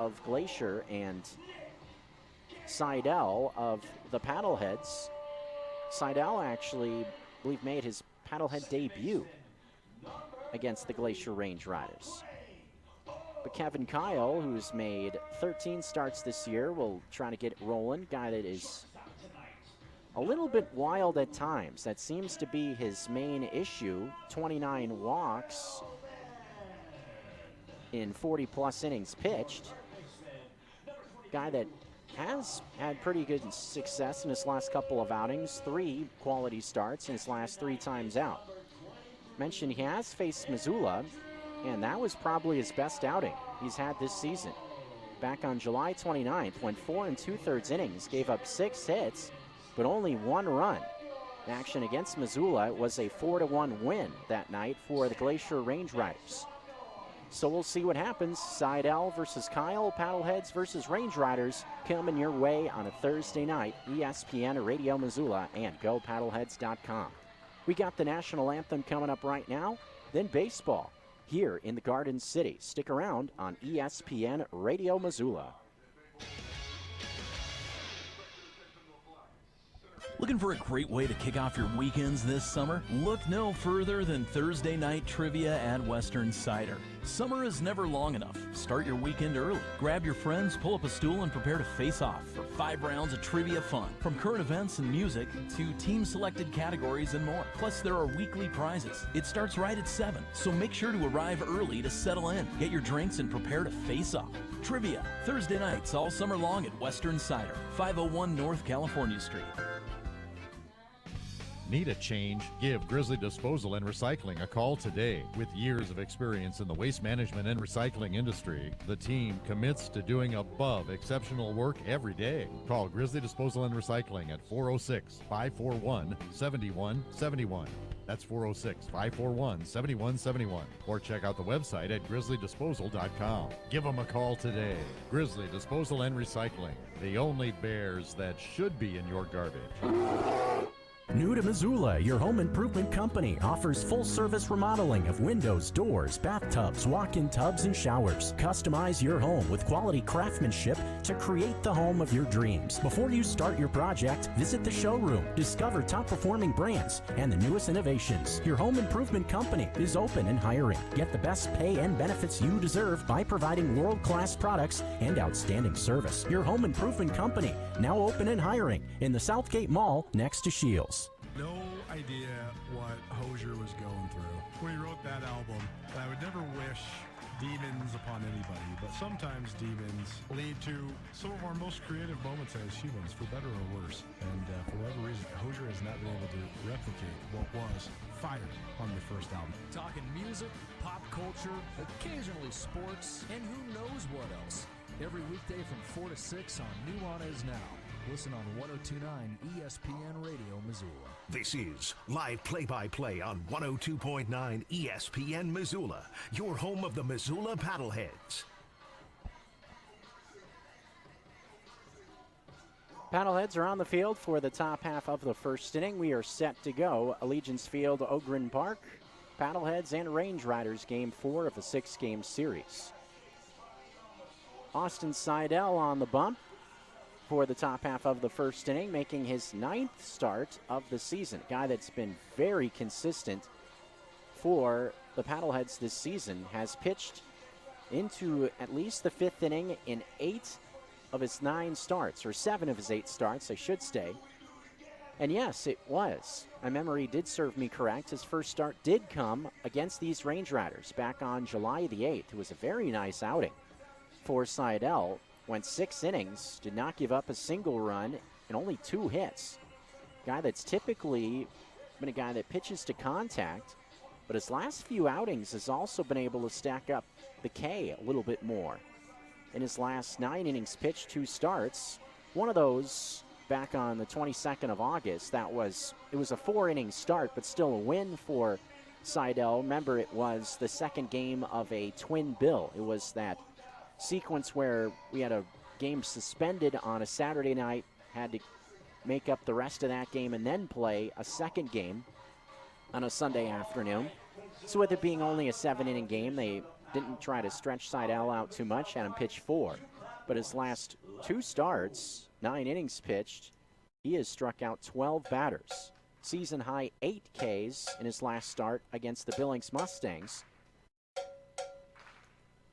of Glacier and Seidel of the Paddleheads. Seidel actually, I believe, made his Paddlehead debut against the Glacier Range Riders. But Kevin Kyle, who's made 13 starts this year, will try to get it rolling. Guy that is a little bit wild at times. That seems to be his main issue. 29 walks in 40-plus innings pitched. Guy that has had pretty good success in his last couple of outings. 3 quality starts in his last 3 times out. Mentioned he has faced Missoula, and that was probably his best outing he's had this season. Back on July 29th, went 4 2/3 innings, gave up 6 hits, but only 1 run. In action against Missoula, it was a 4-1 win that night for the Glacier Range Riders. So we'll see what happens. Seidel versus Kyle, Paddleheads versus Range Riders coming your way on a Thursday night. ESPN Radio Missoula and GoPaddleheads.com. We got the national anthem coming up right now, then baseball here in the Garden City. Stick around on ESPN Radio Missoula. Looking for a great way to kick off your weekends this summer? Look no further than Thursday night trivia at Western Cider. Summer is never long enough. Start your weekend early. Grab your friends, pull up a stool, and prepare to face off for 5 rounds of trivia fun. From current events and music to team-selected categories and more. Plus, there are weekly prizes. It starts right at 7, so make sure to arrive early to settle in. Get your drinks and prepare to face off. Trivia, Thursday nights all summer long at Western Cider, 501 North California Street. Need a change? Give Grizzly Disposal and Recycling a call today. With years of experience in the waste management and recycling industry, the team commits to doing above exceptional work every day. Call Grizzly Disposal and Recycling at 406-541-7171. That's 406-541-7171. Or check out the website at grizzlydisposal.com. Give them a call today. Grizzly Disposal and Recycling, the only bears that should be in your garbage. New to Missoula, your home improvement company offers full-service remodeling of windows, doors, bathtubs, walk-in tubs, and showers. Customize your home with quality craftsmanship to create the home of your dreams. Before you start your project, visit the showroom, discover top-performing brands, and the newest innovations. Your home improvement company is open and hiring. Get the best pay and benefits you deserve by providing world-class products and outstanding service. Your home improvement company, now open and hiring in the Southgate Mall next to Shields. No idea what Hozier was going through when he wrote that album. I would never wish demons upon anybody, but sometimes demons lead to some of our most creative moments as humans, for better or worse. And for whatever reason, Hozier has not been able to replicate what was Fire on the first album. Talking music, pop culture, occasionally sports, and who knows what else. Every weekday from 4 to 6 on New On Is Now. Listen on 102.9 ESPN Radio Missoula. This is live play-by-play on 102.9 ESPN Missoula, your home of the Missoula Paddleheads. Paddleheads are on the field for the top half of the first inning. We are set to go. Allegiance Field, Ogren Park. Paddleheads and Range Riders, game 4 of a 6-game series. Austin Seidel on the bump for the top half of the first inning, making his 9th start of the season. A guy that's been very consistent for the Paddleheads this season, has pitched into at least the 5th inning in 8 of his 9 starts, or 7 of his 8 starts, I should say. And yes, it was. My memory did serve me correct. His first start did come against these Range Riders back on July the 8th. It was a very nice outing for Seidel. Went 6 innings, did not give up a single run, and only 2 hits. Guy that's typically been a guy that pitches to contact, but his last few outings has also been able to stack up the K a little bit more. In his last 9 innings pitched, 2 starts, one of those back on the 22nd of August, it was a 4-inning start, but still a win for Seidel. Remember, it was the second game of a twin bill. It was that sequence where we had a game suspended on a Saturday night, had to make up the rest of that game and then play a second game on a Sunday afternoon. So with it being only a 7-inning game, they didn't try to stretch Seidel out too much, had him pitch 4. But his last 2 starts, 9 innings pitched, he has struck out 12 batters. Season high 8 Ks in his last start against the Billings Mustangs.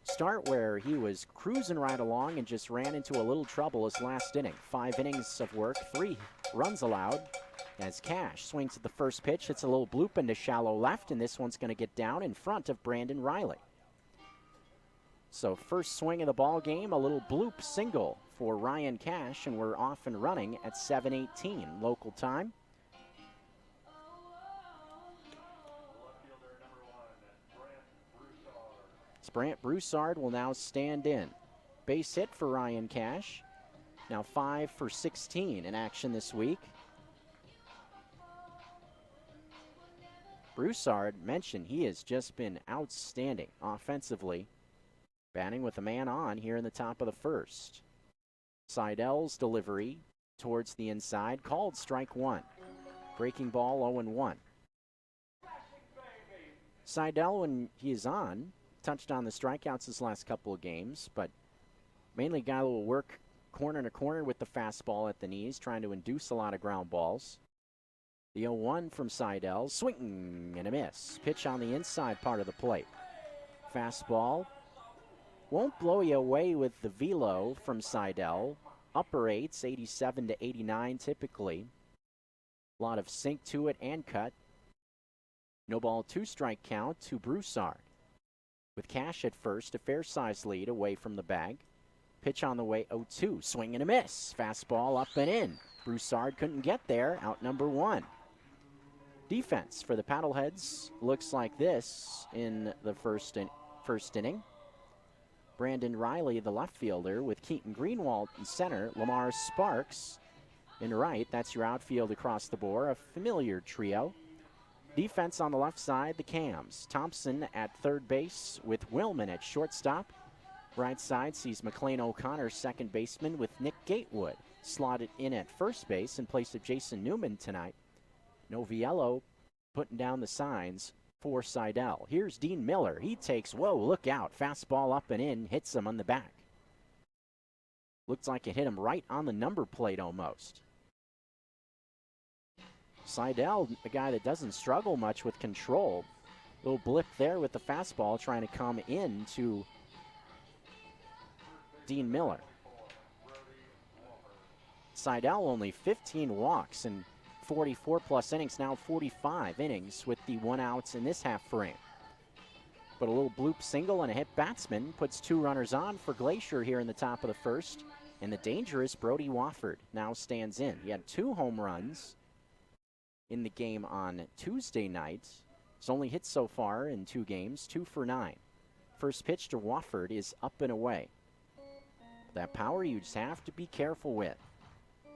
Start where he was cruising right along and just ran into a little trouble his last inning. 5 innings of work, 3 runs allowed. As Cash swings at the first pitch, hits a little bloop into shallow left, and this one's going to get down in front of Brandon Riley. So first swing of the ball game, a little bloop single for Ryan Cash, and we're off and running at 7:18 local time. Brant Broussard will now stand in. Base hit for Ryan Cash. Now 5 for 16 in action this week. Broussard mentioned he has just been outstanding offensively, batting with a man on here in the top of the first. Seidel's delivery towards the inside, called strike 1. Breaking ball 0-1. Seidel, when he is on, touched on the strikeouts his last couple of games, but mainly got a little work corner to corner with the fastball at the knees, trying to induce a lot of ground balls. The 0-1 from Seidel, swing and a miss. Pitch on the inside part of the plate. Fastball won't blow you away with the velo from Seidel. Upper 8s, 87 to 89 typically. A lot of sink to it and cut. No ball, 2 strike count to Broussard. With Cash at first, a fair-sized lead away from the bag. Pitch on the way, 0-2, swing and a miss. Fastball up and in. Broussard couldn't get there, out number 1. Defense for the Paddleheads looks like this in the first inning. Brandon Riley, the left fielder, with Keaton Greenwald in center. Lamar Sparks in right. That's your outfield across the board, a familiar trio. Defense on the left side, the Cams. Thompson at third base with Willman at shortstop. Right side sees McLean O'Connor, second baseman, with Nick Gatewood slotted in at first base in place of Jason Newman tonight. Noviello putting down the signs for Seidel. Here's Dean Miller. He takes, whoa, look out. Fastball up and in, hits him on the back. Looks like it hit him right on the number plate almost. Seidel, a guy that doesn't struggle much with control. Little blip there with the fastball trying to come into Dean Miller. Seidel only 15 walks and 44-plus innings, now 45 innings with the 1 outs in this half frame. But a little bloop single and a hit batsman puts 2 runners on for Glacier here in the top of the first. And the dangerous Brody Wofford now stands in. He had 2 home runs in the game on Tuesday night. He's only hit so far in 2 games, 2 for 9. First pitch to Wofford is up and away. That power you just have to be careful with.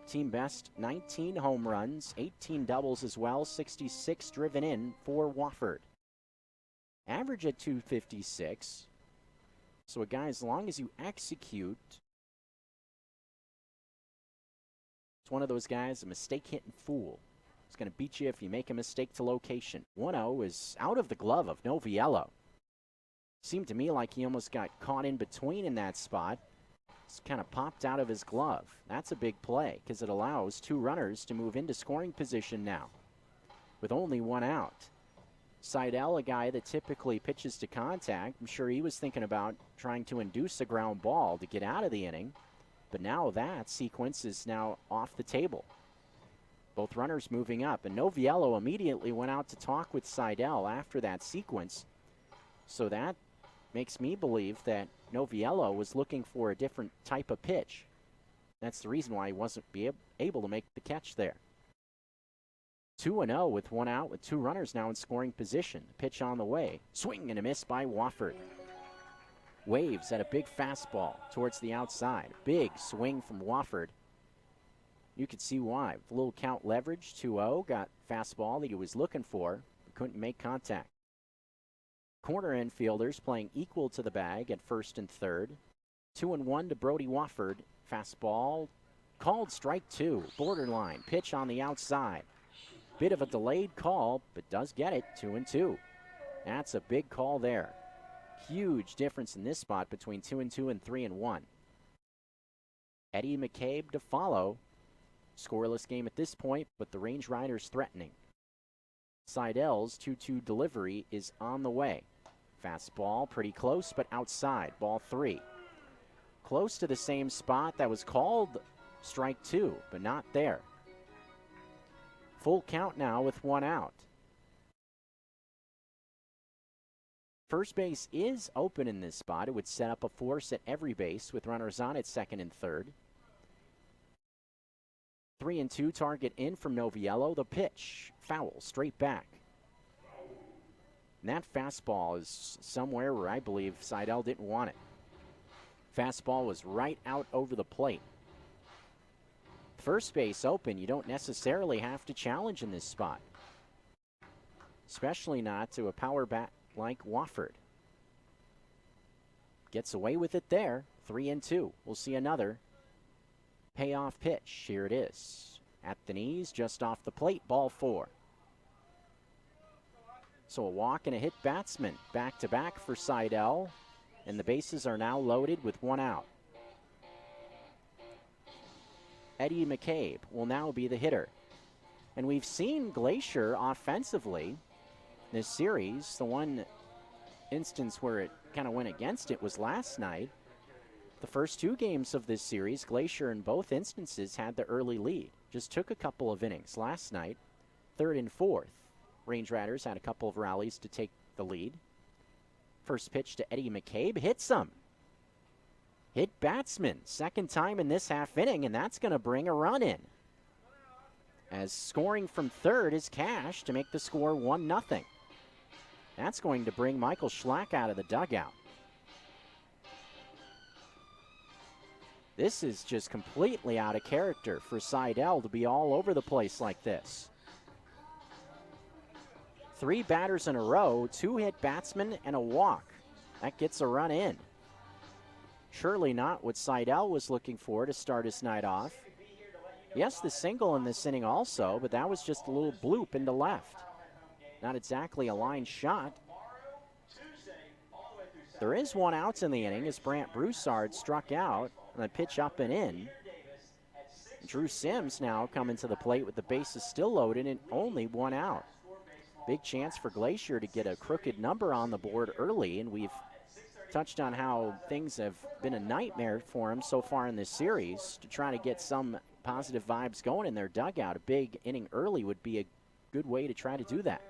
Team best 19 home runs, 18 doubles as well, 66 driven in for Wofford. Average at 256. So a guy, as long as you execute, it's one of those guys, a mistake-hitting fool. He's going to beat you if you make a mistake to location. 1-0 is out of the glove of Noviello. Seemed to me like he almost got caught in between in that spot. It's kind of popped out of his glove. That's a big play because it allows 2 runners to move into scoring position now with only 1 out. Seidel, a guy that typically pitches to contact, I'm sure he was thinking about trying to induce a ground ball to get out of the inning, but now that sequence is now off the table. Both runners moving up, and Noviello immediately went out to talk with Seidel after that sequence. So that makes me believe that Noviello was looking for a different type of pitch. That's the reason why he wasn't able to make the catch there. 2-0 with 1 out with 2 runners now in scoring position. Pitch on the way. Swing and a miss by Wofford. Waves at a big fastball towards the outside. Big swing from Wofford. You could see why. A little count leverage, 2-0. Got fastball that he was looking for, but couldn't make contact. Corner infielders playing equal to the bag at first and third. 2-1 to Brody Wofford. Fastball called strike 2. Borderline. Pitch on the outside. Bit of a delayed call, but does get it. 2-2. That's a big call there. Huge difference in this spot between 2-2 and 3-1. Eddie McCabe to follow. Scoreless game at this point, but the Range Riders threatening. Seidel's 2-2 delivery is on the way. Fastball, pretty close, but outside. Ball 3. Close to the same spot that was called strike 2, but not there. Full count now with 1 out. First base is open in this spot. It would set up a force at every base with runners on at second and third. 3-2 target in from Noviello. The pitch, foul, straight back. And that fastball is somewhere where I believe Seidel didn't want it. Fastball was right out over the plate. First base open, you don't necessarily have to challenge in this spot. Especially not to a power bat like Wofford. Gets away with it there, 3-2. We'll see another payoff pitch. Here it is. At the knees, just off the plate, ball 4. So a walk and a hit batsman, back-to-back for Seidel, and the bases are now loaded with 1 out. Eddie McCabe will now be the hitter. And we've seen Glacier offensively this series. The one instance where it kind of went against it was last night. The first 2 games of this series, Glacier in both instances had the early lead. Just took a couple of innings. Last night, 3rd and 4th, Range Riders had a couple of rallies to take the lead. First pitch to Eddie McCabe, hits him. Hit batsman, second time in this half inning, and that's going to bring a run in. As scoring from third is Cash to make the score 1-0. That's going to bring Michael Schlack out of the dugout. This is just completely out of character for Seidel to be all over the place like this. 3 batters in a row, 2 hit batsmen, and a walk. That gets a run in. Surely not what Seidel was looking for to start his night off. Yes, the single in this inning also, but that was just a little bloop into left. Not exactly a line shot. There is 1 out in the inning as Brant Broussard struck out on a pitch up and in. Drew Sims now coming to the plate with the bases still loaded and only 1 out. Big chance for Glacier to get a crooked number on the board early, and we've touched on how things have been a nightmare for him so far in this series. To try to get some positive vibes going in their dugout, a big inning early would be a good way to try to do that.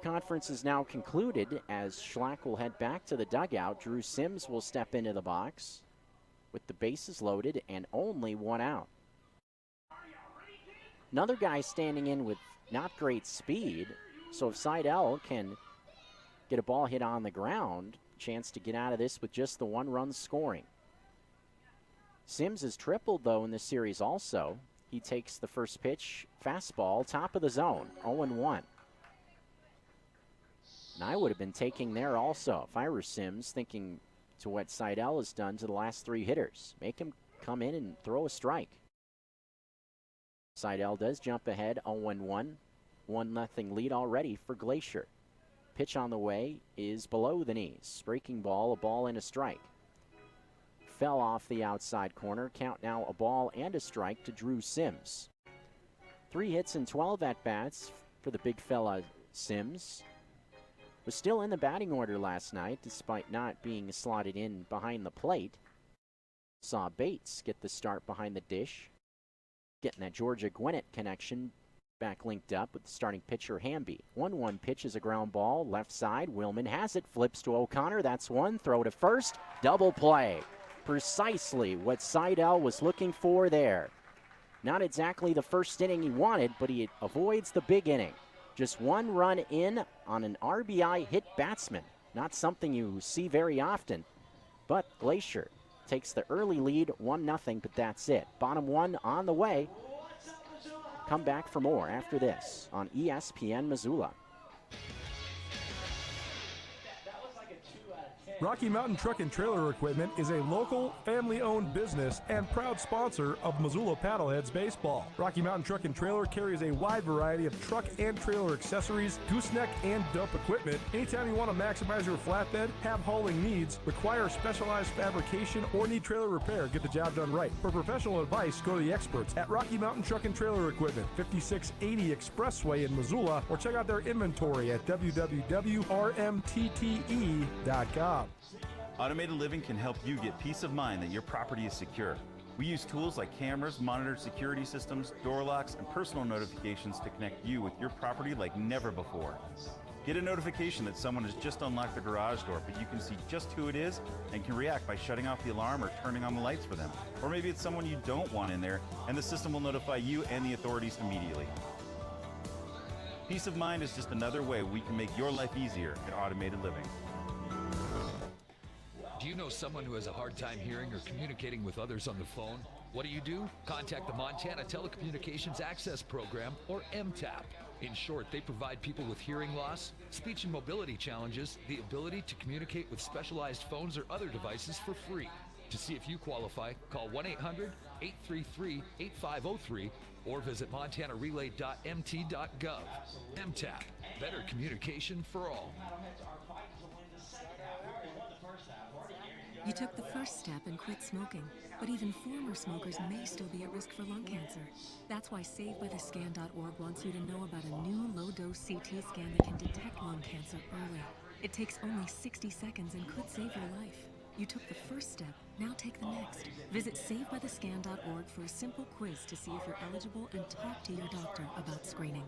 Conference is now concluded as Schlack will head back to the dugout. Drew Sims will step into the box with the bases loaded and only 1 out. Another guy standing in with not great speed, so if Seidel can get a ball hit on the ground, chance to get out of this with just the 1 run scoring. Sims has tripled, though, in this series also. He takes the first pitch, fastball, top of the zone, 0-1. And I would have been taking there also if I were Sims, thinking to what Seidel has done to the last 3 hitters. Make him come in and throw a strike. Seidel does jump ahead, 0-1. 1-0 lead already for Glacier. Pitch on the way is below the knees. Breaking ball, a ball and a strike. Fell off the outside corner. Count now a ball and a strike to Drew Sims. 3 hits and 12 at-bats for the big fella Sims. Was still in the batting order last night despite not being slotted in behind the plate. Saw Bates get the start behind the dish. Getting that Georgia Gwinnett connection back linked up with the starting pitcher Hamby. 1-1 pitch is a ground ball, left side. Willman has it, flips to O'Connor. That's 1. Throw to first. Double play. Precisely what Seidel was looking for there. Not exactly the first inning he wanted, but he avoids the big inning. Just 1 run in on an RBI hit batsman. Not something you see very often, but Glacier takes the early lead, 1-0, but that's it. Bottom 1 on the way. Come back for more after this on ESPN Missoula. That was like a 2 out of 10. Rocky Mountain Truck and Trailer Equipment is a local, family-owned business and proud sponsor of Missoula PaddleHeads baseball. Rocky Mountain Truck and Trailer carries a wide variety of truck and trailer accessories, gooseneck and dump equipment. Anytime you want to maximize your flatbed, have hauling needs, require specialized fabrication, or need trailer repair, get the job done right. For professional advice, go to the experts at Rocky Mountain Truck and Trailer Equipment, 5680 Expressway in Missoula, or check out their inventory at www.rmtte.com. Automated Living can help you get peace of mind that your property is secure. We use tools like cameras, monitored security systems, door locks, and personal notifications to connect you with your property like never before. Get a notification that someone has just unlocked the garage door, but you can see just who it is and can react by shutting off the alarm or turning on the lights for them. Or maybe it's someone you don't want in there, and the system will notify you and the authorities immediately. Peace of mind is just another way we can make your life easier at Automated Living. Do you know someone who has a hard time hearing or communicating with others on the phone? What do? Contact the Montana Telecommunications Access Program, or MTAP. In short, they provide people with hearing loss, speech and mobility challenges, the ability to communicate with specialized phones or other devices for free. To see if you qualify, call 1-800-833-8503 or visit montanarelay.mt.gov. MTAP, better communication for all. You took the first step and quit smoking, but even former smokers may still be at risk for lung cancer. That's why SaveByTheScan.org wants you to know about a new low-dose CT scan that can detect lung cancer early. It takes only 60 seconds and could save your life. You took the first step, now take the next. Visit SaveByTheScan.org for a simple quiz to see if you're eligible and talk to your doctor about screening.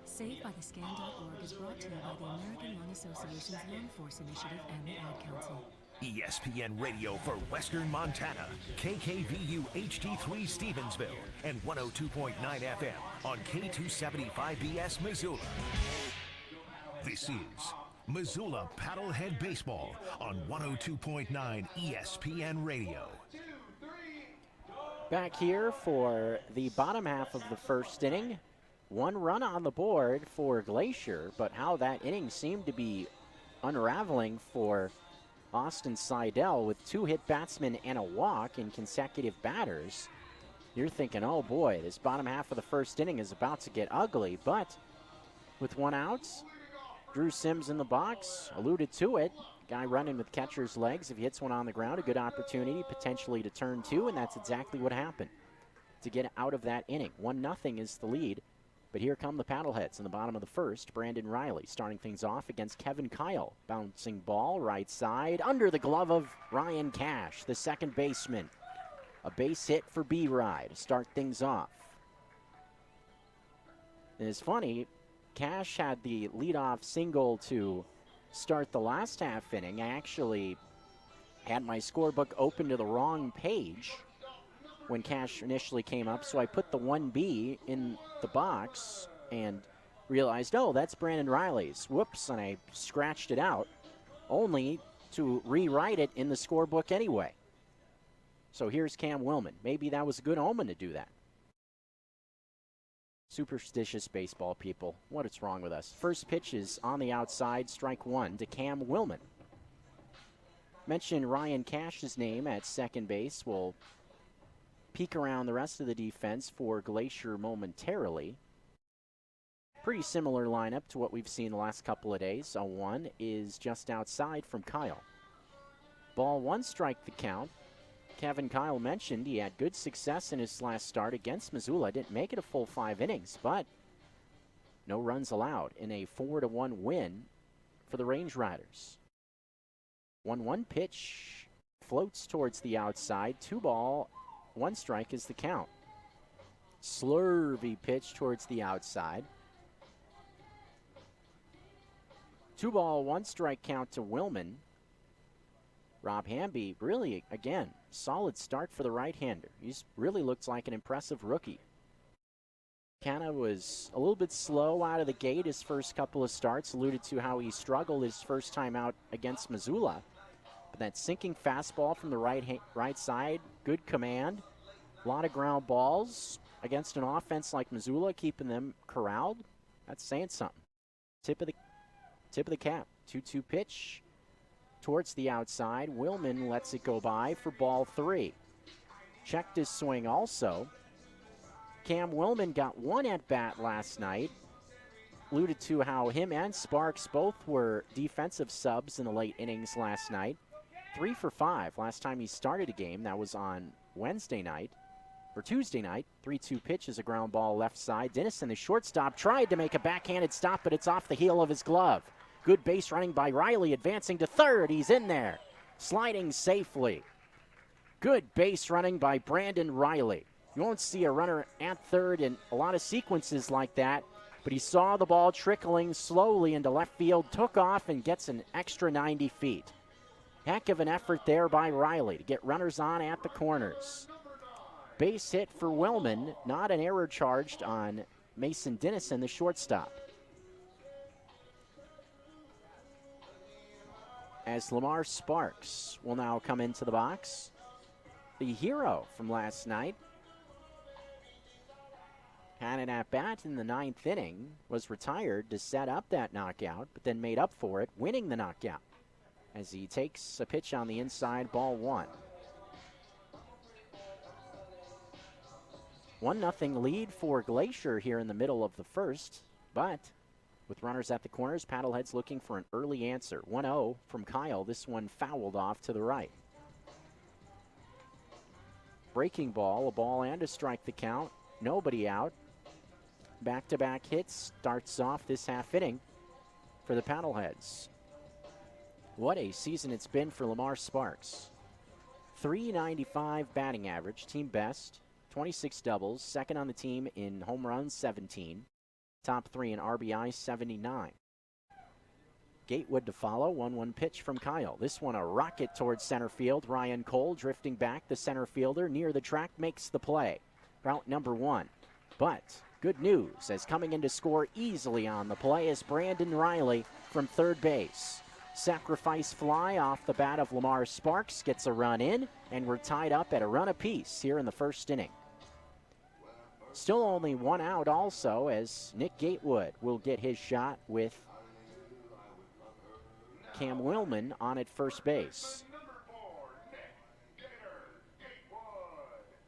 SaveByTheScan.org is brought to you by the American Lung Association's Lung Force Initiative and the Ad Council. ESPN Radio for Western Montana, KKVU HD3 Stevensville, and 102.9 FM on K275BS Missoula. This is Missoula Paddlehead Baseball on 102.9 ESPN Radio. Back here for the bottom half of the first inning. One run on the board for Glacier, but how that inning seemed to be unraveling for Austin Seidel with 2 hit batsmen and a walk in consecutive batters. You're thinking, oh boy, this bottom half of the first inning is about to get ugly, but with 1 out, Drew Sims in the box, alluded to it. Guy running with catcher's legs. If he hits one on the ground, a good opportunity potentially to turn 2, and that's exactly what happened to get out of that inning. 1-0 is the lead. But here come the Paddleheads in the bottom of the first. Brandon Riley starting things off against Kevin Kyle. Bouncing ball, right side, under the glove of Ryan Cash, the second baseman. A base hit for B-Rye to start things off. And it's funny, Cash had the leadoff single to start the last half inning. I actually had my scorebook open to the wrong page when Cash initially came up, so I put the 1B in the box and realized, oh, that's Brandon Riley's. Whoops, and I scratched it out, only to rewrite it in the scorebook anyway. So here's Cam Willman. Maybe that was a good omen to do that. Superstitious baseball people. What is wrong with us? First pitch is on the outside, strike 1 to Cam Willman. Mention Ryan Cash's name at second base. We'll peek around the rest of the defense for Glacier momentarily. Pretty similar lineup to what we've seen the last couple of days. A 1 is just outside from Kyle. Ball 1, strike the count. Kevin Kyle mentioned he had good success in his last start against Missoula. Didn't make it a full 5 innings, but no runs allowed in a 4-1 win for the Range Riders. 1-1 pitch floats towards the outside. 2 ball, 1 strike is the count. Slurvy pitch towards the outside. 2 ball, 1 strike count to Willman. Rob Hamby, really, again, solid start for the right-hander. He's really looks like an impressive rookie. Canna was a little bit slow out of the gate his first couple of starts, alluded to how he struggled his first time out against Missoula. But that sinking fastball from the right side, good command, a lot of ground balls against an offense like Missoula, keeping them corralled. That's saying something. Tip of the cap, 2-2 pitch. towards the outside. Willman lets it go by for ball 3. Checked his swing also. Cam Willman got one at bat last night. Alluded to how him and Sparks both were defensive subs in the late innings last night. 3 for 5 last time he started a game. That was on Wednesday night, or Tuesday night. 3-2 pitch is a ground ball left side. Dennison, the shortstop, tried to make a backhanded stop, but it's off the heel of his glove. Good base running by Riley, advancing to third. He's in there, sliding safely. Good base running by Brandon Riley. You won't see a runner at third in a lot of sequences like that, but he saw the ball trickling slowly into left field, took off, and gets an extra 90 feet. Heck of an effort there by Riley to get runners on at the corners. Base hit for Willman, not an error charged on Mason Dennison, the shortstop. As Lamar Sparks will now come into the box, the hero from last night. Had an at-bat in the 9th inning, was retired to set up that knockout, but then made up for it, winning the knockout as he takes a pitch on the inside, ball 1. 1-0 lead for Glacier here in the middle of the first, but with runners at the corners, Paddleheads looking for an early answer. 1-0 from Kyle, this one fouled off to the right. Breaking ball, a ball and a strike the count, nobody out. Back-to-back hits starts off this half inning for the Paddleheads. What a season it's been for Lamar Sparks. .395 batting average, team best, 26 doubles, second on the team in home runs, 17. Top 3 in RBI, 79. Gatewood to follow, 1-1 pitch from Kyle. This one a rocket towards center field. Ryan Cole drifting back, the center fielder near the track makes the play. Route number 1. But good news, as coming in to score easily on the play is Brandon Riley from third base. Sacrifice fly off the bat of Lamar Sparks, gets a run in, and we're tied up at a run apiece here in the first inning. Still only one out also, as Nick Gatewood will get his shot with Cam Willman on at first base.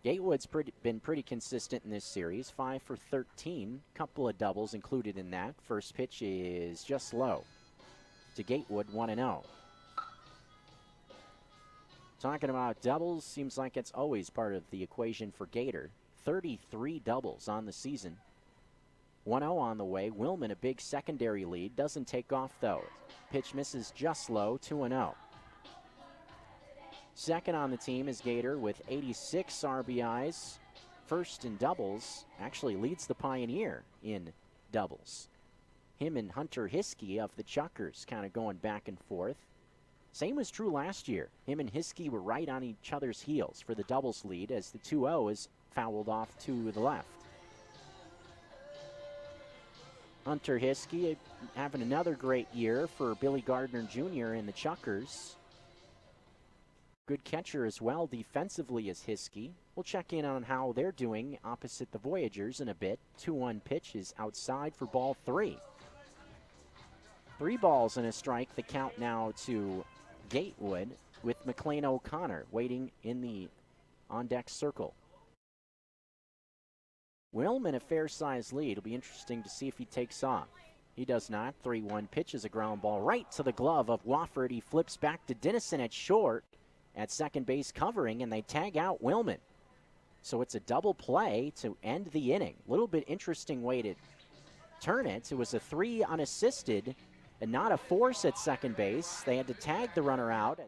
Gatewood's been pretty consistent in this series, 5 for 13, couple of doubles included in that. First pitch is just low to Gatewood, 1-0. Talking about doubles, seems like it's always part of the equation for Gator. 33 doubles on the season. 1-0 on the way. Willman a big secondary lead, doesn't take off though. Pitch misses just low, 2-0. Second on the team is Gator with 86 RBIs. First in doubles, actually leads the Pioneer in doubles. Him and Hunter Hiskey of the Chuckers kind of going back and forth. Same was true last year. Him and Hiskey were right on each other's heels for the doubles lead as the 2-0 is fouled off to the left. Hunter Hiskey having another great year for Billy Gardner Jr. in the Chuckers. Good catcher as well defensively as Hiskey. We'll check in on how they're doing opposite the Voyagers in a bit. 2-1 pitch is outside for ball 3. 3 balls and a strike. The count now to Gatewood with McLean O'Connor waiting in the on-deck circle. Willman a fair-sized lead. It'll be interesting to see if he takes off. He does not. 3-1 pitch is a ground ball right to the glove of Wofford. He flips back to Dennison at short. At second base covering, and they tag out Willman. So it's a double play to end the inning. A little bit interesting way to turn it. It was a 3 unassisted and not a force at second base. They had to tag the runner out.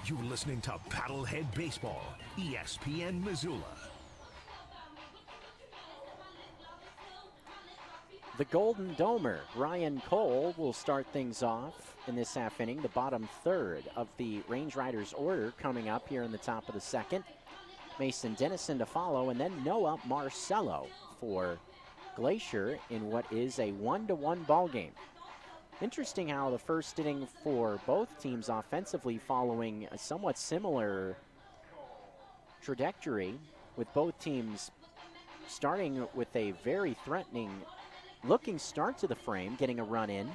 You're listening to Paddlehead Baseball, ESPN Missoula. The Golden Domer, Ryan Cole, will start things off in this half inning. The bottom third of the Range Riders order coming up here in the top of the second. Mason Dennison to follow, and then Noah Marcello for Glacier in what is a 1-1 ball game. Interesting how the first inning for both teams offensively following a somewhat similar trajectory, with both teams starting with a very threatening looking start to the frame, getting a run in,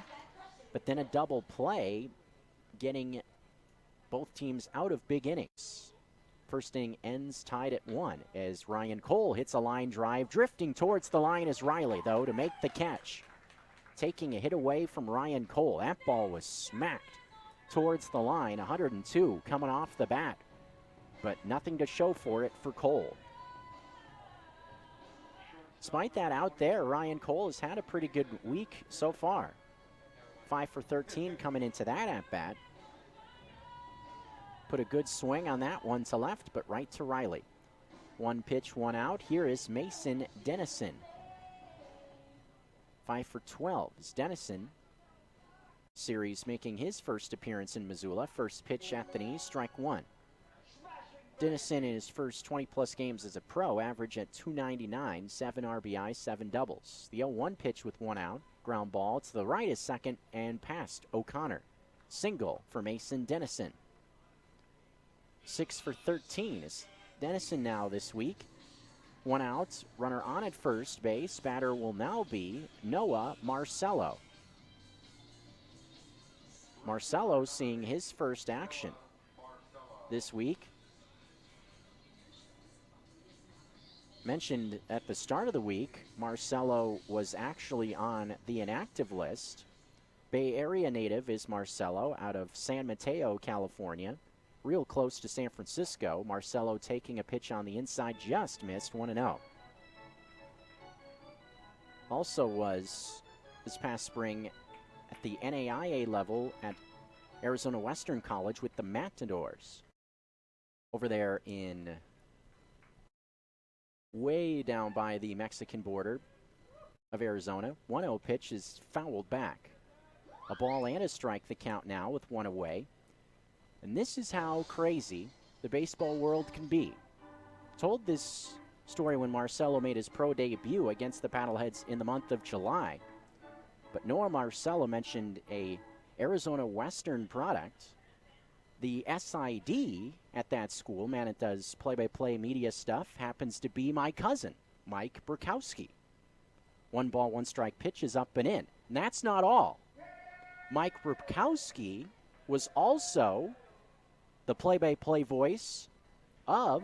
but then a double play, getting both teams out of big innings. First inning ends tied at 1 as Ryan Cole hits a line drive. Drifting towards the line is Riley, though, to make the catch. Taking a hit away from Ryan Cole. That ball was smacked towards the line. 102 coming off the bat, but nothing to show for it for Cole. Despite that out there, Ryan Cole has had a pretty good week so far. 5 for 13 coming into that at-bat. Put a good swing on that one to left, but right to Riley. 1 pitch, 1 out. Here is Mason Dennison. 5 for 12 is Dennison. Series making his first appearance in Missoula. First pitch at the knees, strike 1. Dennison in his first 20-plus games as a pro, average at .299, 7 RBI, 7 doubles. The 0-1 pitch with 1 out, ground ball to the right is second and past O'Connor. Single for Mason Dennison. 6 for 13 is Dennison now this week. 1 out, runner on at first base. Batter will now be Noah Marcello. Marcello seeing his first action this week. Mentioned at the start of the week, Marcello was actually on the inactive list. Bay Area native is Marcello out of San Mateo, California. Real close to San Francisco. Marcello taking a pitch on the inside, just missed, 1-0. Also was this past spring at the NAIA level at Arizona Western College with the Matadors. Over there in way down by the Mexican border of Arizona. 1-0 pitch is fouled back. A ball and a strike the count now with 1 away. And this is how crazy the baseball world can be. Told this story when Marcello made his pro debut against the Paddleheads in the month of July. But Noah Marcello mentioned a Arizona Western product. The SID at that school, man, it does play-by-play media stuff, happens to be my cousin, Mike Burkowski. 1 ball, 1 strike pitch is up and in. And that's not all. Mike Burkowski was also the play-by-play voice of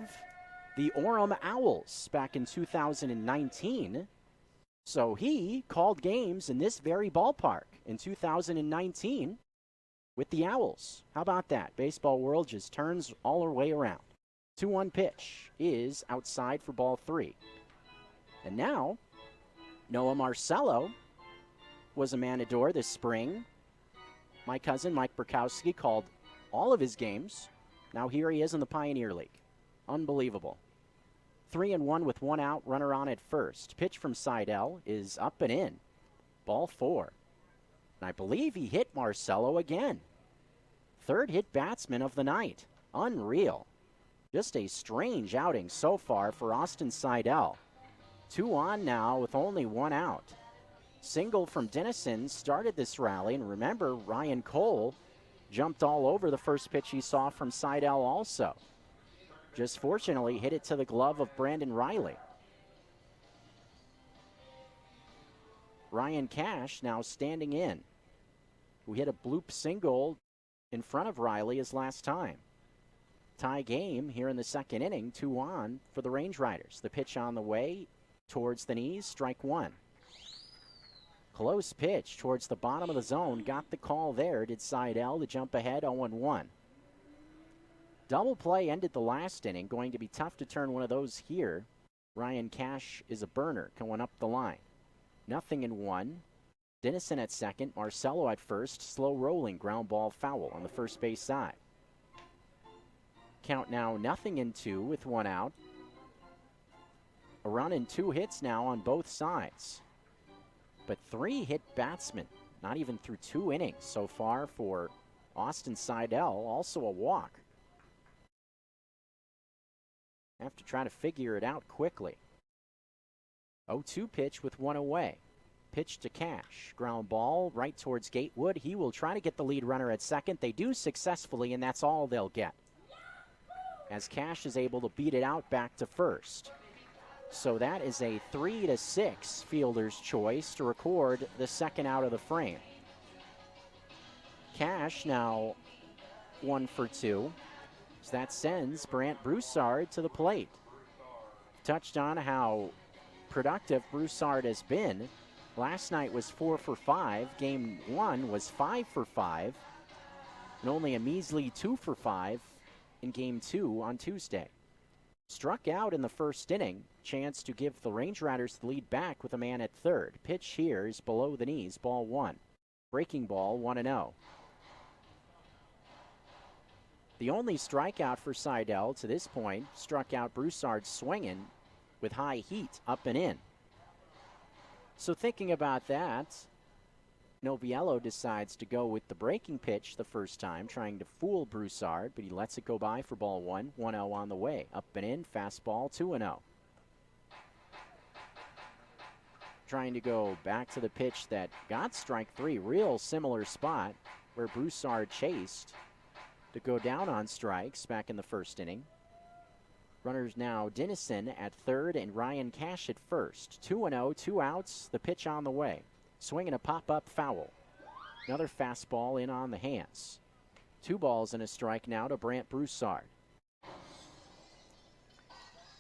the Orem Owls back in 2019. So he called games in this very ballpark in 2019 with the Owls. How about that? Baseball world just turns all the way around. 2-1 pitch is outside for ball 3. And now, Noah Marcello was a Matador this spring. My cousin, Mike Burkowski, called all of his games. Now here he is in the Pioneer League. Unbelievable. 3-1 with 1 out, runner on at first. Pitch from Seidel is up and in. Ball 4. And I believe he hit Marcello again. 3rd hit batsman of the night. Unreal. Just a strange outing so far for Austin Seidel. 2 on now with only 1 out. Single from Dennison started this rally, and remember, Ryan Cole jumped all over the first pitch he saw from Seidel also. Just fortunately hit it to the glove of Brandon Riley. Ryan Cash now standing in, who hit a bloop single in front of Riley his last time. Tie game here in the second inning, 2 on for the Range Riders. The pitch on the way towards the knees, strike 1. Close pitch towards the bottom of the zone. Got the call there. Did Seidel to jump ahead 0-1. Double play ended the last inning. Going to be tough to turn one of those here. Ryan Cash is a burner going up the line. 0-1. Dennison at second. Marcello at first. Slow rolling ground ball foul on the first base side. Count now 0-2 with 1 out. A run and 2 hits now on both sides. But 3 hit batsmen, not even through 2 innings so far for Austin Seidel, also a walk. Have to try to figure it out quickly. 0-2 pitch with 1 away. Pitch to Cash. Ground ball right towards Gatewood. He will try to get the lead runner at second. They do successfully, and that's all they'll get, as Cash is able to beat it out back to first. So that is a 3-6 fielder's choice to record the second out of the frame. Cash now 1 for 2. So that sends Brant Broussard to the plate. Touched on how productive Broussard has been. Last night was 4 for 5. Game 1 was 5 for 5. And only a measly 2 for 5 in Game 2 on Tuesday. Struck out in the first inning. Chance to give the Range Riders the lead back with a man at third. Pitch here is below the knees, ball 1. Breaking ball, 1-0. The only strikeout for Seidel to this point struck out Broussard swinging with high heat up and in. So thinking about that, Noviello decides to go with the breaking pitch the first time, trying to fool Broussard, but he lets it go by for ball 1. 1-0 on the way. Up and in, fastball, 2-0. Trying to go back to the pitch that got strike 3. Real similar spot where Broussard chased to go down on strikes back in the first inning. Runners now Dennison at third and Ryan Cash at first. 2-0, 2 outs, the pitch on the way. Swinging a pop-up foul. Another fastball in on the hands. 2 balls and a strike now to Brant Broussard.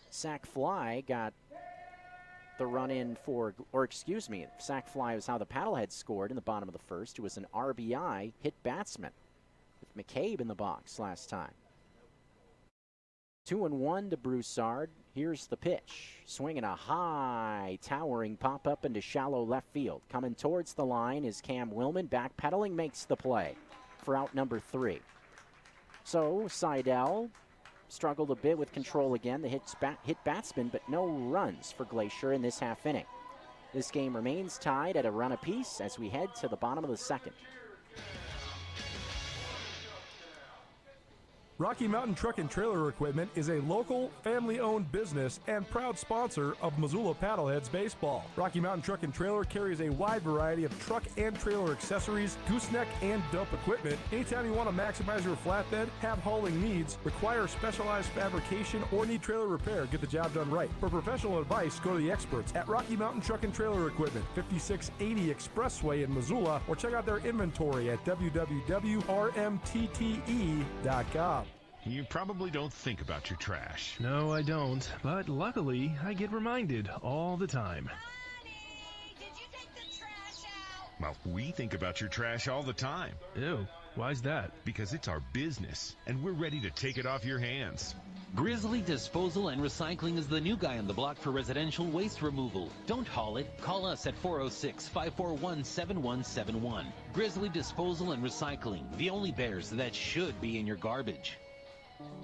Sac fly got the run in for, sac fly was how the Paddleheads scored in the bottom of the first. It was an RBI hit batsman with McCabe in the box last time. 2-1 to Broussard. Here's the pitch. Swinging a high, towering pop-up into shallow left field. Coming towards the line is Cam Willman. Backpedaling, makes the play for out number 3. So Seidel struggled a bit with control again. The hit batsman, but no runs for Glacier in this half inning. This game remains tied at a run apiece as we head to the bottom of the second. Rocky Mountain Truck and Trailer Equipment is a local, family-owned business and proud sponsor of Missoula PaddleHeads baseball. Rocky Mountain Truck and Trailer carries a wide variety of truck and trailer accessories, gooseneck and dump equipment. Anytime you want to maximize your flatbed, have hauling needs, require specialized fabrication, or need trailer repair, get the job done right. For professional advice, go to the experts at Rocky Mountain Truck and Trailer Equipment, 5680 Expressway in Missoula, or check out their inventory at www.rmtte.com. You probably don't think about your trash. No, I don't. But luckily, I get reminded all the time. Honey, did you take the trash out? Well, we think about your trash all the time. Ew, why's that? Because it's our business, and we're ready to take it off your hands. Grizzly Disposal and Recycling is the new guy on the block for residential waste removal. Don't haul it. Call us at 406-541-7171. Grizzly Disposal and Recycling, the only bears that should be in your garbage.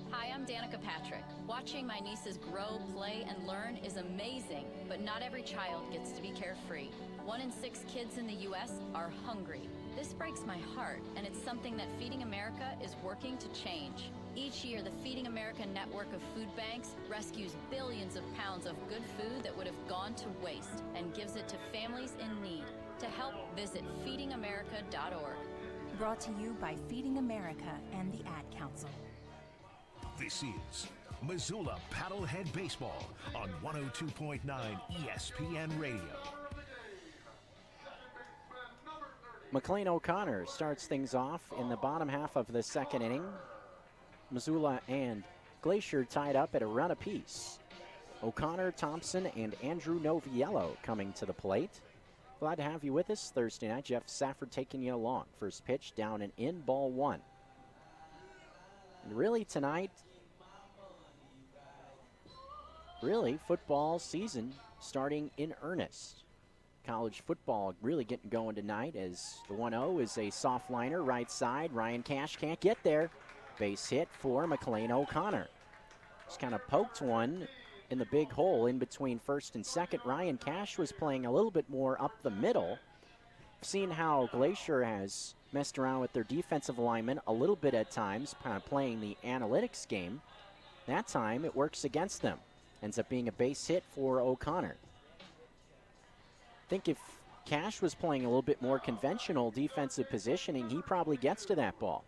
Hi, I'm Danica Patrick. Watching my nieces grow, play, and learn is amazing, but not every child gets to be carefree. 1 in 6 kids in the U.S. are hungry. This breaks my heart, and it's something that Feeding America is working to change. Each year, the Feeding America network of food banks rescues billions of pounds of good food that would have gone to waste and gives it to families in need. To help, visit feedingamerica.org. Brought to you by Feeding America and the Ad Council. This is Missoula Paddlehead Baseball on 102.9 ESPN Radio. McLean O'Connor starts things off in the bottom half of the second inning. Missoula and Glacier tied up at a run apiece. O'Connor, Thompson, and Andrew Noviello coming to the plate. Glad to have you with us Thursday night. Jeff Safford taking you along. First pitch down and in, ball 1. And really tonight, football season starting in earnest. College football really getting going tonight as the 1-0 is a soft liner right side. Ryan Cash can't get there. Base hit for McLean O'Connor. Just kind of poked one in the big hole in between first and second. Ryan Cash was playing a little bit more up the middle. Seen how Glacier has messed around with their defensive alignment a little bit at times, kind of playing the analytics game. That time it works against them. Ends up being a base hit for O'Connor. I think if Cash was playing a little bit more conventional defensive positioning, he probably gets to that ball.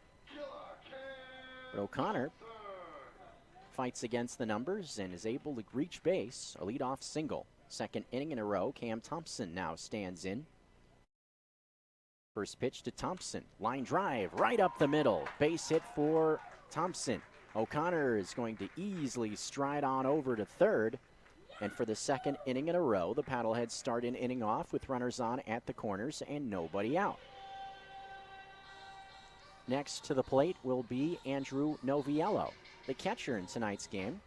But O'Connor fights against the numbers and is able to reach base, a leadoff single. Second inning in a row, Cam Thompson now stands in. First pitch to Thompson, line drive right up the middle. Base hit for Thompson. O'Connor is going to easily stride on over to third. And for the second inning in a row, the Paddleheads start an inning off with runners on at the corners and nobody out. Next to the plate will be Andrew Noviello, the catcher in tonight's game.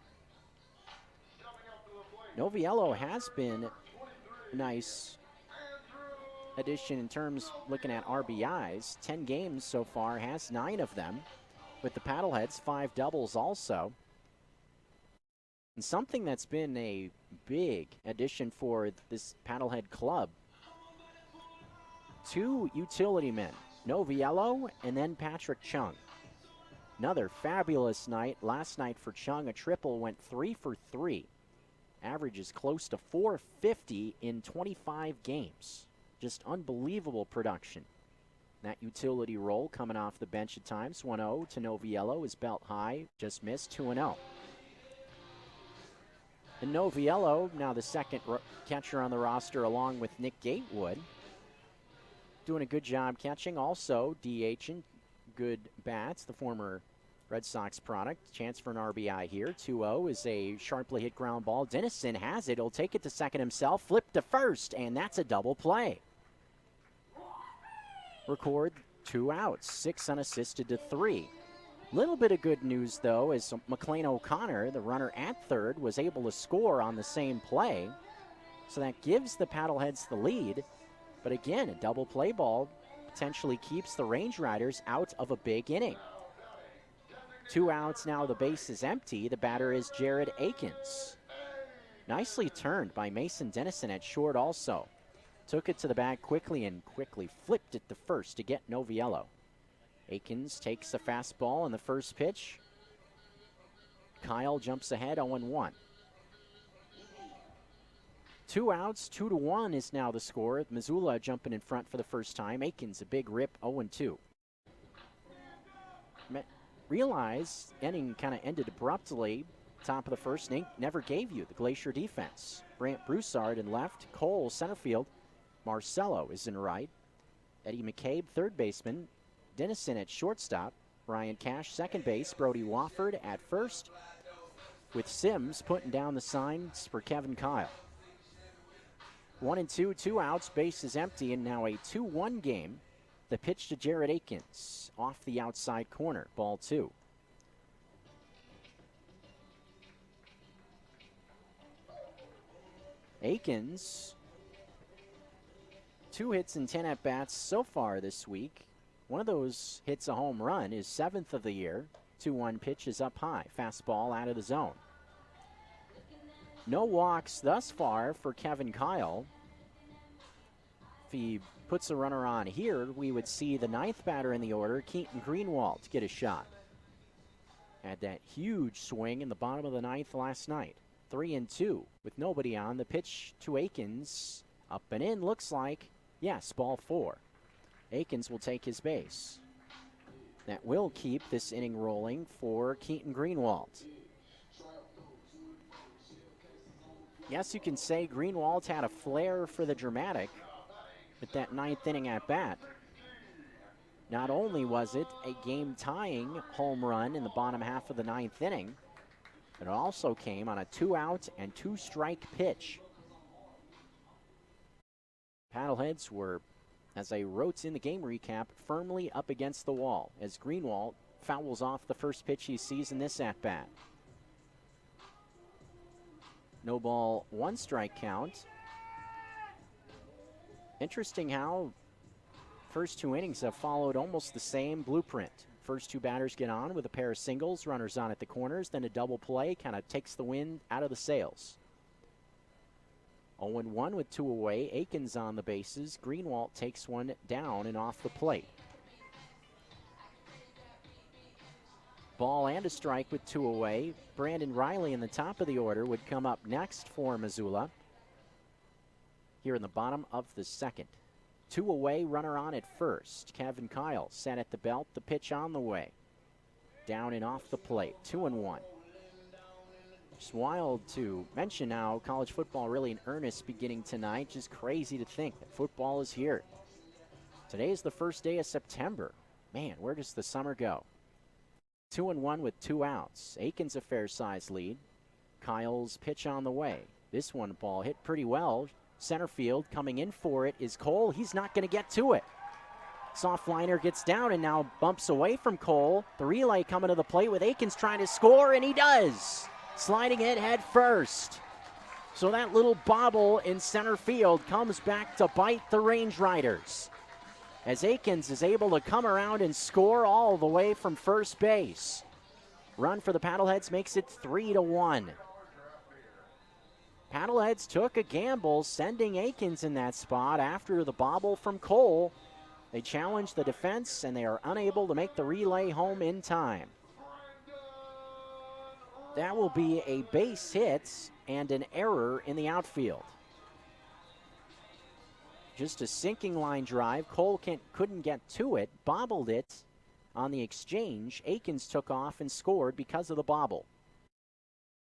Noviello has been a nice addition in terms looking at RBIs. 10 games so far, has 9 of them. With the Paddleheads, 5 doubles also. And something that's been a big addition for this Paddlehead club, 2 utility men, Noviello and then Patrick Chung. Another fabulous night last night for Chung. A triple, went 3 for 3. Averages close to 450 in 25 games. Just unbelievable production. That utility role coming off the bench at times. 1-0 to Noviello. His belt high, just missed. 2-0. And Noviello, now the second catcher on the roster along with Nick Gatewood. Doing a good job catching. Also DHing, good bats. The former Red Sox product. Chance for an RBI here. 2-0 is a sharply hit ground ball. Dennison has it. He'll take it to second himself. Flip to first, and that's a double play. Record 2 outs. 6 unassisted to 3. Little bit of good news, though, as McLean O'Connor, the runner at third, was able to score on the same play. So that gives the Paddleheads the lead. But again, a double play ball potentially keeps the Range Riders out of a big inning. 2 outs now, the base is empty. The batter is Jared Akins. Nicely turned by Mason Dennison at short also. Took it to the bag quickly and quickly flipped it to first to get Noviello. Akins takes a fastball on the first pitch. Kyle jumps ahead 0-1. 2 outs, 2-1 is now the score. Missoula jumping in front for the first time. Akins, a big rip, 0-2. Realize inning kind of ended abruptly. Top of the first inning, never gave you the Glacier defense. Brant Broussard in left, Cole center field, Marcello is in right, Eddie McCabe third baseman, Dennison at shortstop, Ryan Cash second base, Brody Wofford at first, with Sims putting down the signs for Kevin Kyle. 1-2, 2 outs, base is empty, and now a 2-1 game. The pitch to Jared Akins off the outside corner, ball 2. Akins, 2 hits and 10 at-bats so far this week. One of those hits a home run, is 7th of the year. 2-1 pitch is up high, fastball out of the zone. No walks thus far for Kevin Kyle. If he puts a runner on here, we would see the 9th batter in the order, Keaton Greenwald, get a shot. Had that huge swing in the bottom of the 9th last night. 3-2 with nobody on. The pitch to Akins, up and in, looks like, yes, ball 4. Akins will take his base. That will keep this inning rolling for Keaton Greenwald. Yes, you can say Greenwald had a flair for the dramatic with that 9th inning at bat. Not only was it a game-tying home run in the bottom half of the 9th inning, it also came on a 2-out and 2-strike pitch. Paddleheads were, as I wrote in the game recap, firmly up against the wall as Greenwald fouls off the first pitch he sees in this at-bat. No ball, 1 strike count. Interesting how first 2 innings have followed almost the same blueprint. First two batters get on with a pair of singles, runners on at the corners, then a double play, kind of takes the wind out of the sails. 0-1 with 2 away. Akins on the bases. Greenwald takes one down and off the plate. Ball and a strike with 2 away. Brandon Riley in the top of the order would come up next for Missoula here in the bottom of the second. 2 away, runner on at first. Kevin Kyle set at the belt, the pitch on the way. Down and off the plate, 2-1. It's wild to mention now, college football really in earnest beginning tonight. Just crazy to think that football is here. Today is the first day of September. Man, where does the summer go? 2-1 with 2 outs. Akins a fair-sized lead. Kyle's pitch on the way. This one ball hit pretty well. Center field coming in for it is Cole. He's not going to get to it. Soft liner gets down and now bumps away from Cole. The relay coming to the plate with Akins trying to score, and he does. Sliding it head first. So that little bobble in center field comes back to bite the Range Riders, as Akins is able to come around and score all the way from first base. Run for the Paddleheads makes it 3-1. Paddleheads took a gamble sending Akins in that spot after the bobble from Cole. They challenged the defense and they are unable to make the relay home in time. That will be a base hit and an error in the outfield. Just a sinking line drive. Cole couldn't get to it, bobbled it on the exchange. Akins took off and scored because of the bobble.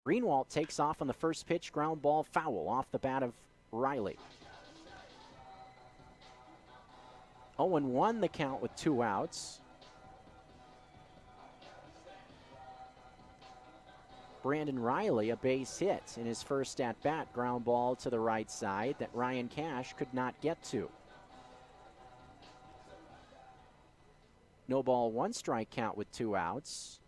Greenwald takes off on the first pitch, ground ball foul off the bat of Riley. 0-1 the count with 2 outs. Brandon Riley, a base hit in his first at-bat, ground ball to the right side that Ryan Cash could not get to. No ball, 1 strike count with 2 outs.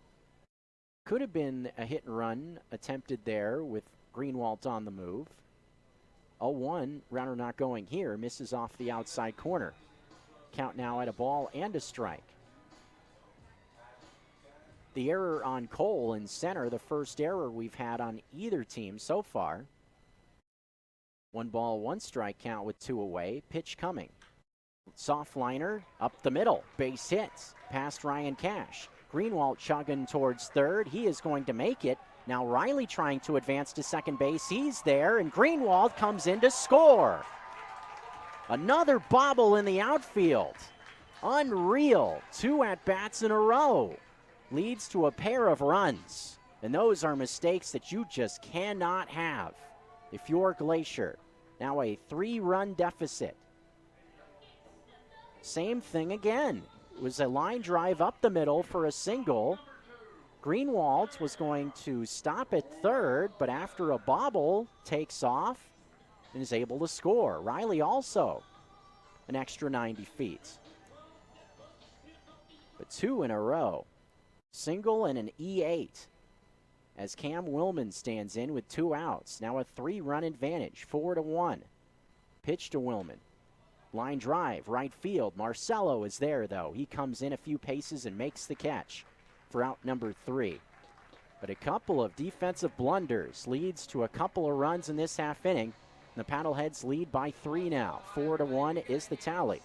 Could have been a hit and run attempted there with Greenwald on the move. 0-1, runner not going here, misses off the outside corner. Count now at a ball and a strike. The error on Cole in center, the first error we've had on either team so far. 1 ball, 1 strike count with 2 away. Pitch coming. Soft liner up the middle. Base hits past Ryan Cash. Greenwald chugging towards third. He is going to make it. Now Riley trying to advance to second base. He's there, and Greenwald comes in to score. Another bobble in the outfield. Unreal. 2 at-bats in a row. Leads to a pair of runs. And those are mistakes that you just cannot have if you're Glacier. Now a 3-run deficit. Same thing again. It was a line drive up the middle for a single. Greenwald was going to stop at third, but after a bobble, takes off and is able to score. Riley also an extra 90 feet. But 2 in a row. Single and an E8 as Cam Willman stands in with 2 outs. Now a 3-run advantage, 4-1. Pitch to Willman. Line drive, right field. Marcelo is there, though. He comes in a few paces and makes the catch for out number 3. But a couple of defensive blunders leads to a couple of runs in this half inning. The Paddleheads lead by 3 now. 4-1 is the tally.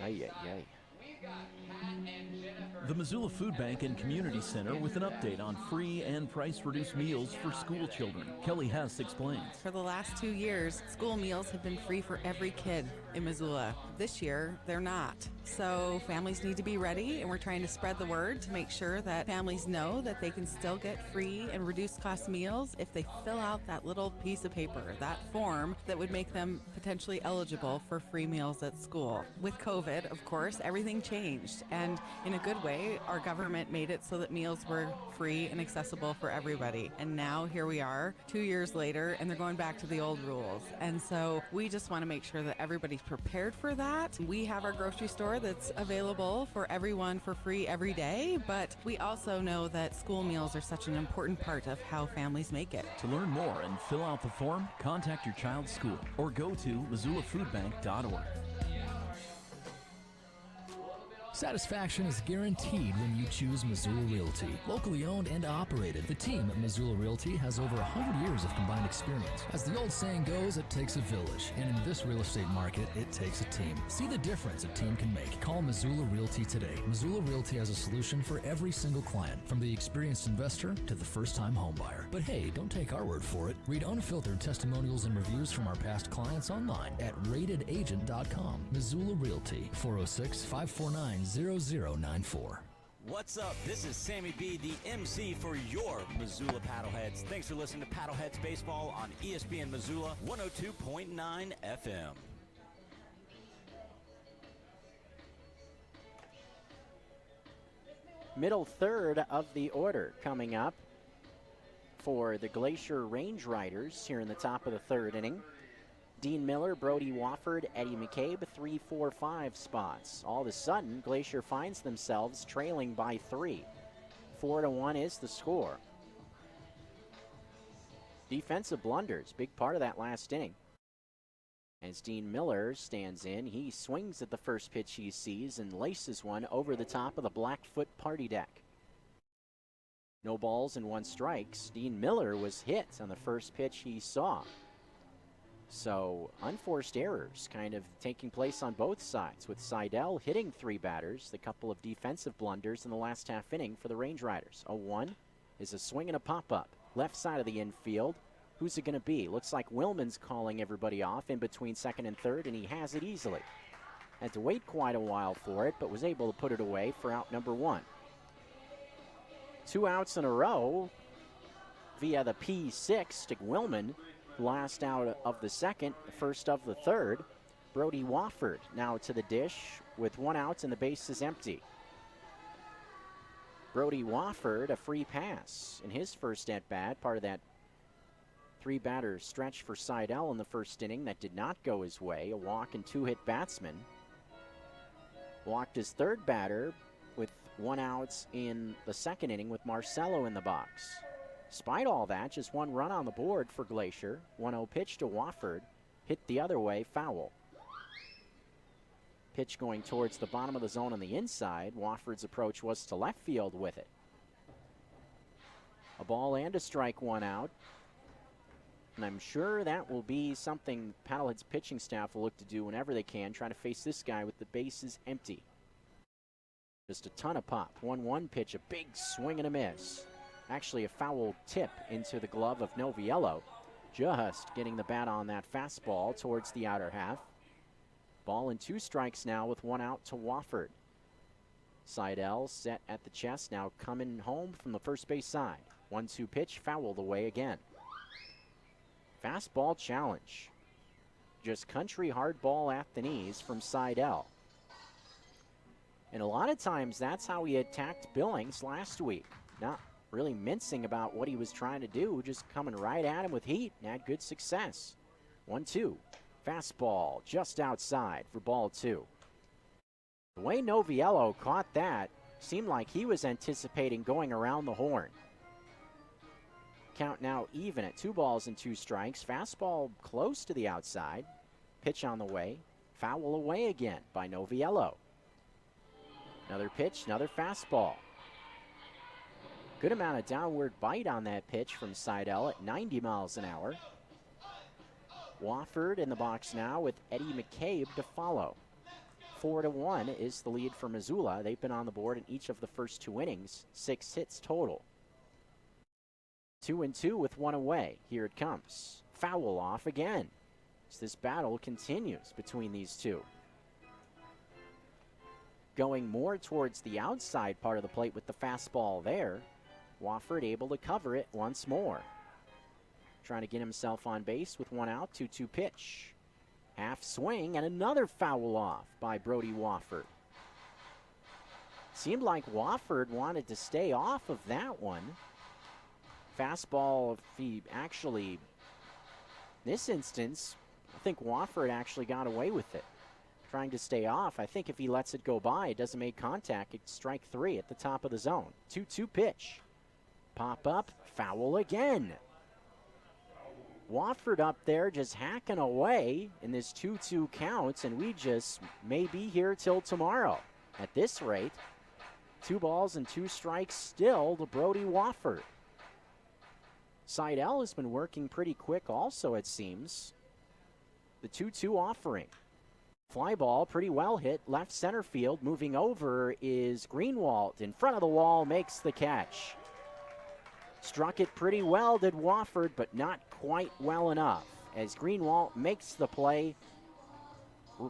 Ay, ay, ay. The Missoula Food Bank and Community Center with an update on free and price-reduced meals for school children. Kelly Hess explains. For the last 2 years, school meals have been free for every kid in Missoula. This year, they're not. So families need to be ready, and we're trying to spread the word to make sure that families know that they can still get free and reduced cost meals if they fill out that little piece of paper, that form that would make them potentially eligible for free meals at school. With COVID, of course, everything changed, and in a good way, our government made it so that meals were free and accessible for everybody. And now here we are 2 years later, and they're going back to the old rules. And so we just want to make sure that everybody's prepared for that. We have our grocery store that's available for everyone for free every day, but we also know that school meals are such an important part of how families make it. To learn more and fill out the form, contact your child's school or go to MissoulaFoodBank.org. Satisfaction is guaranteed when you choose Missoula Realty. Locally owned and operated, the team at Missoula Realty has over 100 years of combined experience. As the old saying goes, it takes a village. And in this real estate market, it takes a team. See the difference a team can make. Call Missoula Realty today. Missoula Realty has a solution for every single client, from the experienced investor to the first-time homebuyer. But hey, don't take our word for it. Read unfiltered testimonials and reviews from our past clients online at ratedagent.com. Missoula Realty, 406-549-0094. What's up? This is Sammy B, the MC for your Missoula Paddleheads. Thanks for listening to Paddleheads Baseball on ESPN Missoula 102.9 FM. Middle third of the order coming up for the Glacier Range Riders here in the top of the third inning. Dean Miller, Brody Wofford, Eddie McCabe, 3, 4, 5 spots. All of a sudden, Glacier finds themselves trailing by 3. 4-1 is the score. Defensive blunders, big part of that last inning. As Dean Miller stands in, he swings at the first pitch he sees and laces one over the top of the Blackfoot party deck. No balls and 1 strikes. Dean Miller was hit on the first pitch he saw. So unforced errors kind of taking place on both sides, with Seidel hitting 3 batters, the couple of defensive blunders in the last half inning for the Range Riders. 0-1 is a swing and a pop-up. Left side of the infield. Who's it going to be? Looks like Willman's calling everybody off in between second and third, and he has it easily. Had to wait quite a while for it, but was able to put it away for out number 1. 2 outs in a row via the P6 to Willman. Last out of the second, first of the third. Brody Wofford now to the dish with 1 out and the base is empty. Brody Wofford, a free pass in his first at-bat, part of that 3-batter stretch for Seidel in the first inning that did not go his way. A walk and 2-hit batsman. Walked his 3rd batter with 1 out in the second inning with Marcelo in the box. Despite all that, just 1 run on the board for Glacier. 1-0 pitch to Wofford. Hit the other way, foul. Pitch going towards the bottom of the zone on the inside. Wofford's approach was to left field with it. A ball and a strike, 1 out. And I'm sure that will be something Paddlehead's pitching staff will look to do whenever they can, try to face this guy with the bases empty. Just a ton of pop. 1-1 pitch, a big swing and a miss. Actually a foul tip into the glove of Noviello. Just getting the bat on that fastball towards the outer half. Ball and 2 strikes now with 1 out to Wofford. Seidel set at the chest, now coming home from the first base side. 1-2 pitch, fouled away again. Fastball challenge. Just country hardball at the knees from Seidel. And a lot of times that's how he attacked Billings last week. Not really mincing about what he was trying to do, just coming right at him with heat and had good success. 1-2. Fastball just outside for ball 2. The way Noviello caught that seemed like he was anticipating going around the horn. Count now even at 2 balls and 2 strikes. Fastball close to the outside. Pitch on the way. Foul away again by Noviello. Another pitch, another fastball. Good amount of downward bite on that pitch from Seidel at 90 miles an hour. Wofford in the box now with Eddie McCabe to follow. 4-1 is the lead for Missoula. They've been on the board in each of the first 2 innings. 6 hits total. 2-2 with 1 away. Here it comes. Foul off again as this battle continues between these two. Going more towards the outside part of the plate with the fastball there. Wofford able to cover it once more. Trying to get himself on base with 1 out, 2-2 pitch. Half swing and another foul off by Brody Wofford. Seemed like Wofford wanted to stay off of that one. Fastball, if he actually, in this instance, I think Wofford actually got away with it. Trying to stay off. I think if he lets it go by, it doesn't make contact, it's strike 3 at the top of the zone. 2-2 pitch. Pop up, foul again. Wofford up there just hacking away in this 2-2 count, and we just may be here till tomorrow At this rate, 2 balls and 2 strikes still to Brody Wofford. Seidel has been working pretty quick also, it seems. The 2-2 offering. Fly ball, pretty well hit, left center field. Moving over is Greenwald. In front of the wall, makes the catch. Struck it pretty well, did Wofford, but not quite well enough. As Greenwald makes the play,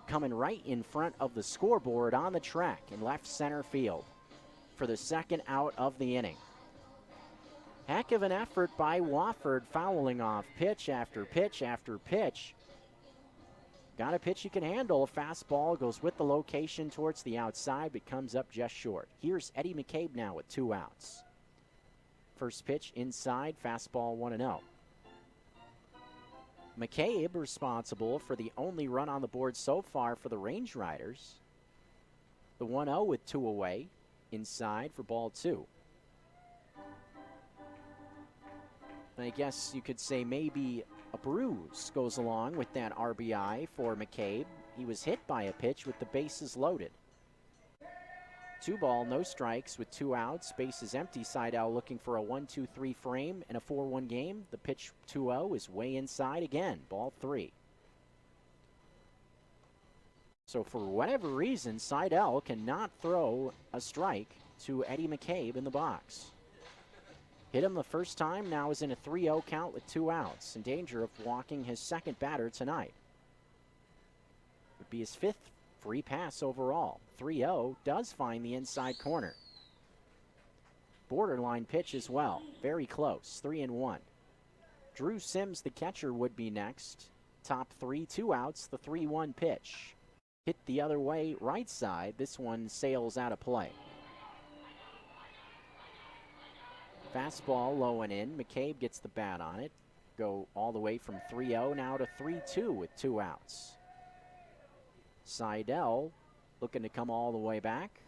coming right in front of the scoreboard on the track in left center field for the second out of the inning. Heck of an effort by Wofford, fouling off pitch after pitch after pitch. Got a pitch you can handle. A fastball goes with the location towards the outside, but comes up just short. Here's Eddie McCabe now with 2 outs. First pitch inside, fastball 1-0. McCabe responsible for the only run on the board so far for the Range Riders. The 1-0 with 2 away, inside for ball 2. I guess you could say maybe a bruise goes along with that RBI for McCabe. He was hit by a pitch with the bases loaded. 2 ball, no strikes with 2 outs. Bases empty. Seidel looking for a 1-2-3 frame in a 4-1 game. The pitch 2-0 is way inside again. Ball 3. So for whatever reason, Seidel cannot throw a strike to Eddie McCabe in the box. Hit him the first time, now is in a 3-0 count with 2 outs. In danger of walking his second batter tonight. Would be his 5th free pass overall. 3-0 does find the inside corner. Borderline pitch as well. Very close. 3-1. Drew Sims, the catcher, would be next. Top 3, 2 outs. The 3-1 pitch. Hit the other way, right side. This one sails out of play. Fastball low and in. McCabe gets the bat on it. Go all the way from 3-0 now to 3-2 with 2 outs. Seidel looking to come all the way back.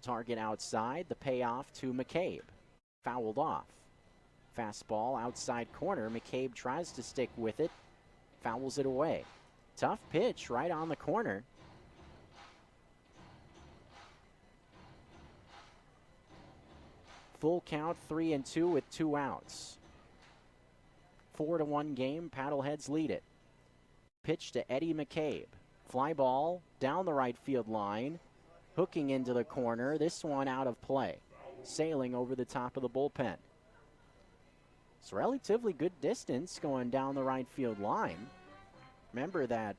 Target outside. The payoff to McCabe. Fouled off. Fastball outside corner. McCabe tries to stick with it. Fouls it away. Tough pitch right on the corner. Full count, 3-2 with 2 outs. 4-1 game, Paddleheads lead it. Pitch to Eddie McCabe. Fly ball down the right field line, hooking into the corner. This one out of play, sailing over the top of the bullpen. It's relatively good distance going down the right field line. Remember that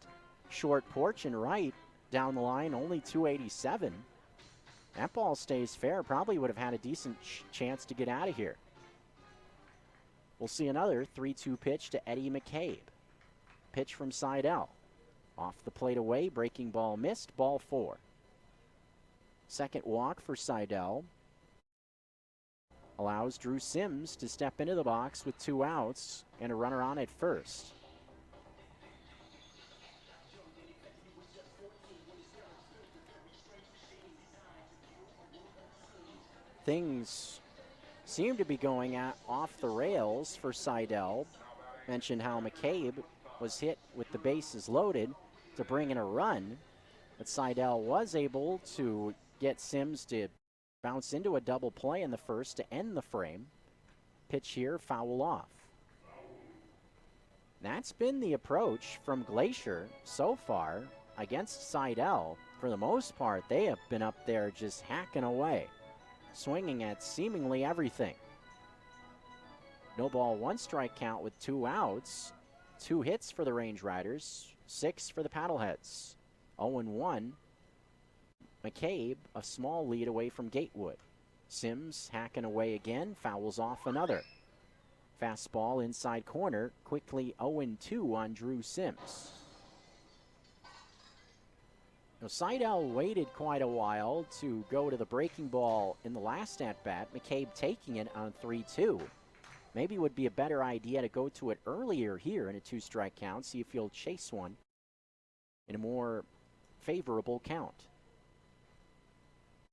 short porch and right down the line, only 287. That ball stays fair. Probably would have had a decent chance to get out of here. We'll see another 3-2 pitch to Eddie McCabe. Pitch from Seidel. Off the plate away, breaking ball missed, ball 4. Second walk for Seidel. Allows Drew Sims to step into the box with 2 outs and a runner on at first. Things seem to be going off the rails for Seidel. Mentioned how McCabe was hit with the bases loaded to bring in a run, but Seidel was able to get Sims to bounce into a double play in the first to end the frame. Pitch here, foul off. That's been the approach from Glacier so far against Seidel. For the most part, they have been up there just hacking away, swinging at seemingly everything. No ball, 1 strike count with 2 outs. 2 hits for the Range Riders, 6 for the Paddleheads. 0-1. McCabe, a small lead away from Gatewood. Sims hacking away again, fouls off another. Fastball inside corner, quickly 0-2 on Drew Sims. Now, Seidel waited quite a while to go to the breaking ball in the last at-bat. McCabe taking it on 3-2. Maybe would be a better idea to go to it earlier here in a 2-strike count, see if he'll chase one in a more favorable count.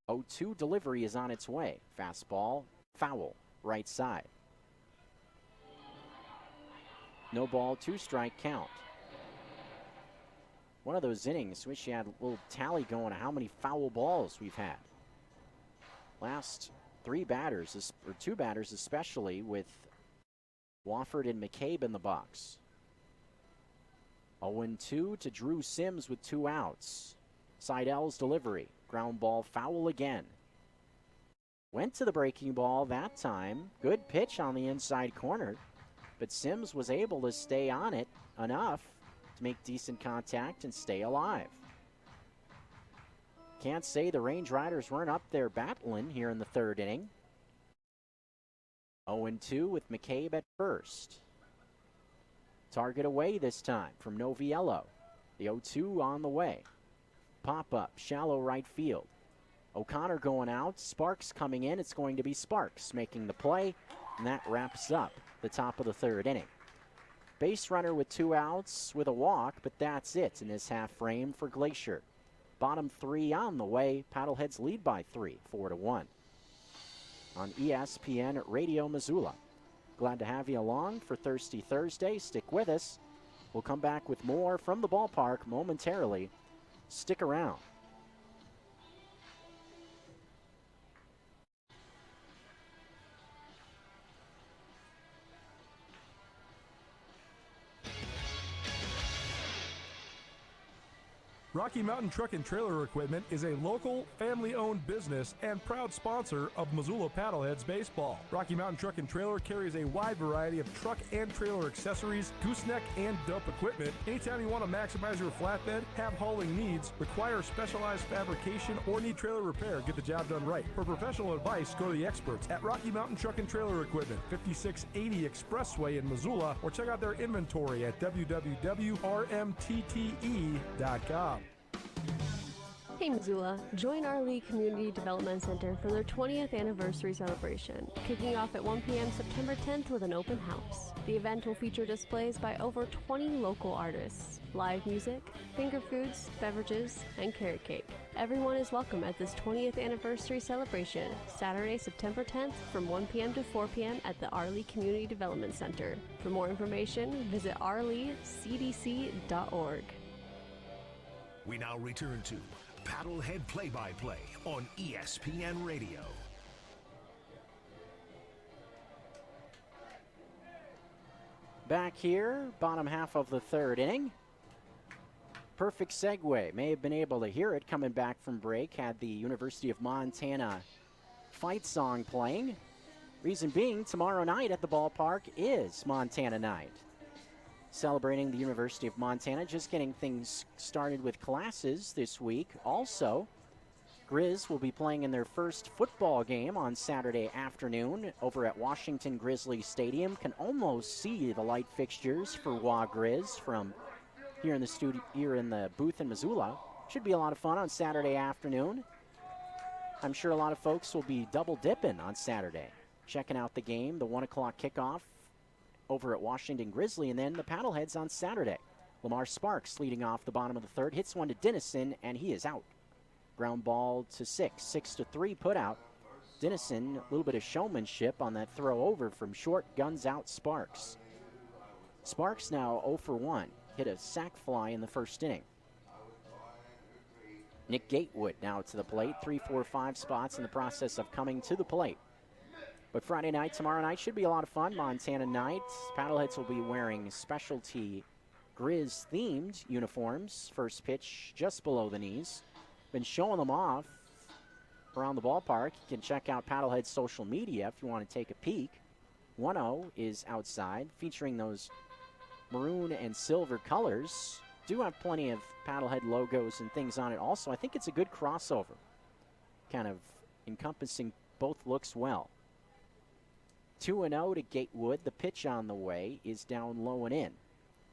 0-2 delivery is on its way. Fastball, foul, right side. No ball, 2-strike count. One of those innings, wish you had a little tally going of how many foul balls we've had. Last two batters especially, with Wofford and McCabe in the box. 0-2 to Drew Sims with 2 outs. Seidel's delivery. Ground ball foul again. Went to the breaking ball that time. Good pitch on the inside corner. But Sims was able to stay on it enough to make decent contact and stay alive. Can't say the Range Riders weren't up there battling here in the third inning. 0-2 with McCabe at first. Target away this time from Noviello. The 0-2 on the way. Pop up, shallow right field. O'Connor going out, Sparks coming in. It's going to be Sparks making the play, and that wraps up the top of the third inning. Base runner with 2 outs with a walk, but that's it in this half frame for Glacier. Bottom 3 on the way. Paddleheads lead by 3, 4-1. On ESPN Radio Missoula. Glad to have you along for Thirsty Thursday. Stick with us. We'll come back with more from the ballpark momentarily. Stick around. Rocky Mountain Truck and Trailer Equipment is a local, family-owned business and proud sponsor of Missoula PaddleHeads baseball. Rocky Mountain Truck and Trailer carries a wide variety of truck and trailer accessories, gooseneck and dump equipment. Anytime you want to maximize your flatbed, have hauling needs, require specialized fabrication, or need trailer repair, get the job done right. For professional advice, go to the experts at Rocky Mountain Truck and Trailer Equipment, 5680 Expressway in Missoula, or check out their inventory at www.rmtte.com. Hey Missoula, join our Lee Community Development Center for their 20th anniversary celebration, kicking off at 1 p.m. September 10th with an open house. The event will feature displays by over 20 local artists, live music, finger foods, beverages, and carrot cake. Everyone is welcome at this 20th anniversary celebration, Saturday, September 10th from 1 p.m. to 4 p.m. at the Arley Community Development Center. For more information, visit arleycdc.org. We now return to Paddlehead Play-by-Play on ESPN Radio. Back here, bottom half of the third inning. Perfect segue. May have been able to hear it coming back from break. Had the University of Montana fight song playing. Reason being, tomorrow night at the ballpark is Montana Night. Celebrating the University of Montana, just getting things started with classes this week. Also, Grizz will be playing in their first football game on Saturday afternoon over at Washington Grizzly Stadium. Can almost see the light fixtures for Wa Grizz from here in the studio, here in the booth in Missoula. Should be a lot of fun on Saturday afternoon. I'm sure a lot of folks will be double dipping on Saturday, checking out the game, the 1 o'clock kickoff over at Washington Grizzly, and then the Paddleheads on Saturday. Lamar Sparks leading off the bottom of the third, hits one to Dennison, and he is out. Ground ball to 6-3 put out. Dennison, a little bit of showmanship on that throw over from short, guns out Sparks. Sparks now 0 for 1, hit a sac fly in the first inning. Nick Gatewood now to the plate, 3, 4, 5 spots in the process of coming to the plate. But Friday night, tomorrow night, should be a lot of fun. Montana night. Paddleheads will be wearing specialty Grizz-themed uniforms. First pitch just below the knees. Been showing them off around the ballpark. You can check out Paddlehead's social media if you want to take a peek. 1-0 is outside, featuring those maroon and silver colors. Do have plenty of Paddlehead logos and things on it also. I think it's a good crossover, kind of encompassing both looks well. 2-0 to Gatewood. The pitch on the way is down low and in.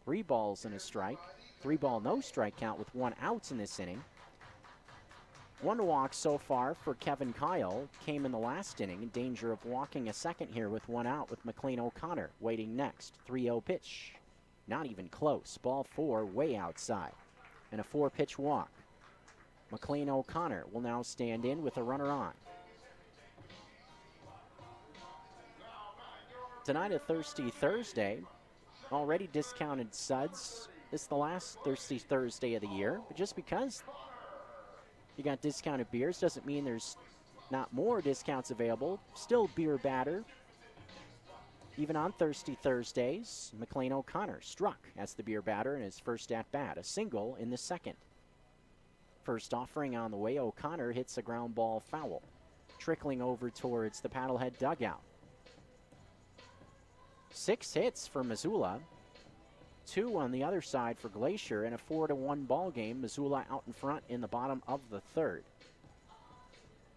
3 balls and a strike. 3 ball, no strike count with 1 out in this inning. 1 walk so far for Kevin Kyle. Came in the last inning, in danger of walking a second here with 1 out with McLean O'Connor waiting next. 3-0 pitch. Not even close. Ball 4 way outside. And a 4-pitch walk. McLean O'Connor will now stand in with a runner on. Tonight, a Thirsty Thursday. Already discounted suds This is the last Thirsty Thursday of the year, but just because you got discounted beers doesn't mean there's not more discounts available. Still beer batter. Even on Thirsty Thursdays, McLean O'Connor struck as the beer batter in his first at-bat, a single in the second. First offering on the way, O'Connor hits a ground ball foul, trickling over towards the Paddlehead dugout. 6 hits for Missoula, 2 on the other side for Glacier, and a 4-1 ball game. Missoula out in front in the bottom of the third.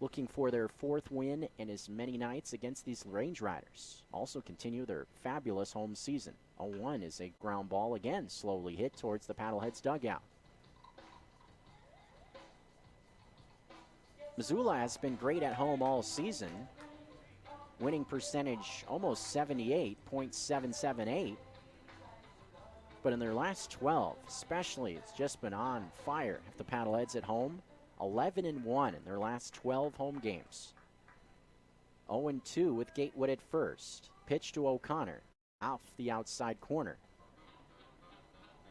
Looking for their 4th win in as many nights against these Range Riders. Also continue their fabulous home season. 0-1 is a ground ball again, slowly hit towards the Paddleheads dugout. Missoula has been great at home all season. Winning percentage almost 78, .778. But in their last 12, especially, it's just been on fire. If the Paddleheads at home, 11-1 in their last 12 home games. 0-2 with Gatewood at first. Pitch to O'Connor, off the outside corner.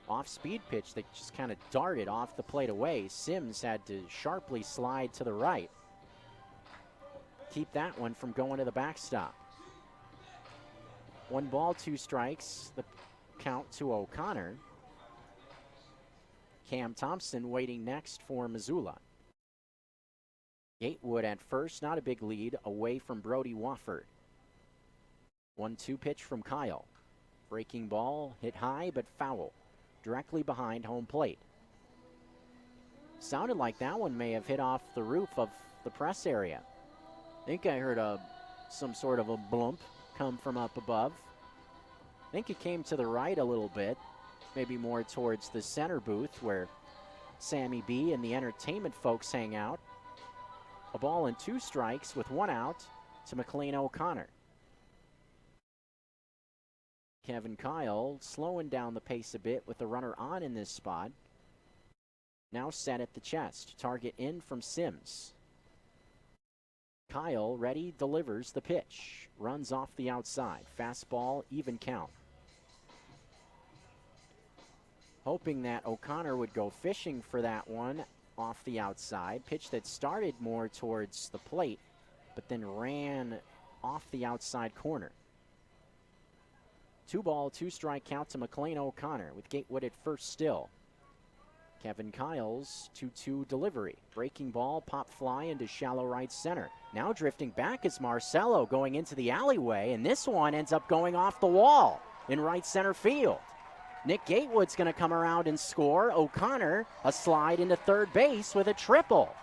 Off-speed pitch that just kind of darted off the plate away. Sims had to sharply slide to the right. Keep that one from going to the backstop. 1 ball, 2 strikes. The count to O'Connor. Cam Thompson waiting next for Missoula. Gatewood at first, not a big lead, away from Brody Wofford. 1-2 pitch from Kyle. Breaking ball, hit high but foul, directly behind home plate. Sounded like that one may have hit off the roof of the press area. I think I heard some sort of a blump come from up above. I think it came to the right a little bit, maybe more towards the center booth where Sammy B and the entertainment folks hang out. A ball and 2 strikes with 1 out to McLean O'Connor. Kevin Kyle slowing down the pace a bit with the runner on in this spot. Now set at the chest. Target in from Sims. Kyle ready, delivers the pitch. Runs off the outside. Fastball, even count. Hoping that O'Connor would go fishing for that one off the outside. Pitch that started more towards the plate, but then ran off the outside corner. 2 ball, 2 strike count to McLean O'Connor with Gatewood at first still. Kevin Kyle's 2-2 delivery. Breaking ball, pop fly into shallow right center. Now drifting back is Marcelo going into the alleyway, and this one ends up going off the wall in right center field. Nick Gatewood's going to come around and score. O'Connor, a slide into third base with a triple.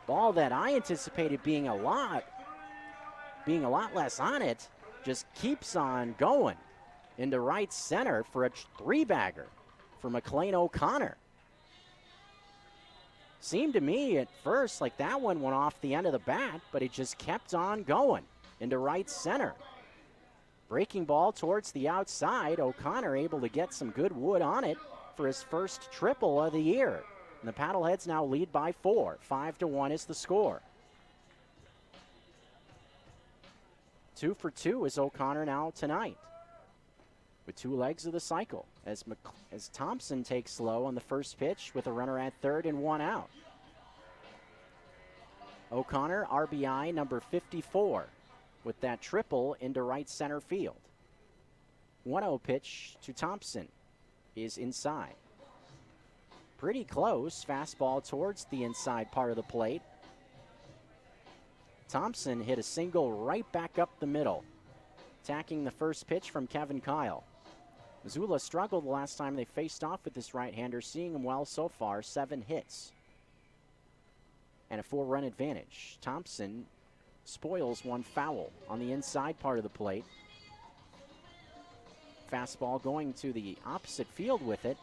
Ball that I anticipated being a lot less on it, just keeps on going into right center for a 3-bagger for McLean O'Connor. Seemed to me at first like that one went off the end of the bat, but it just kept on going into right center. Breaking ball towards the outside. O'Connor able to get some good wood on it for his first triple of the year. And the Paddleheads now lead by 4. 5-1 is the score. 2 for 2 is O'Connor now tonight, with 2 legs of the cycle as Thompson takes low on the first pitch with a runner at third and 1 out. O'Connor, RBI number 54, with that triple into right center field. 1-0 pitch to Thompson is inside. Pretty close. Fastball towards the inside part of the plate. Thompson hit a single right back up the middle, attacking the first pitch from Kevin Kyle. Missoula struggled the last time they faced off with this right-hander, seeing him well so far, 7 hits and a 4-run advantage. Thompson spoils one foul on the inside part of the plate. Fastball going to the opposite field with it.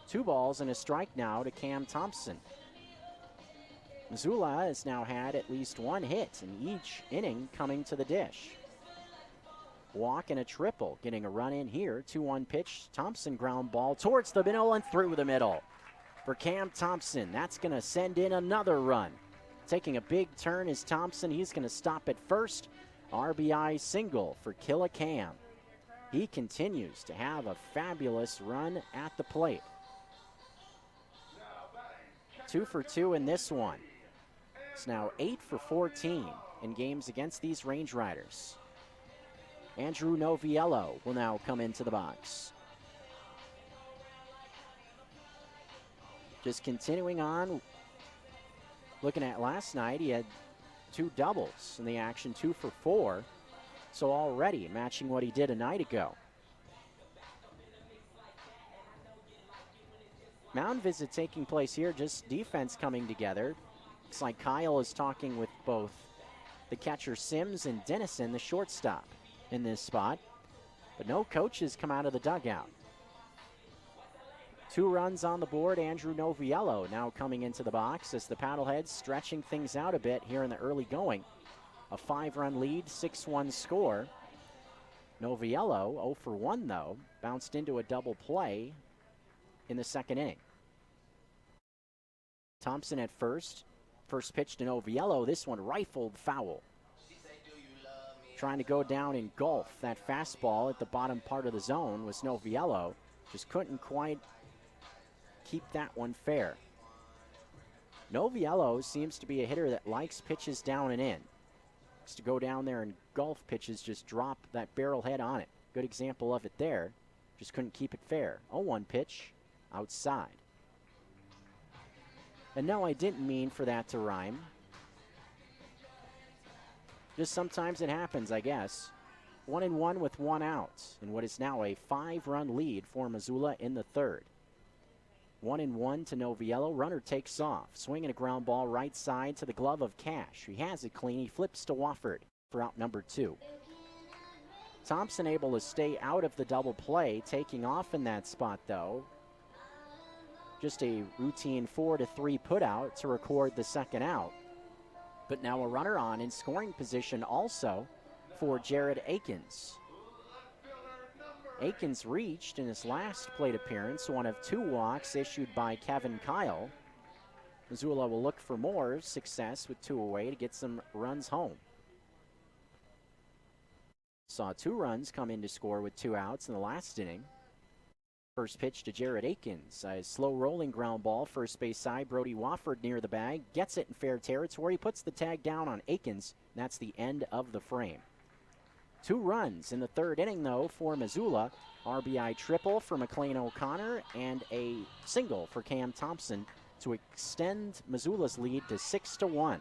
2 balls and a strike now to Cam Thompson. Missoula has now had at least 1 hit in each inning coming to the dish. Walk and a triple, getting a run in here. 2-1 pitch. Thompson ground ball towards the middle and through the middle for Cam Thompson. That's going to send in another run. Taking a big turn is Thompson. He's going to stop at first. RBI single for Killa Cam. He continues to have a fabulous run at the plate. 2 for 2 in this one. It's now 8 for 14 in games against these Range Riders. Andrew Noviello will now come into the box. Just continuing on, looking at last night, he had 2 doubles in the action, 2 for 4. So already matching what he did a night ago. Mound visit taking place here, just defense coming together. Looks like Kyle is talking with both the catcher Sims and Dennison, the shortstop, in this spot. But no coaches come out of the dugout. 2 runs on the board. Andrew Noviello now coming into the box as the Paddleheads stretching things out a bit here in the early going. A 5-run lead, 6-1 score. Noviello, 0 for 1 though, bounced into a double play in the second inning. Thompson at first. First pitch to Noviello. This one rifled foul. Trying to go down and golf that fastball at the bottom part of the zone was Noviello. Just couldn't quite keep that one fair. Noviello seems to be a hitter that likes pitches down and in. To go down there and golf pitches, just drop that barrel head on it. Good example of it there. Just couldn't keep it fair. 0-1 pitch, outside. And no, I didn't mean for that to rhyme. Just sometimes it happens, I guess. 1-1 with 1 out, and what is now a 5-run lead for Missoula in the third. 1-1 to Noviello. Runner takes off. Swinging a ground ball right side to the glove of Cash. He has it clean. He flips to Wofford for out number 2. Thompson able to stay out of the double play. Taking off in that spot, though. Just a routine 4-3 putout to record the second out. But now a runner on in scoring position also for Jared Akins. Akins reached in his last plate appearance, one of 2 walks issued by Kevin Kyle. Missoula will look for more success with 2 away to get some runs home. Saw 2 runs come in to score with 2 outs in the last inning. First pitch to Jared Akins, a slow rolling ground ball, first base side. Brody Wofford near the bag, gets it in fair territory, puts the tag down on Akins. That's the end of the frame. 2 runs in the third inning, though, for Missoula. RBI triple for McLean O'Connor and a single for Cam Thompson to extend Missoula's lead to 6-1.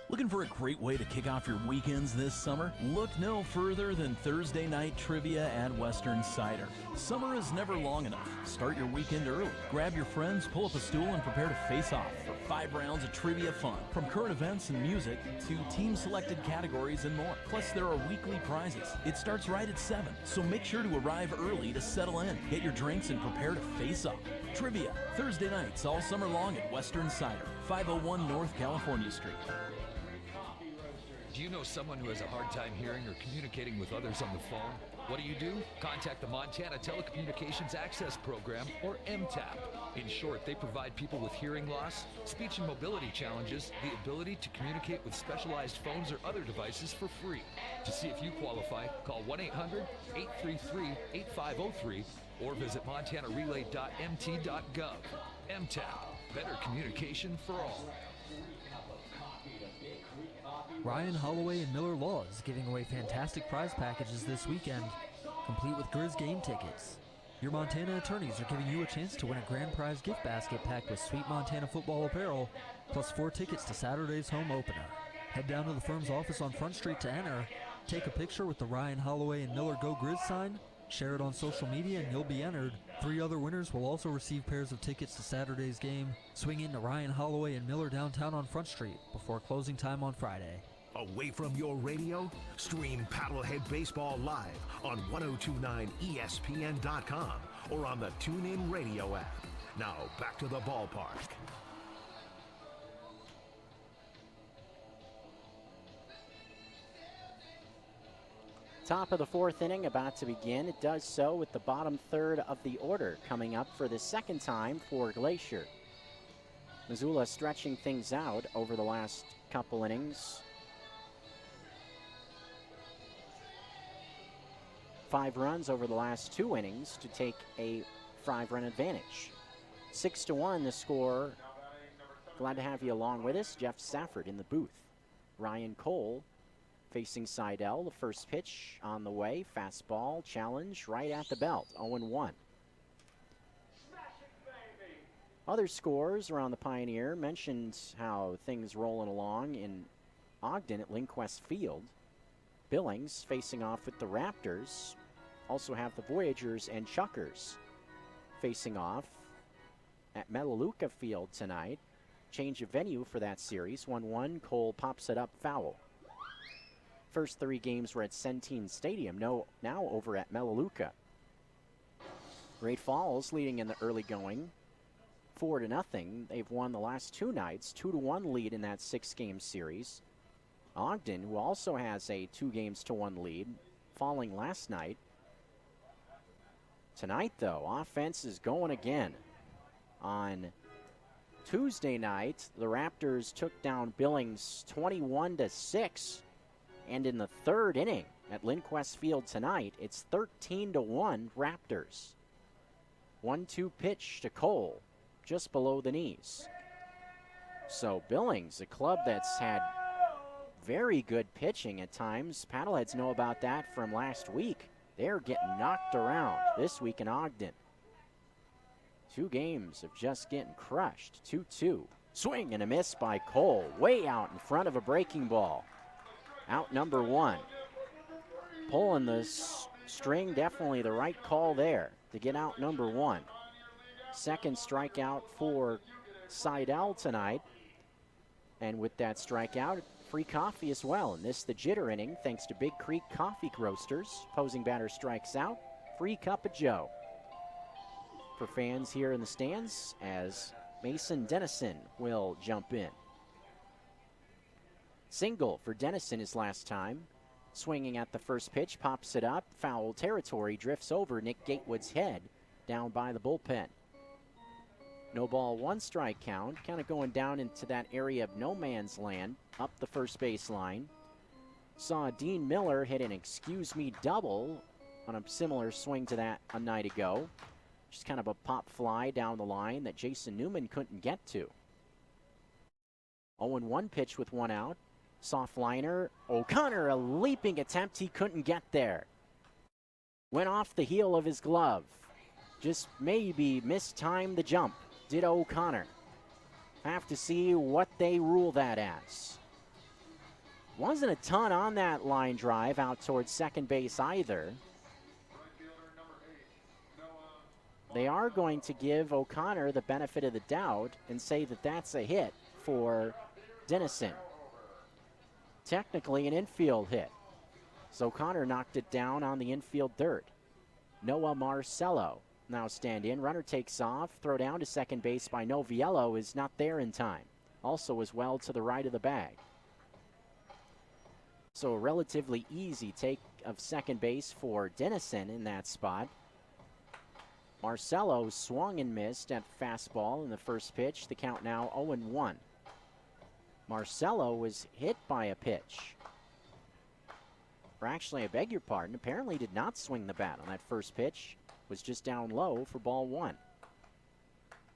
Looking for a great way to kick off your weekends this summer? Look no further than Thursday night trivia at Western Cider. Summer is never long enough. Start your weekend early. Grab your friends, pull up a stool, and prepare to face off for 5 rounds of trivia fun. From current events and music to team-selected categories and more. Plus, there are weekly prizes. It starts right at 7, so make sure to arrive early to settle in. Get your drinks and prepare to face off. Trivia, Thursday nights all summer long at Western Cider, 501 North California Street. Do you know someone who has a hard time hearing or communicating with others on the phone? What do? Contact the Montana Telecommunications Access Program, or MTAP. In short, they provide people with hearing loss, speech and mobility challenges, the ability to communicate with specialized phones or other devices for free. To see if you qualify, call 1-800-833-8503 or visit montanarelay.mt.gov. MTAP, better communication for all. Ryan Holloway and Miller Law is giving away fantastic prize packages this weekend, complete with Grizz game tickets. Your Montana attorneys are giving you a chance to win a grand prize gift basket packed with sweet Montana football apparel, plus 4 tickets to Saturday's home opener. Head down to the firm's office on Front Street to enter, take a picture with the Ryan Holloway and Miller Go Grizz sign, share it on social media, and you'll be entered. 3 other winners will also receive pairs of tickets to Saturday's game. Swing in to Ryan Holloway and Miller downtown on Front Street before closing time on Friday. Away from your radio? Stream Paddlehead Baseball live on 1029ESPN.com or on the TuneIn Radio app. Now back to the ballpark. Top of the 4th inning about to begin. It does so with the bottom third of the order coming up for the second time for Glacier. Missoula stretching things out over the last couple innings. 5 runs over the last 2 innings to take a 5-run advantage. 6-1 the score. Glad to have you along with us. Jeff Safford in the booth. Ryan Cole facing Seidel. The first pitch on the way. Fastball, challenge right at the belt. 0-1. Other scores around the Pioneer mentioned how things rolling along in Ogden at Lindquist Field. Billings facing off with the Raptors. Also have the Voyagers and Chuckers facing off at Melaleuca Field tonight. Change of venue for that series. 1-1. Cole pops it up foul. First 3 games were at Centene Stadium. Now over at Melaleuca. Great Falls leading in the early going. 4-0. They've won the last 2 nights. 2-1 lead in that 6-game series. Ogden, who also has a 2-1 lead, falling last night. Tonight, though, offense is going again. On Tuesday night, the Raptors took down Billings 21-6. And in the 3rd inning at Lindquist Field tonight, it's 13-1 Raptors. 1-2 pitch to Cole, just below the knees. So Billings, a club that's had very good pitching at times. Paddleheads know about that from last week. They're getting knocked around this week in Ogden. 2 games of just getting crushed. 2-2. Swing and a miss by Cole. Way out in front of a breaking ball. Out number 1. Pulling the string, definitely the right call there to get out number 1. Second strikeout for Seidel tonight. And with that strikeout, free coffee as well. And this the jitter inning thanks to Big Creek Coffee Roasters. Opposing batter strikes out. Free cup of Joe. For fans here in the stands as Mason Dennison will jump in. Single for Dennison his last time. Swinging at the first pitch, pops it up. Foul territory, drifts over Nick Gatewood's head down by the bullpen. No ball, 1 strike count, kind of going down into that area of no man's land, up the first base line. Saw Dean Miller hit an excuse me double on a similar swing to that a night ago. Just kind of a pop fly down the line that Jason Newman couldn't get to. 0-1 pitch with 1 out. Soft liner. O'Connor, a leaping attempt, he couldn't get there. Went off the heel of his glove. Just maybe mistimed the jump. Did O'Connor. Have to see what they rule that as. Wasn't a ton on that line drive out towards second base either. They are going to give O'Connor the benefit of the doubt and say that that's a hit for Dennison. Technically an infield hit. So O'Connor knocked it down on the infield dirt. Noah Marcello now stand in. Runner takes off. Throw down to second base by Noviello is not there in time. Also as well to the right of the bag. So a relatively easy take of second base for Dennison in that spot. Marcello swung and missed at fastball in the first pitch. The count now 0-1. Marcello was hit by a pitch. Or actually, I beg your pardon, apparently did not swing the bat on that first pitch. Was just down low for ball 1.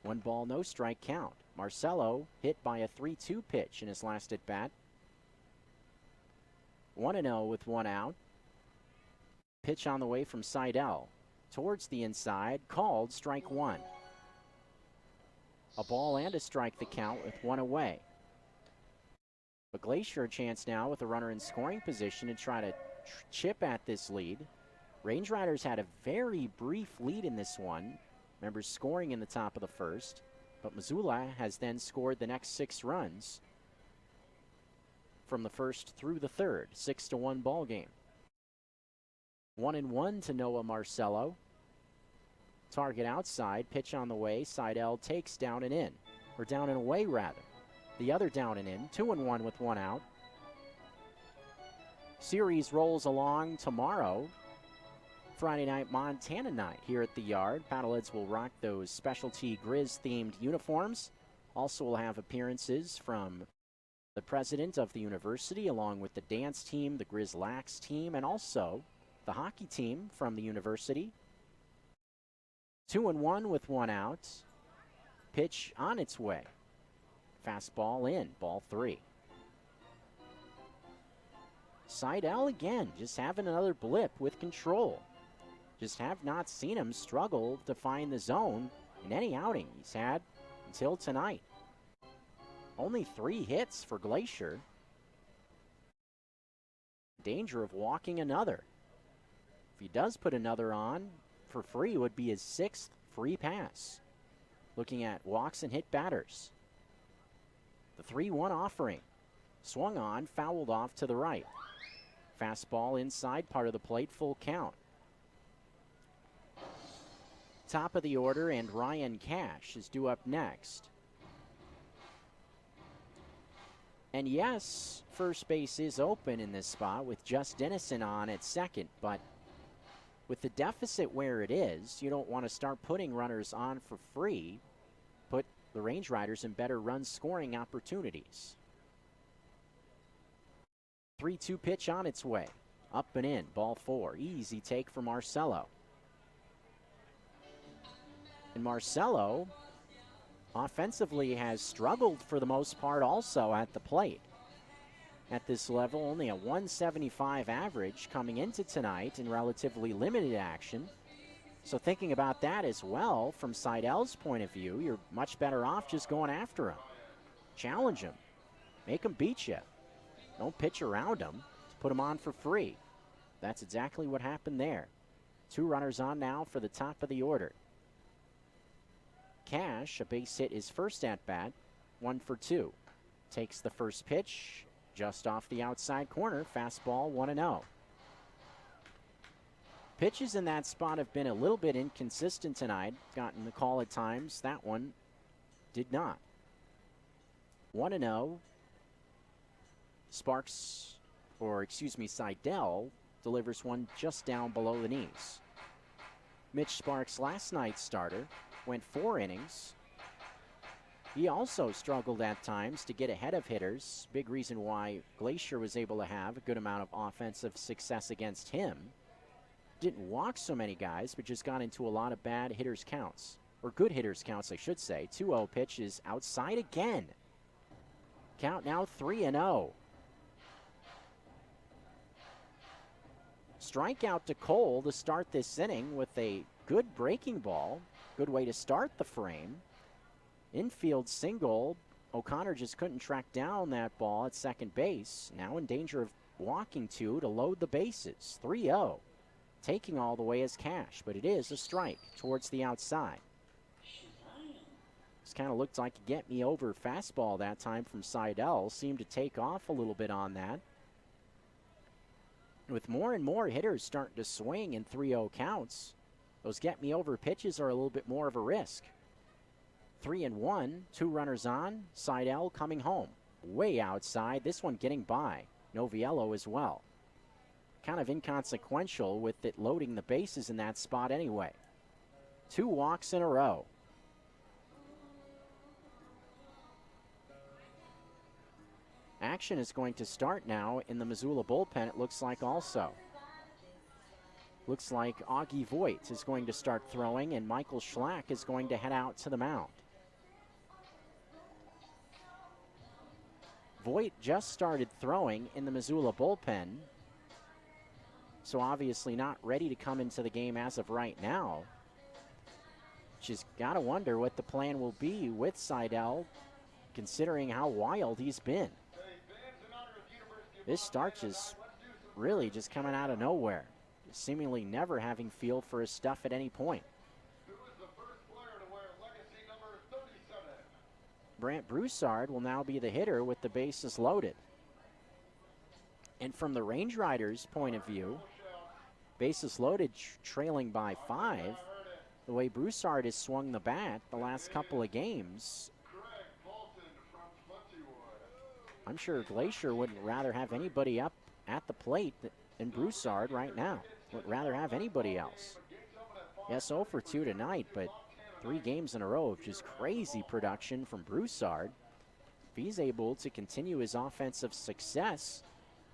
1 ball, no strike count. Marcello hit by a 3-2 pitch in his last at bat. 1-0 with 1 out. Pitch on the way from Seidel. Towards the inside, called strike 1. A ball and a strike the count with 1 away. But Glacier a chance now with a runner in scoring position to try to chip at this lead. Range Riders had a very brief lead in this one. Remember, scoring in the top of the first. But Missoula has then scored the next 6 runs from the first through the third. 6-1 ball game. 1-1 to Noah Marcello. Target outside, pitch on the way. Seidel takes down and in. Or down and away, rather. The other down and in. 2-1 with 1 out. Series rolls along tomorrow. Friday night, Montana night here at the Yard. Paddleheads will rock those specialty Grizz-themed uniforms. Also will have appearances from the president of the university, along with the dance team, the Grizz Lax team, and also the hockey team from the university. 2-1 with one out. Pitch on its way. Fastball in, ball 3. Seidel again, just having another blip with control. Just have not seen him struggle to find the zone in any outing he's had until tonight. Only 3 hits for Glacier. Danger of walking another. If he does put another on for free, it would be his 6th free pass. Looking at walks and hit batters. The 3-1 offering. Swung on, fouled off to the right. Fastball inside part of the plate, full count. Top of the order, and Ryan Cash is due up next. And yes, first base is open in this spot with just Dennison on at second, but with the deficit where it is, you don't want to start putting runners on for free. Put the Range Riders in better run scoring opportunities. 3-2 pitch on its way. Up and in, ball 4. Easy take for Marcelo. And Marcelo offensively has struggled for the most part also at the plate. At this level, only a 175 average coming into tonight in relatively limited action. So thinking about that as well, from Seidel's point of view, you're much better off just going after him. Challenge him. Make him beat you. Don't pitch around him to put him on for free. That's exactly what happened there. 2 runners on now for the top of the order. Cash, a base hit his first at-bat, 1 for 2. Takes the first pitch, just off the outside corner, fastball 1-0. Pitches in that spot have been a little bit inconsistent tonight. Gotten the call at times. That one did not. 1-0. Seidel delivers one just down below the knees. Mitch Sparks, last night's starter, went 4 innings. He also struggled at times to get ahead of hitters. Big reason why Glacier was able to have a good amount of offensive success against him. Didn't walk so many guys, but just got into a lot of bad hitters counts. Or good hitters counts, I should say. 2-0 pitch is outside again. Count now 3-0. Strikeout to Cole to start this inning with a good breaking ball. Good way to start the frame. Infield single. O'Connor just couldn't track down that ball at second base. Now in danger of walking to load the bases. 3-0. Taking all the way as Cash, but it is a strike towards the outside. This kind of looked like a get-me-over fastball that time from Seidel. Seemed to take off a little bit on that. With more and more hitters starting to swing in 3-0 counts, those get-me-over pitches are a little bit more of a risk. 3-1, 2 runners on, Seidel coming home. Way outside, this one getting by. Noviello as well. Kind of inconsequential with it loading the bases in that spot anyway. 2 walks in a row. Action is going to start now in the Missoula bullpen, it looks like also. Looks like Augie Voigt is going to start throwing, and Michael Schlack is going to head out to the mound. Voigt just started throwing in the Missoula bullpen, so obviously not ready to come into the game as of right now. Just got to wonder what the plan will be with Seidel, considering how wild he's been. This start is really just coming out of nowhere, seemingly never having feel for his stuff at any point. Brant Broussard will now be the hitter with the bases loaded. And from the Range Riders' point of view, bases loaded trailing by 5, the way Broussard has swung the bat the last couple of games, I'm sure Glacier wouldn't rather have anybody up at the plate than Broussard right now. Would rather have anybody else. Yes, 0 for 2 tonight, but 3 games in a row of just crazy production from Broussard. If he's able to continue his offensive success,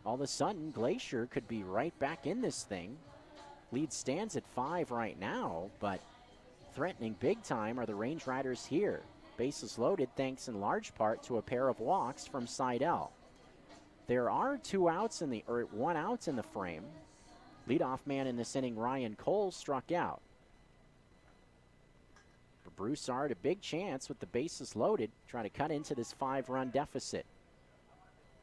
all of a sudden Glacier could be right back in this thing Lead stands at 5 right now, but threatening big time are the Range Riders here. Bases loaded thanks in large part to a pair of walks from Seidel. There are 2 outs in the, or 1 out in the frame. Leadoff man in this inning, Ryan Cole, struck out. For Broussard, a big chance with the bases loaded, trying to cut into this 5-run deficit.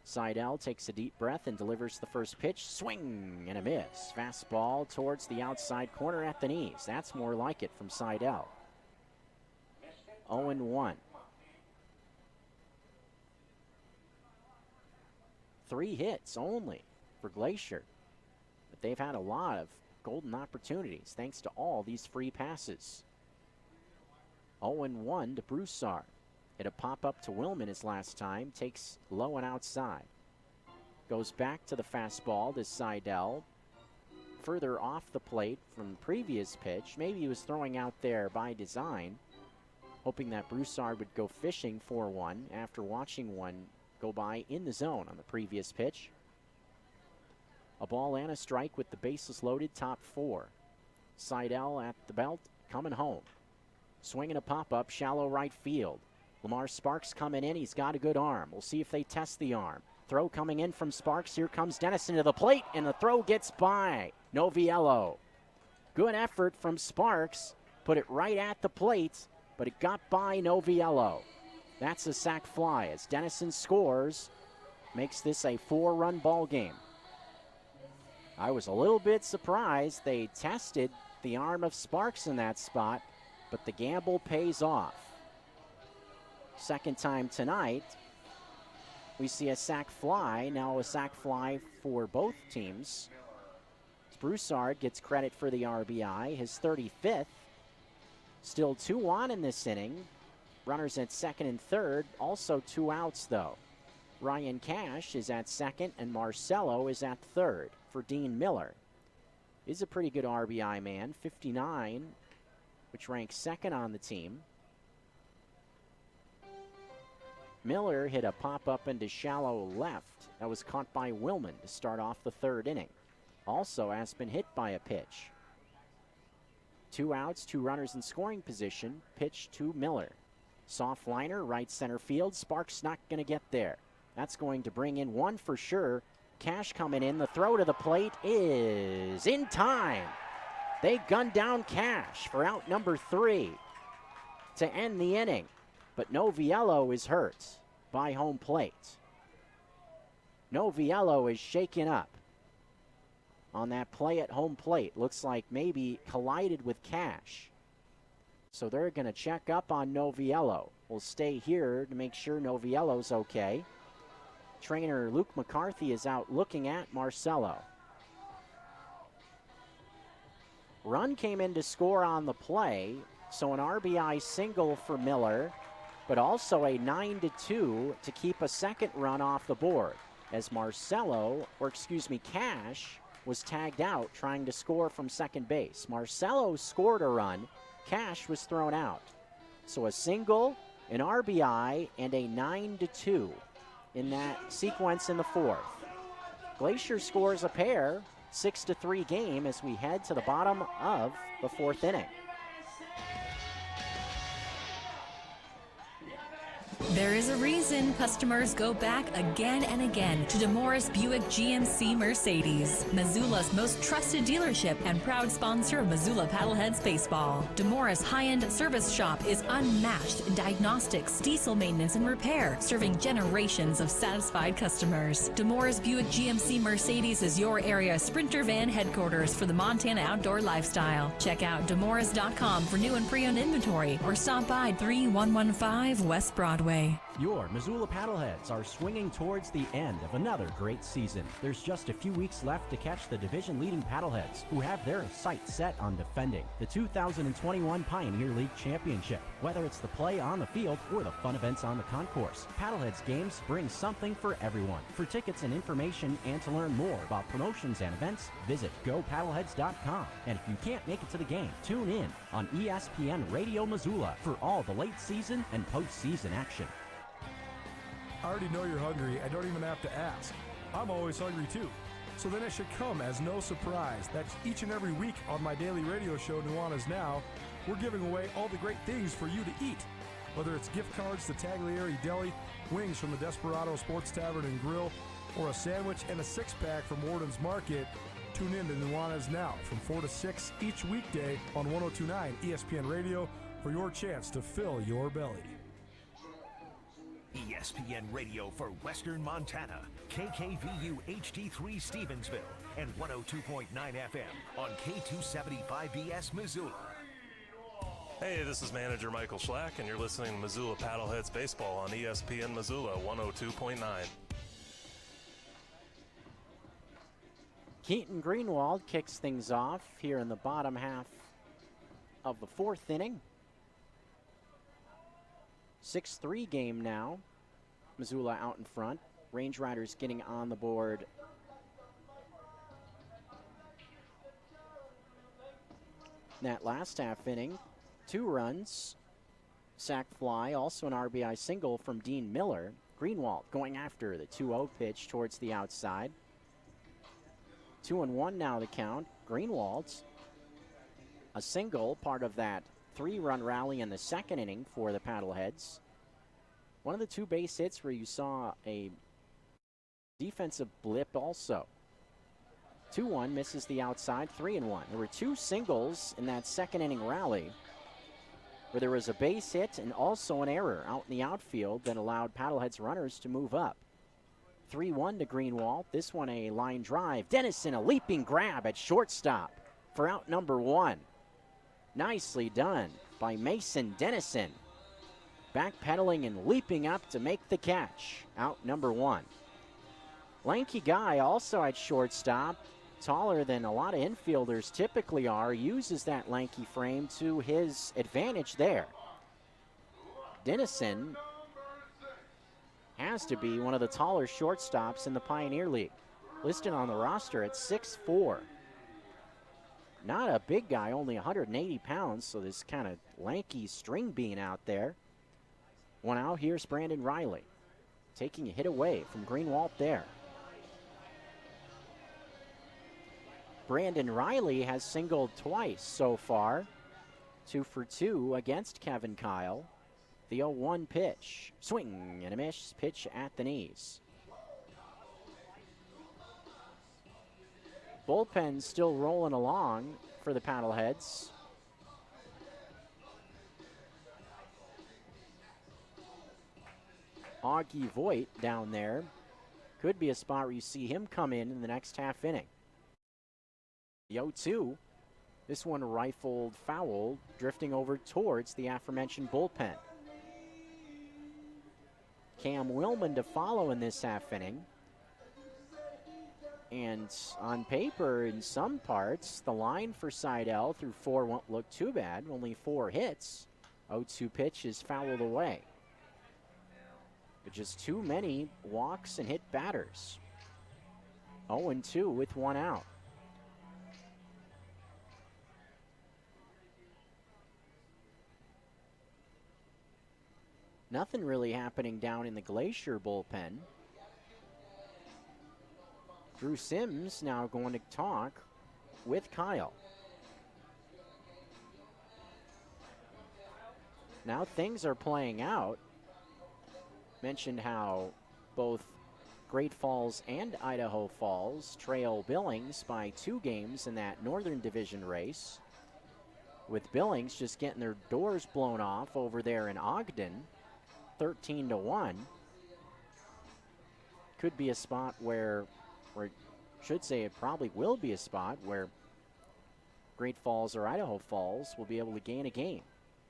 Seidel takes a deep breath and delivers the first pitch. Swing and a miss. Fastball towards the outside corner at the knees. That's more like it from Seidel. 0-1. 3 hits only for Glacier. But they've had a lot of golden opportunities thanks to all these free passes. 0-1 to Broussard. Hit a pop-up to Willman his last time. Takes low and outside. Goes back to the fastball to Seidel. Further off the plate from the previous pitch. Maybe he was throwing out there by design, hoping that Broussard would go fishing for one after watching one go by in the zone on the previous pitch. A ball and a strike with the bases loaded, top 4. Seidel at the belt, coming home. Swinging a pop-up, shallow right field. Lamar Sparks coming in. He's got a good arm. We'll see if they test the arm. Throw coming in from Sparks. Here comes Dennison to the plate, and the throw gets by Noviello. Good effort from Sparks. Put it right at the plate, but it got by Noviello. That's a sac fly as Dennison scores. Makes this a 4-run ball game. I was a little bit surprised they tested the arm of Sparks in that spot, but the gamble pays off. Second time tonight, we see a sac fly. Now a sac fly for both teams. Broussard gets credit for the RBI, his 35th. Still 2 on in this inning. Runners at second and third. Also 2 outs, though. Ryan Cash is at second, and Marcelo is at third for Dean Miller. Is a pretty good RBI man, 59, which ranks second on the team. Miller hit a pop-up into shallow left. That was caught by Willman to start off the 3rd inning. Also has been hit by a pitch. 2 outs, 2 runners in scoring position. Pitch to Miller. Soft liner, right center field. Sparks not going to get there. That's going to bring in 1 for sure. Cash coming in. The throw to the plate is in time. They gun down Cash for out number 3 to end the inning. But Noviello is hurt by home plate. Noviello is shaken up on that play at home plate. Looks like maybe collided with Cash. So they're going to check up on Noviello. We'll stay here to make sure Noviello's okay. Trainer Luke McCarthy is out looking at Marcelo. Run came in to score on the play, so an RBI single for Miller, but also a 9-2 to keep a second run off the board as Cash was tagged out trying to score from second base. Marcelo scored a run. Cash was thrown out. So a single, an RBI, and a 9-2 in that sequence in the 4th. Glacier scores a pair, 6-3 game as we head to the bottom of the 4th inning. There is a reason customers go back again and again to DeMorris Buick GMC Mercedes, Missoula's most trusted dealership and proud sponsor of Missoula PaddleHeads baseball. DeMorris high-end service shop is unmatched in diagnostics, diesel maintenance, and repair, serving generations of satisfied customers. DeMorris Buick GMC Mercedes is your area Sprinter van headquarters for the Montana outdoor lifestyle. Check out demorris.com for new and pre-owned inventory or stop by 3115 West Broadway. Your Missoula Paddleheads are swinging towards the end of another great season. There's just a few weeks left to catch the division-leading Paddleheads, who have their sights set on defending the 2021 Pioneer League Championship. Whether it's the play on the field or the fun events on the concourse, Paddleheads games bring something for everyone. For tickets and information and to learn more about promotions and events, visit gopaddleheads.com. And if you can't make it to the game, tune in on ESPN Radio Missoula for all the late season and postseason action. I already know you're hungry. I don't even have to ask. I'm always hungry too. So then it should come as no surprise that each and every week on my daily radio show, Nuanez Now, we're giving away all the great things for you to eat. Whether it's gift cards to Taglieri Deli, wings from the Desperado Sports Tavern and Grill, or a sandwich and a six-pack from Warden's Market, tune in to Nuanez Now from 4 to 6 each weekday on 102.9 ESPN Radio for your chance to fill your belly. ESPN Radio for Western Montana, KKVU HD3 Stevensville, and 102.9 FM on K275BS Missoula. Hey, this is manager Michael Schlack, and you're listening to Missoula PaddleHeads Baseball on ESPN Missoula 102.9. Keaton Greenwald kicks things off here in the bottom half of the fourth inning. 6-3 game now. Missoula out in front. Range Riders getting on the board. In that last half inning, 2 runs, sac fly, also an RBI single from Dean Miller. Greenwald going after the 2-0 pitch towards the outside. 2-1 now the count. Greenwald's a single, part of that 3-run rally in the second inning for the Paddleheads. One of the 2 base hits where you saw a defensive blip also. 2-1 misses the outside, 3-1. There were 2 singles in that second inning rally where there was a base hit and also an error out in the outfield that allowed Paddleheads runners to move up. 3-1 to Greenwald. This one a line drive. Dennison a leaping grab at shortstop for out number 1. Nicely done by Mason Dennison. Backpedaling and leaping up to make the catch. Out number 1. Lanky guy also at shortstop. Taller than a lot of infielders typically are. Uses that lanky frame to his advantage there. Dennison has to be one of the taller shortstops in the Pioneer League. Listed on the roster at 6'4". Not a big guy, only 180 pounds, so this kind of lanky string bean out there. One out, here's Brandon Riley. Taking a hit away from Greenwald there. Brandon Riley has singled twice so far. 2 for 2 against Kevin Kyle. The 0-1 pitch. Swing and a miss. Pitch at the knees. Bullpen still rolling along for the Paddleheads. Augie Voigt down there. Could be a spot where you see him come in the next half inning. The 0-2. This one rifled foul, drifting over towards the aforementioned bullpen. Cam Willman to follow in this half inning. And on paper, in some parts, the line for Seidel through 4 won't look too bad. Only 4 hits. 0-2 pitch is fouled away. But just too many walks and hit batters. 0-2 with 1 out. Nothing really happening down in the Glacier bullpen. Drew Sims now going to talk with Kyle. Now things are playing out. Mentioned how both Great Falls and Idaho Falls trail Billings by 2 games in that Northern Division race. With Billings just getting their doors blown off over there in Ogden, 13-1. Could be a spot where, or should say it probably will be a spot where Great Falls or Idaho Falls will be able to gain a game.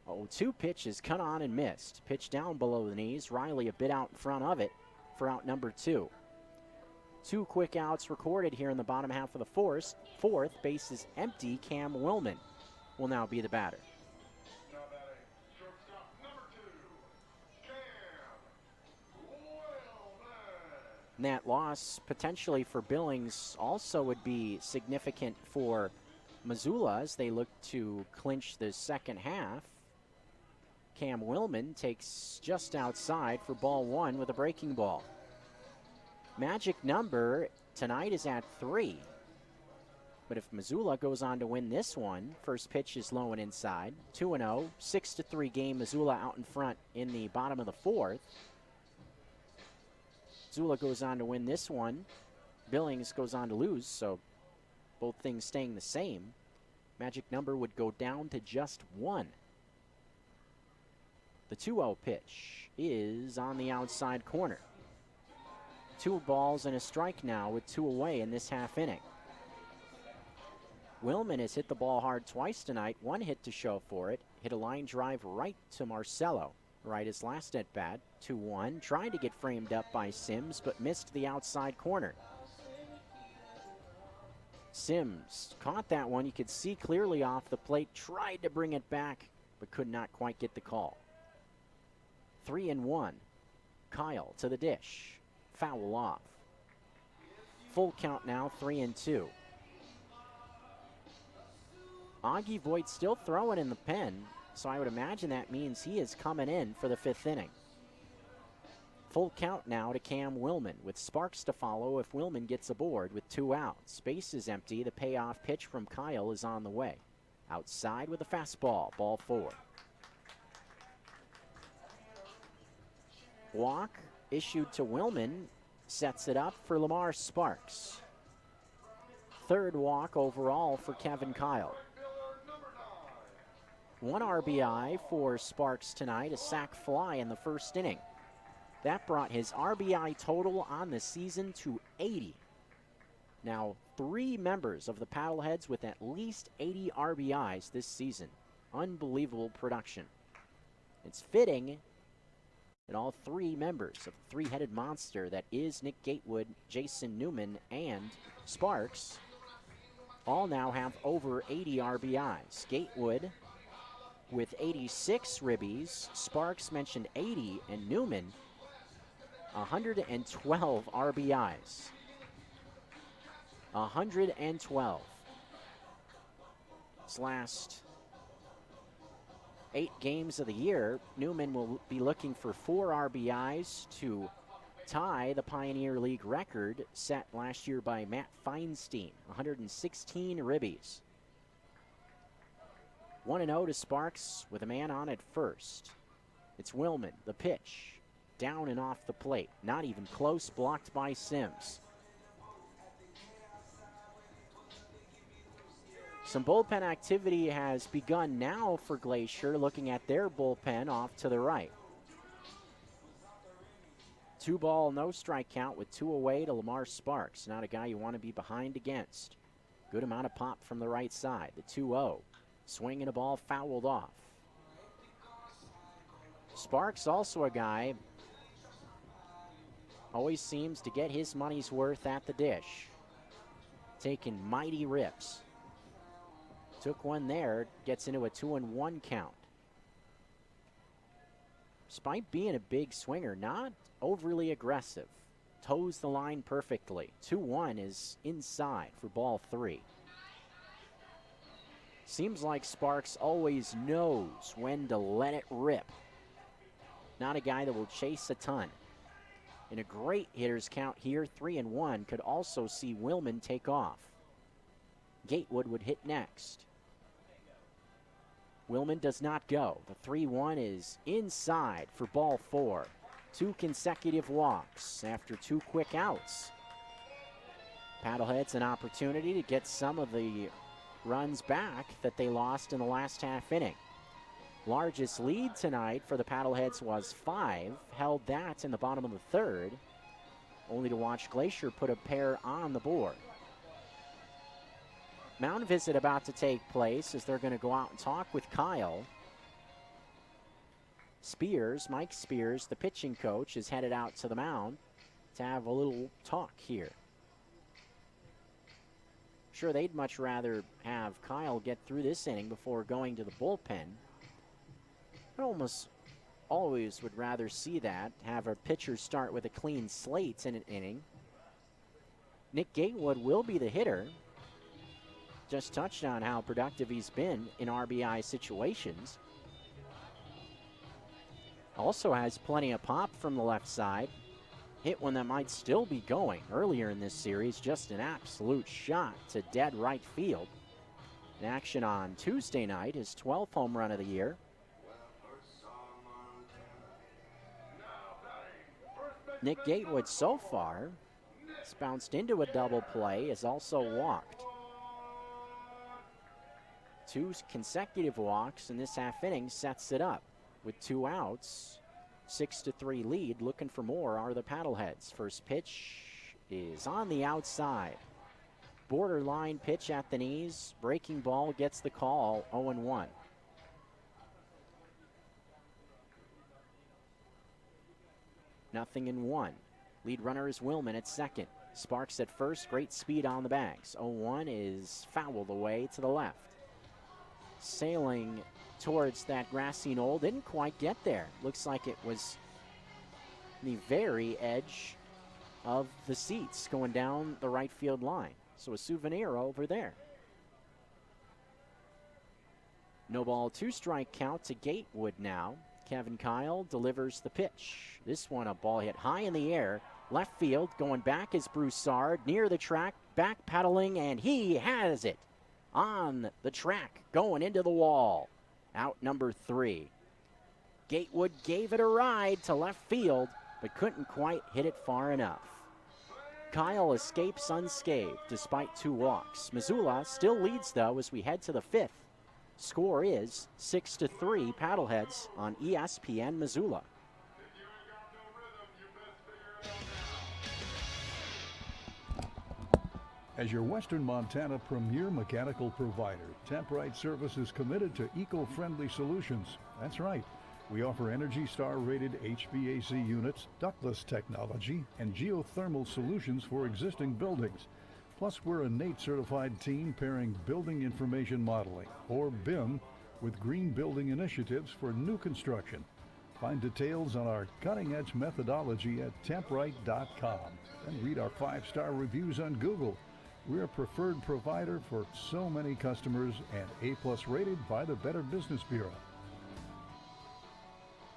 0-2 pitch is cut on and missed. Pitch down below the knees. Riley a bit out in front of it for out number 2. 2 quick outs recorded here in the bottom half of the fourth. Base is empty. Cam Willman will now be the batter. And that loss potentially for Billings also would be significant for Missoula as they look to clinch the second half. Cam Willman takes just outside for ball 1 with a breaking ball. Magic number tonight is at 3. But if Missoula goes on to win this one, first pitch is low and inside. 2-0, 6-3 game. Missoula out in front in the bottom of the 4th. Missoula goes on to win this one. Billings goes on to lose, so both things staying the same. Magic number would go down to just 1. The 2-0 pitch is on the outside corner. 2 balls and a strike now with 2 away in this half inning. Willman has hit the ball hard twice tonight. 1 hit to show for it. Hit a line drive right to Marcello. Right his last at bat. 2-1. Tried to get framed up by Sims, but missed the outside corner. Sims caught that one. You could see clearly off the plate. Tried to bring it back, but could not quite get the call. 3-1. Kyle to the dish. Foul off. Full count now, 3-2. Augie Voigt still throwing in the pen, so I would imagine that means he is coming in for the 5th inning. Full count now to Cam Willman, with Sparks to follow if Willman gets aboard with 2 outs. Base is empty. The payoff pitch from Kyle is on the way. Outside with a fastball, ball 4. Walk issued to Willman, sets it up for Lamar Sparks. 3rd walk overall for Kevin Kyle. 1 RBI for Sparks tonight, a sac fly in the 1st inning. That brought his RBI total on the season to 80. Now, 3 members of the Paddleheads with at least 80 RBIs this season. Unbelievable production. It's fitting that all 3 members of the 3-headed monster that is Nick Gatewood, Jason Newman, and Sparks all now have over 80 RBIs. Gatewood with 86 ribbies, Sparks mentioned 80, and Newman 112 RBIs. 112. His last 8 games of the year, Newman will be looking for 4 RBIs to tie the Pioneer League record set last year by Matt Feinstein, 116 ribbies. 1-0 to Sparks with a man on at first. It's Willman, the pitch. Down and off the plate. Not even close, blocked by Sims. Some bullpen activity has begun now for Glacier, looking at their bullpen off to the right. 2 ball, no strike count with 2 away to Lamar Sparks. Not a guy you want to be behind against. Good amount of pop from the right side. The 2-0. Swinging a ball fouled off. Sparks also a guy always seems to get his money's worth at the dish. Taking mighty rips. Took one there, gets into a 2-1 count. Despite being a big swinger, not overly aggressive. Toes the line perfectly. 2-1 is inside for ball 3. Seems like Sparks always knows when to let it rip. Not a guy that will chase a ton. In a great hitter's count here, 3-1 could also see Willman take off. Gatewood would hit next. Willman does not go. The 3-1 is inside for ball 4. 2 consecutive walks after 2 quick outs. Paddleheads an opportunity to get some of the runs back that they lost in the last half inning. Largest lead tonight for the Paddleheads was 5. Held that in the bottom of the 3rd, only to watch Glacier put a pair on the board. Mound visit about to take place as they're going to go out and talk with Kyle. Spears, Mike Spears, the pitching coach, is headed out to the mound to have a little talk here. Sure, they'd much rather have Kyle get through this inning before going to the bullpen. I almost always would rather see that, have a pitcher start with a clean slate in an inning. Nick Gatewood will be the hitter. Just touched on how productive he's been in RBI situations. Also has plenty of pop from the left side. hit one that might still be going earlier in this series. Just an absolute shot to dead right field. In action on Tuesday night, his 12th home run of the year. Nick Gatewood so far has bounced into a double play, has also walked. 2 consecutive walks in this half inning sets it up. With 2 outs, 6-3 lead. Looking for more are the Paddleheads. First pitch is on the outside. Borderline pitch at the knees. Breaking ball gets the call, 0-1. Nothing in 1. Lead runner is Willman at second. Sparks at first, great speed on the bags. 0-1 is fouled away to the left. Sailing towards that grassy knoll, didn't quite get there. Looks like it was the very edge of the seats going down the right field line. So a souvenir over there. No ball, 2 strike count to Gatewood now. Kevin Kyle delivers the pitch. This one a ball hit high in the air. Left field, going back is Broussard. Near the track, back pedaling, and he has it. On the track, going into the wall. Out number 3. Gatewood gave it a ride to left field, but couldn't quite hit it far enough. Kyle escapes unscathed despite 2 walks. Missoula still leads, though, as we head to the 5th. Score is 6-3 Paddleheads on ESPN Missoula. As your Western Montana premier mechanical provider, Temprite Service is committed to eco-friendly solutions. That's right. We offer Energy Star rated HVAC units, ductless technology, and geothermal solutions for existing buildings. Plus, we're a NATE certified team pairing building information modeling, or BIM, with green building initiatives for new construction. Find details on our cutting-edge methodology at temprite.com and read our 5-star reviews on Google. We're a preferred provider for so many customers and A+ rated by the Better Business Bureau.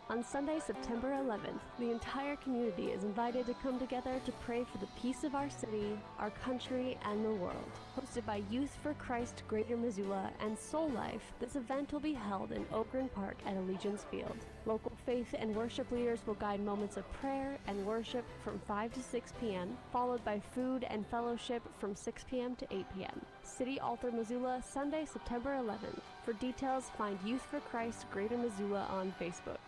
On Sunday, September 11th, the entire community is invited to come together to pray for the peace of our city, our country, and the world. Hosted by Youth for Christ Greater Missoula and Soul Life, this event will be held in Ogren Park at Allegiance Field. Local faith and worship leaders will guide moments of prayer and worship from 5 to 6 p.m., followed by food and fellowship from 6 p.m. to 8 p.m. City Altar Missoula, Sunday, September 11th. For details, find Youth for Christ Greater Missoula on Facebook.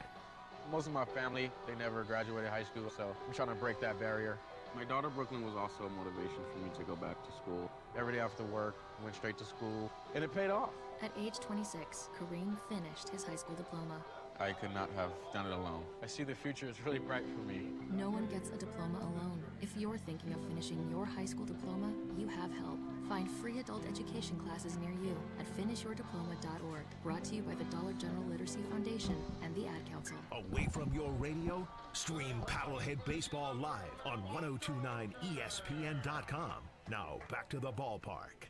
Most of my family, they never graduated high school, so I'm trying to break that barrier. My daughter Brooklyn was also a motivation for me to go back to school. Every day after work, went straight to school, and it paid off. At age 26, Kareem finished his high school diploma. I could not have done it alone. I see the future is really bright for me. No one gets a diploma alone. If you're thinking of finishing your high school diploma, you have help. Find free adult education classes near you at finishyourdiploma.org. Brought to you by the Dollar General Literacy Foundation and the Ad Council. Away from your radio? Stream Paddlehead Baseball live on 1029ESPN.com. Now back to the ballpark.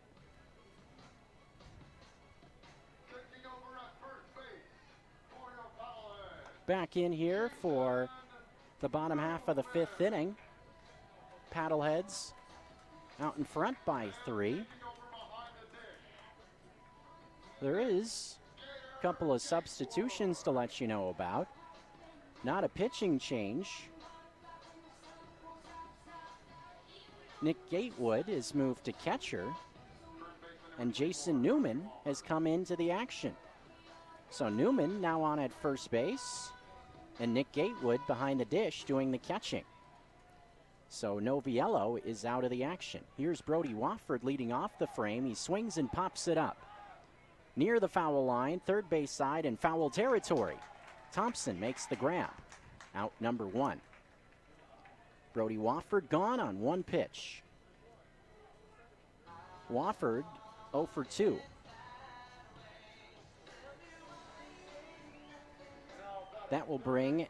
Back in here for the bottom half of the 5th inning. Paddleheads out in front by 3. There is a couple of substitutions to let you know about. Not a pitching change. Nick Gatewood is moved to catcher, and Jason Newman has come into the action. So Newman now on at first base, and Nick Gatewood behind the dish doing the catching. So Noviello is out of the action. Here's Brody Wofford leading off the frame. He swings and pops it up. Near the foul line, third base side in foul territory. Thompson makes the grab. Out number 1. Brody Wofford gone on 1 pitch. Wofford 0 for 2. That will bring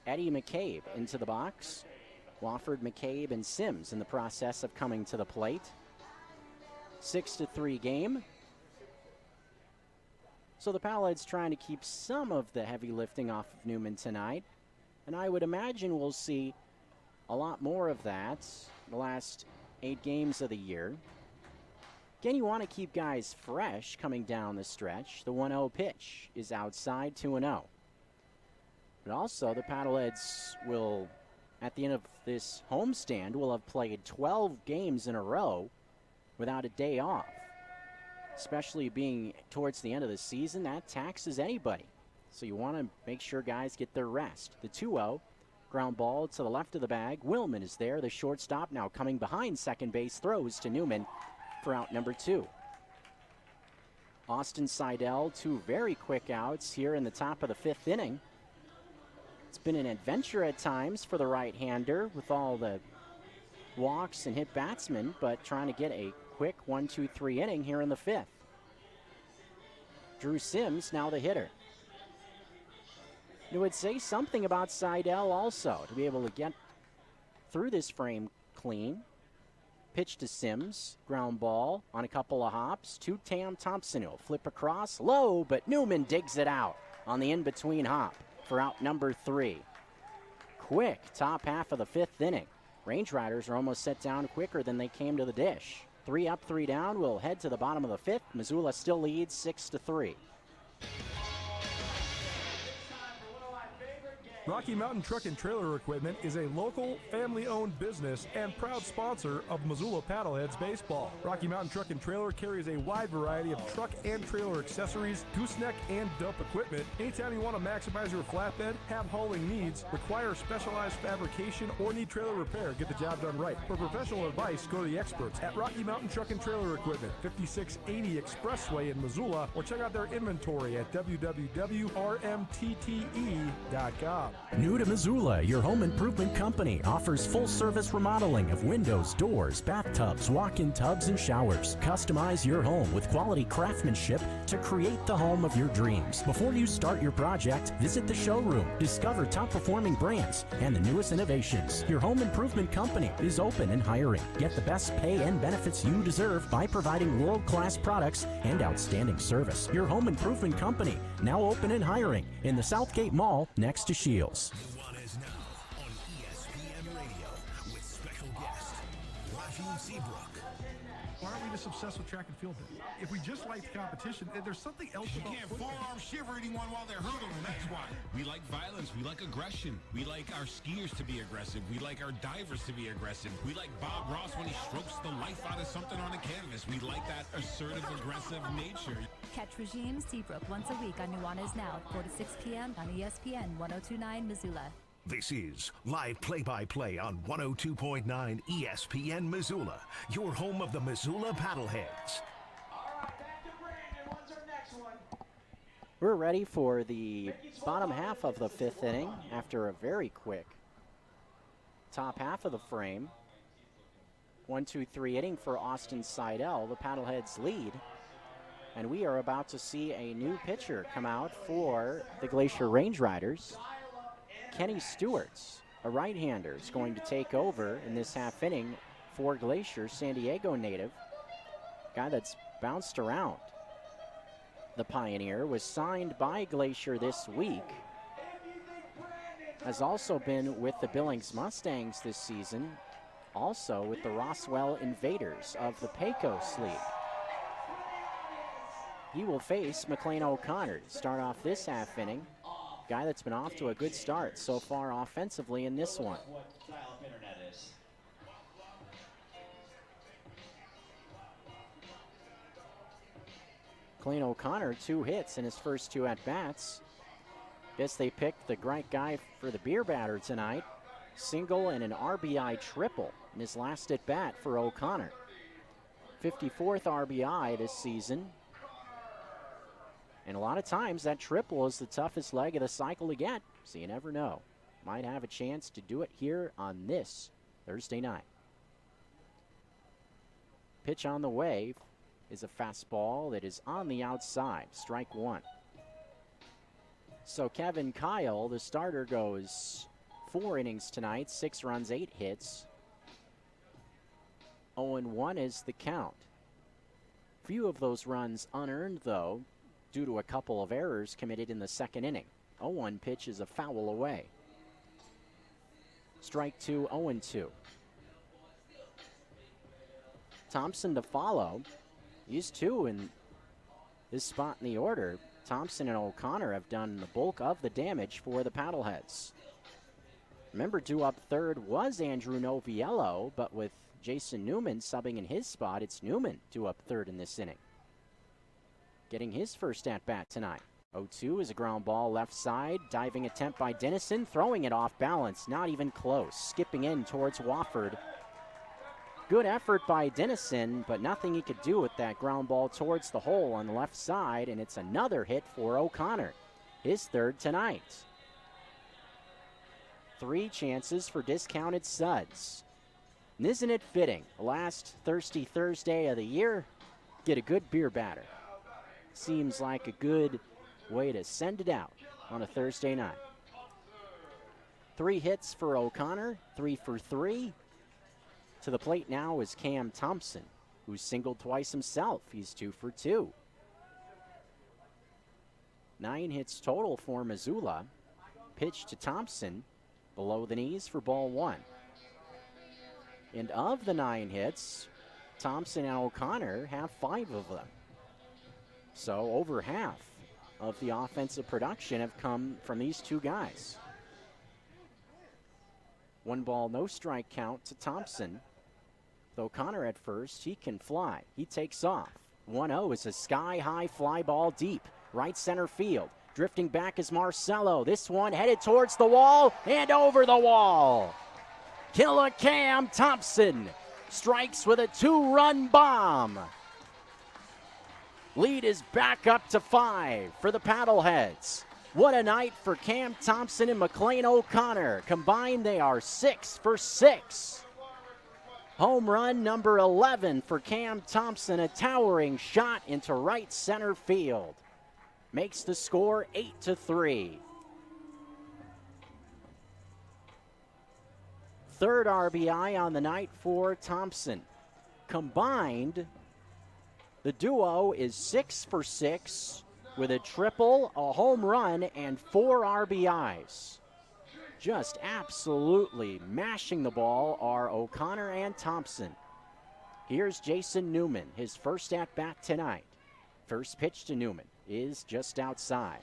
Eddie McCabe into the box. Wofford, McCabe, and Sims in the process of coming to the plate. 6-3 game. So the Paddleheads trying to keep some of the heavy lifting off of Newman tonight. And I would imagine we'll see a lot more of that the last 8 games of the year. Again, you want to keep guys fresh coming down the stretch. The 1-0 pitch is outside, 2-0. But also, the Paddleheads will, at the end of this homestand, will have played 12 games in a row without a day off. Especially being towards the end of the season, that taxes anybody. So you want to make sure guys get their rest. The 2-0, ground ball to the left of the bag. Willman is there, the shortstop, now coming behind second base, throws to Newman for out number 2. Austin Seidel, 2 very quick outs here in the top of the 5th inning. It's been an adventure at times for the right-hander with all the walks and hit batsmen, but trying to get a quick 1-2-3 inning here in the 5th. Drew Sims now the hitter. It would say something about Seidel also to be able to get through this frame clean. Pitch to Sims, ground ball on a couple of hops to Tam Thompson. He'll flip across, low, but Newman digs it out on the in-between hop for out number 3. Quick top half of the 5th inning. Range Riders are almost set down quicker than they came to the dish. 3 up, 3 down. We'll head to the bottom of the 5th. Missoula still leads 6-3. Rocky Mountain Truck and Trailer Equipment is a local, family-owned business and proud sponsor of Missoula PaddleHeads baseball. Rocky Mountain Truck and Trailer carries a wide variety of truck and trailer accessories, gooseneck and dump equipment. Anytime you want to maximize your flatbed, have hauling needs, require specialized fabrication, or need trailer repair, get the job done right. For professional advice, go to the experts at Rocky Mountain Truck and Trailer Equipment, 5680 Expressway in Missoula, or check out their inventory at www.rmtte.com. New to Missoula, your home improvement company offers full-service remodeling of windows, doors, bathtubs, walk-in tubs, and showers. Customize your home with quality craftsmanship to create the home of your dreams. Before you start your project, visit the showroom, discover top-performing brands, and the newest innovations. Your home improvement company is open and hiring. Get the best pay and benefits you deserve by providing world-class products and outstanding service. Your home improvement company, now open and hiring in the Southgate Mall next to Shields. Nuanez now on ESPN Radio with special guest Rajin Seabrook. Why aren't we just obsessed with track and field then? If we just like the competition, there's something else about You can't forearm shiver anyone while they're hurdling, that's why. We like violence, we like aggression. We like our skiers to be aggressive. We like our divers to be aggressive. We like Bob Ross when he strokes the life out of something on a canvas. We like that assertive, aggressive nature. Catch Regime Seabrook once a week on Nuanez Now, 4 to 6 p.m. on ESPN 1029 Missoula. This is live play-by-play on 102.9 ESPN Missoula, your home of the Missoula Paddleheads. We're ready for the bottom half of the 5th inning after a very quick top half of the frame. 1-2-3 inning for Austin Seidel. The Paddleheads lead. And we are about to see a new pitcher come out for the Glacier Range Riders. Kenny Stewart's, a right-hander, is going to take over in this half inning for Glacier, San Diego native. Guy that's bounced around. The Pioneer was signed by Glacier this week. Has also been with the Billings Mustangs this season. Also with the Roswell Invaders of the Pecos League. He will face McLean O'Connor to start off this half inning. Guy that's been off to a good start so far offensively in this one. McLean O'Connor, 2 hits in his first 2 at-bats. Guess they picked the right guy for the beer batter tonight. Single and an RBI triple in his last at-bat for O'Connor. 54th RBI this season. And a lot of times that triple is the toughest leg of the cycle to get, so you never know. Might have a chance to do it here on this Thursday night. Pitch on the way is a fastball that is on the outside, strike 1. So Kevin Kyle, the starter, goes 4 innings tonight, 6 runs, 8 hits. 0-1 is the count. Few of those runs unearned, though, due to a couple of errors committed in the second inning. 0-1 pitch is a foul away. Strike 2, 0-2. Thompson to follow. He's 2 in this spot in the order. Thompson and O'Connor have done the bulk of the damage for the Paddleheads. Remember, due up third was Andrew Noviello, but with Jason Newman subbing in his spot, it's Newman due up third in this inning. Getting his first at-bat tonight. 0-2 is a ground ball left side. Diving attempt by Dennison, throwing it off balance. Not even close. Skipping in towards Wofford. Good effort by Dennison, but nothing he could do with that ground ball towards the hole on the left side, and it's another hit for O'Connor. His third tonight. 3 chances for discounted suds. And isn't it fitting? The last Thirsty Thursday of the year, get a good beer batter. Seems like a good way to send it out on a Thursday night. 3 hits for O'Connor, 3 for 3. To the plate now is Cam Thompson, who singled twice himself. He's 2 for 2. 9 hits total for Missoula. Pitch to Thompson, below the knees for ball 1. And of the 9 hits, Thompson and O'Connor have 5 of them. So over half of the offensive production have come from these 2 guys. 1 ball, no strike count to Thompson. With O'Connor at first, he can fly. He takes off. 1-0 is a sky-high fly ball deep. Right center field. Drifting back is Marcelo. This one headed towards the wall and over the wall. Killer Cam Thompson strikes with a 2-run bomb. Lead is back up to 5 for the Paddleheads. What a night for Cam Thompson and McLean O'Connor. Combined, they are 6 for 6. Home run number 11 for Cam Thompson, a towering shot into right center field. Makes the score 8-3. Third RBI on the night for Thompson. Combined, the duo is 6 for 6 with a triple, a home run, and 4 RBIs. Just absolutely mashing the ball are O'Connor and Thompson. Here's Jason Newman, his first at-bat tonight. First pitch to Newman is just outside.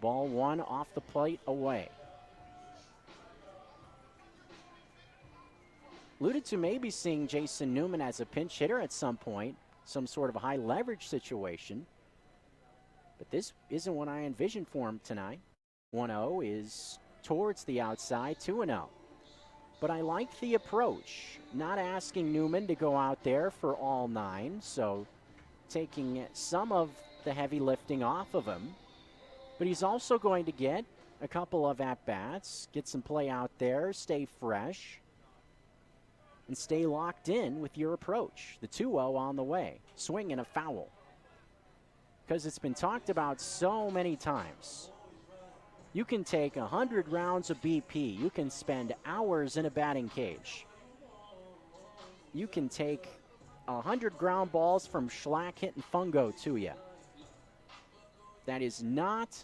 Ball 1 off the plate, away. Alluded to maybe seeing Jason Newman as a pinch hitter at some point, some sort of a high leverage situation. But this isn't what I envisioned for him tonight. 1-0 is towards the outside, 2-0. But I like the approach, not asking Newman to go out there for all 9, so taking some of the heavy lifting off of him. But he's also going to get a couple of at-bats, get some play out there, stay fresh, and stay locked in with your approach. The 2-0 on the way. Swing and a foul. Because it's been talked about so many times. You can take 100 rounds of BP. You can spend hours in a batting cage. You can take 100 ground balls from Schlack hitting Fungo to you. That is not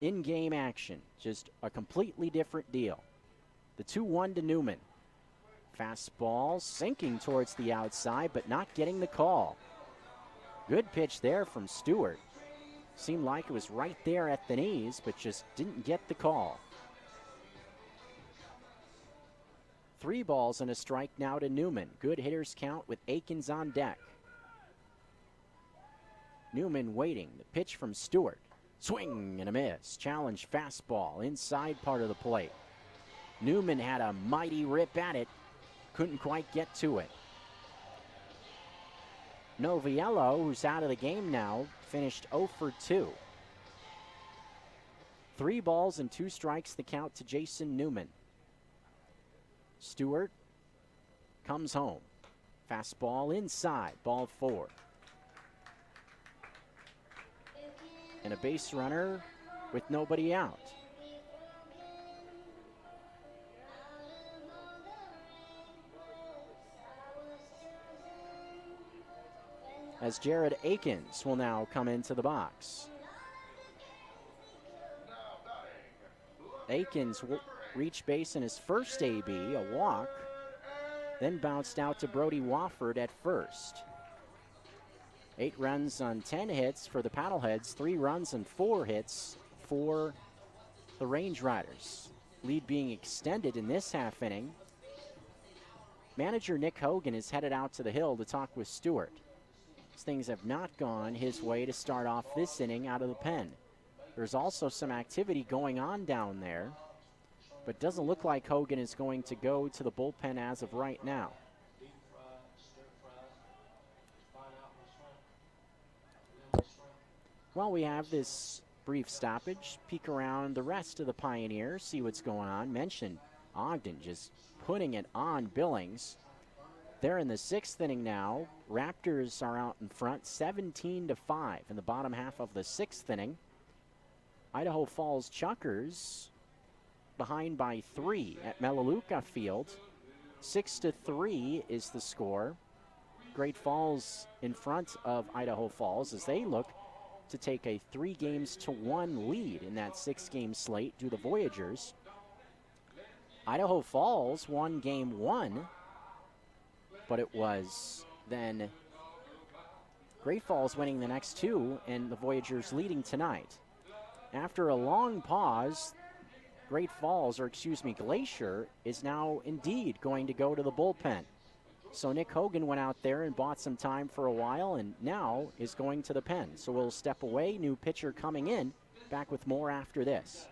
in-game action. Just a completely different deal. The 2-1 to Newman. Fastball sinking towards the outside, but not getting the call. Good pitch there from Stewart. Seemed like it was right there at the knees, but just didn't get the call. 3 balls and a strike now to Newman. Good hitters count with Akins on deck. Newman waiting. The pitch from Stewart. Swing and a miss. Challenge fastball inside part of the plate. Newman had a mighty rip at it. Couldn't quite get to it. Noviello, who's out of the game now, finished 0 for 2. 3 balls and 2 strikes the count to Jason Newman. Stewart comes home. Fastball inside, ball 4. And a base runner with nobody out. As Jared Akins will now come into the box. Akins reached base in his first AB, a walk, then bounced out to Brody Wofford at first. 8 runs on 10 hits for the Paddleheads, 3 runs and 4 hits for the Range Riders. Lead being extended in this half inning. Manager Nick Hogan is headed out to the hill to talk with Stewart. Things have not gone his way to start off this inning out of the pen. There's also some activity going on down there, but doesn't look like Hogan is going to go to the bullpen as of right now. While we have this brief stoppage, peek around the rest of the Pioneers, see what's going on. Mentioned Ogden just putting it on Billings. They're in the 6th inning now. Raptors are out in front, 17-5 in the bottom half of the 6th inning. Idaho Falls Chuckers behind by 3 at Melaleuca Field. 6-3 is the score. Great Falls in front of Idaho Falls as they look to take a 3-1 lead in that 6-game slate due to Voyagers. Idaho Falls won game 1, but it was then Great Falls winning the next 2 and the Voyagers leading tonight. After a long pause, Glacier is now indeed going to go to the bullpen. So Nick Hogan went out there and bought some time for a while and now is going to the pen. So we'll step away, new pitcher coming in, back with more after this.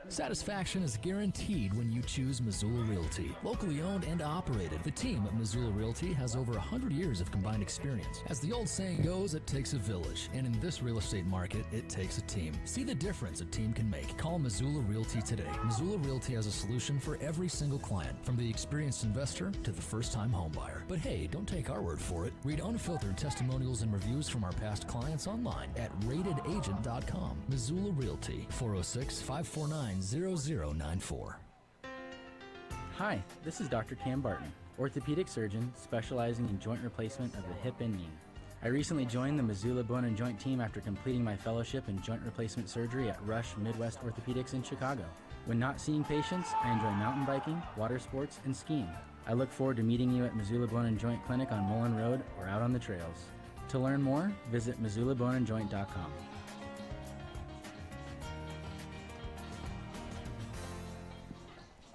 Satisfaction is guaranteed when you choose Missoula Realty. Locally owned and operated, the team at Missoula Realty has over 100 years of combined experience. As the old saying goes, it takes a village. And in this real estate market, it takes a team. See the difference a team can make. Call Missoula Realty today. Missoula Realty has a solution for every single client, from the experienced investor to the first-time homebuyer. But hey, don't take our word for it. Read unfiltered testimonials and reviews from our past clients online at ratedagent.com. Missoula Realty, 406-549-0094. Hi, this is Dr. Cam Barton, orthopedic surgeon specializing in joint replacement of the hip and knee. I recently joined the Missoula Bone and Joint team after completing my fellowship in joint replacement surgery at Rush Midwest Orthopedics in Chicago. When not seeing patients, I enjoy mountain biking, water sports, and skiing. I look forward to meeting you at Missoula Bone and Joint Clinic on Mullen Road or out on the trails. To learn more, visit MissoulaBoneandJoint.com.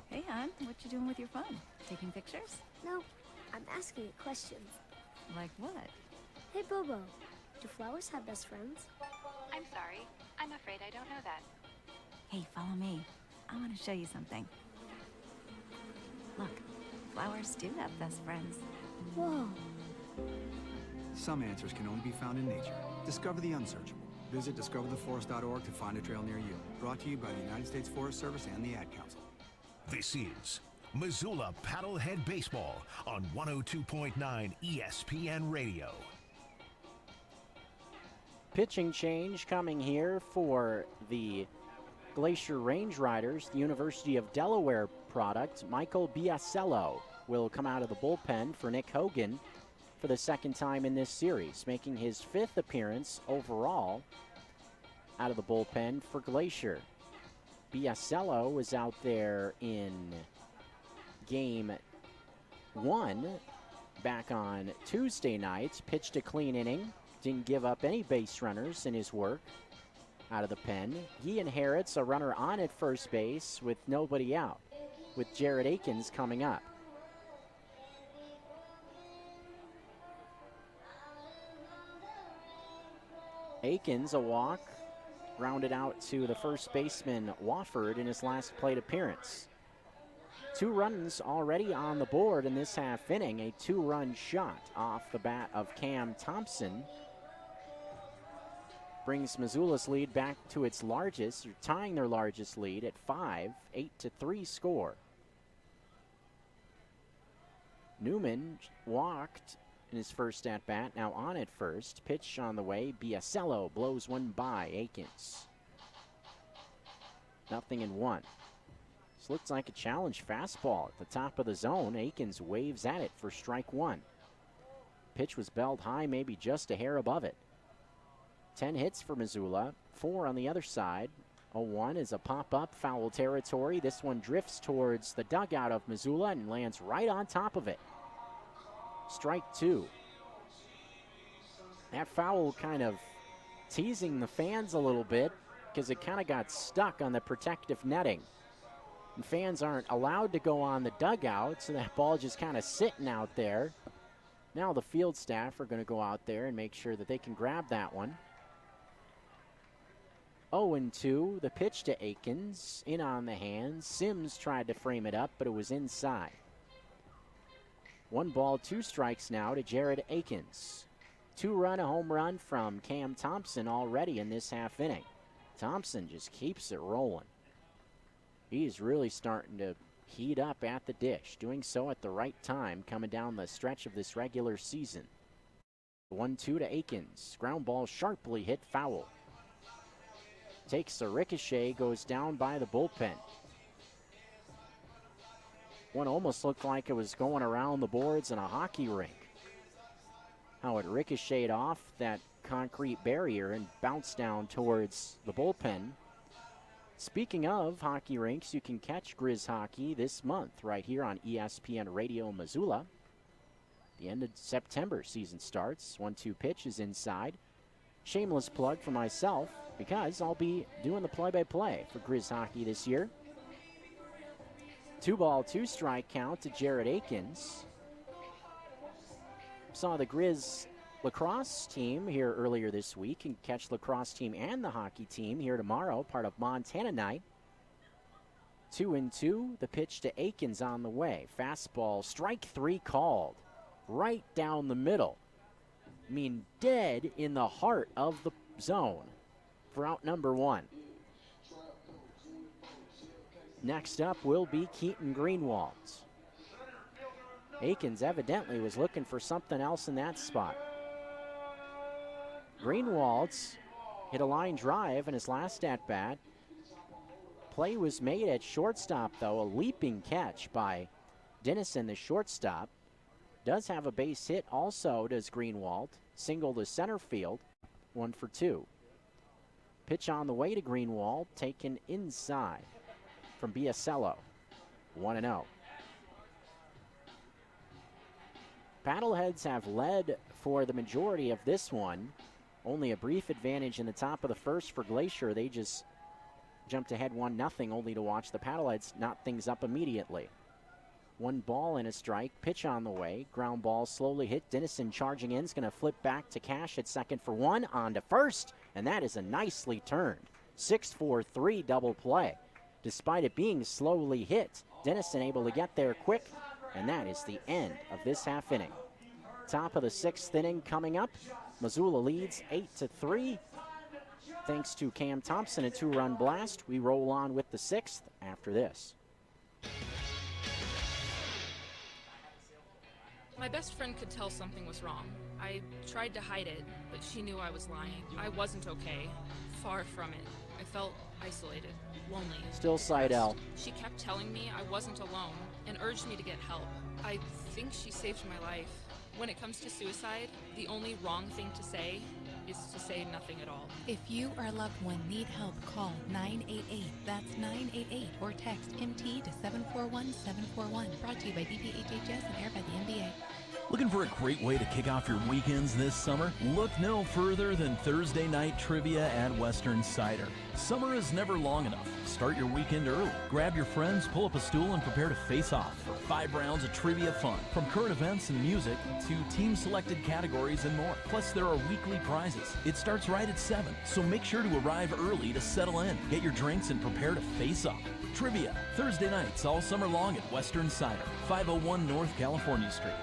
Hey, hon, what you doing with your phone? Taking pictures? No, I'm asking it questions. Like what? Hey, Bobo, do flowers have best friends? I'm sorry. I'm afraid I don't know that. Hey, follow me. I want to show you something. Look, flowers do have best friends. Whoa. Some answers can only be found in nature. Discover the unsearchable. Visit discovertheforest.org to find a trail near you. Brought to you by the United States Forest Service and the Ad Council. This is Missoula Paddlehead Baseball on 102.9 ESPN Radio. Pitching change coming here for the Glacier Range Riders, the University of Delaware product. Michael Biasello will come out of the bullpen for Nick Hogan for the second time in this series, making his 5th appearance overall out of the bullpen for Glacier. Biasello was out there in game 1 back on Tuesday night, pitched a clean inning, didn't give up any base runners in his work out of the pen. He inherits a runner on at first base with nobody out, with Jared Akins coming up. Akins, a walk, rounded out to the first baseman Wofford in his last plate appearance. 2 runs already on the board in this half inning. A 2-run shot off the bat of Cam Thompson brings Missoula's lead back to its largest, or tying their largest lead at 5, 8-3 score. Newman walked in his first at-bat, now on at first. Pitch on the way. Biasello blows one by Akins. 0-1. This looks like a challenge fastball at the top of the zone. Akins waves at it for strike 1. Pitch was belled high, maybe just a hair above it. 10 hits for Missoula, 4 on the other side. 0-1 is a pop-up, foul territory. This one drifts towards the dugout of Missoula and lands right on top of it. Strike 2. That foul kind of teasing the fans a little bit because it kind of got stuck on the protective netting. And fans aren't allowed to go on the dugout, so that ball just kind of sitting out there. Now the field staff are going to go out there and make sure that they can grab that one. 0-2, the pitch to Akins, in on the hands. Sims tried to frame it up, but it was inside. 1 ball, 2 strikes now to Jared Akins. 2-run, a home run from Cam Thompson already in this half inning. Thompson just keeps it rolling. He's really starting to heat up at the dish, doing so at the right time, coming down the stretch of this regular season. 1-2 to Akins. Ground ball sharply hit foul. Takes a ricochet, goes down by the bullpen. One almost looked like it was going around the boards in a hockey rink. How it ricocheted off that concrete barrier and bounced down towards the bullpen. Speaking of hockey rinks, you can catch Grizz hockey this month right here on ESPN Radio Missoula. The end of September season starts. 1-2 pitch is inside. Shameless plug for myself because I'll be doing the play-by-play for Grizz hockey this year. 2 ball, 2 strike count to Jared Akins. Saw the Grizz lacrosse team here earlier this week and catch lacrosse team and the hockey team here tomorrow, part of Montana night. 2-2, the pitch to Akins on the way. Fastball, strike 3 called. Right down the middle. I mean, dead in the heart of the zone for out number 1. Next up will be Keaton Greenwald. Akins evidently was looking for something else in that spot. Greenwald's hit a line drive in his last at-bat. Play was made at shortstop, though. A leaping catch by Dennison, the shortstop. Does have a base hit also, does Greenwald. Single to center field, 1 for 2. Pitch on the way to Greenwald, taken inside from Biasello, 1-0. Paddleheads have led for the majority of this one. Only a brief advantage in the top of the first for Glacier. They just jumped ahead 1-0, only to watch the Paddleheads knot things up immediately. 1 ball and a strike. Pitch on the way. Ground ball slowly hit. Dennison charging in. Is going to flip back to Cash at second for 1. On to first. And that is a nicely turned 6-4-3 double play. Despite it being slowly hit, Dennison able to get there quick. And that is the end of this half inning. Top of the 6th inning coming up. Missoula leads 8-3. Thanks to Cam Thompson, a 2-run blast. We roll on with the 6th after this. My best friend could tell something was wrong. I tried to hide it, but she knew I was lying. I wasn't okay. Far from it. I felt isolated, lonely. Still Seidel. She kept telling me I wasn't alone and urged me to get help. I think she saved my life. When it comes to suicide, the only wrong thing to say is to say nothing at all. If you or a loved one need help, call 988. That's 988 or text MT to 741-741. Brought to you by DPHHS and aired by the NBA. Looking for a great way to kick off your weekends this summer? Look no further than Thursday night trivia at Western Cider. Summer is never long enough. Start your weekend early. Grab your friends, pull up a stool, and prepare to face off for 5 rounds of trivia fun. From current events and music to team-selected categories and more. Plus, there are weekly prizes. It starts right at 7, so make sure to arrive early to settle in. Get your drinks and prepare to face off. Trivia, Thursday nights all summer long at Western Cider, 501 North California Street.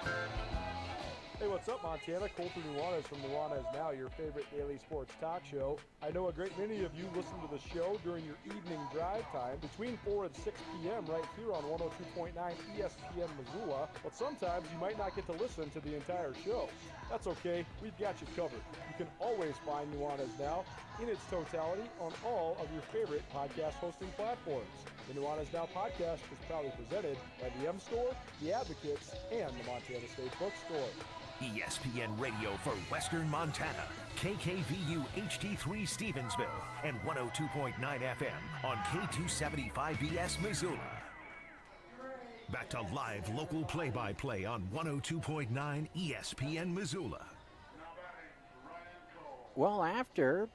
Hey, what's up, Montana? Colter Nuanez from Nuanez Now, your favorite daily sports talk show. I know a great many of you listen to the show during your evening drive time between 4 and 6 p.m. right here on 102.9 ESPN Missoula, but sometimes you might not get to listen to the entire show. That's okay. We've got you covered. You can always find Nuanez Now in its totality on all of your favorite podcast hosting platforms. The Nuanez Now podcast is proudly presented by the M Store, the Advocates, and the Montana State Bookstore. ESPN Radio for Western Montana, KKVU HD3 Stevensville, and 102.9 FM on K275BS Missoula. Back to live local play-by-play on 102.9 ESPN Missoula. Well, after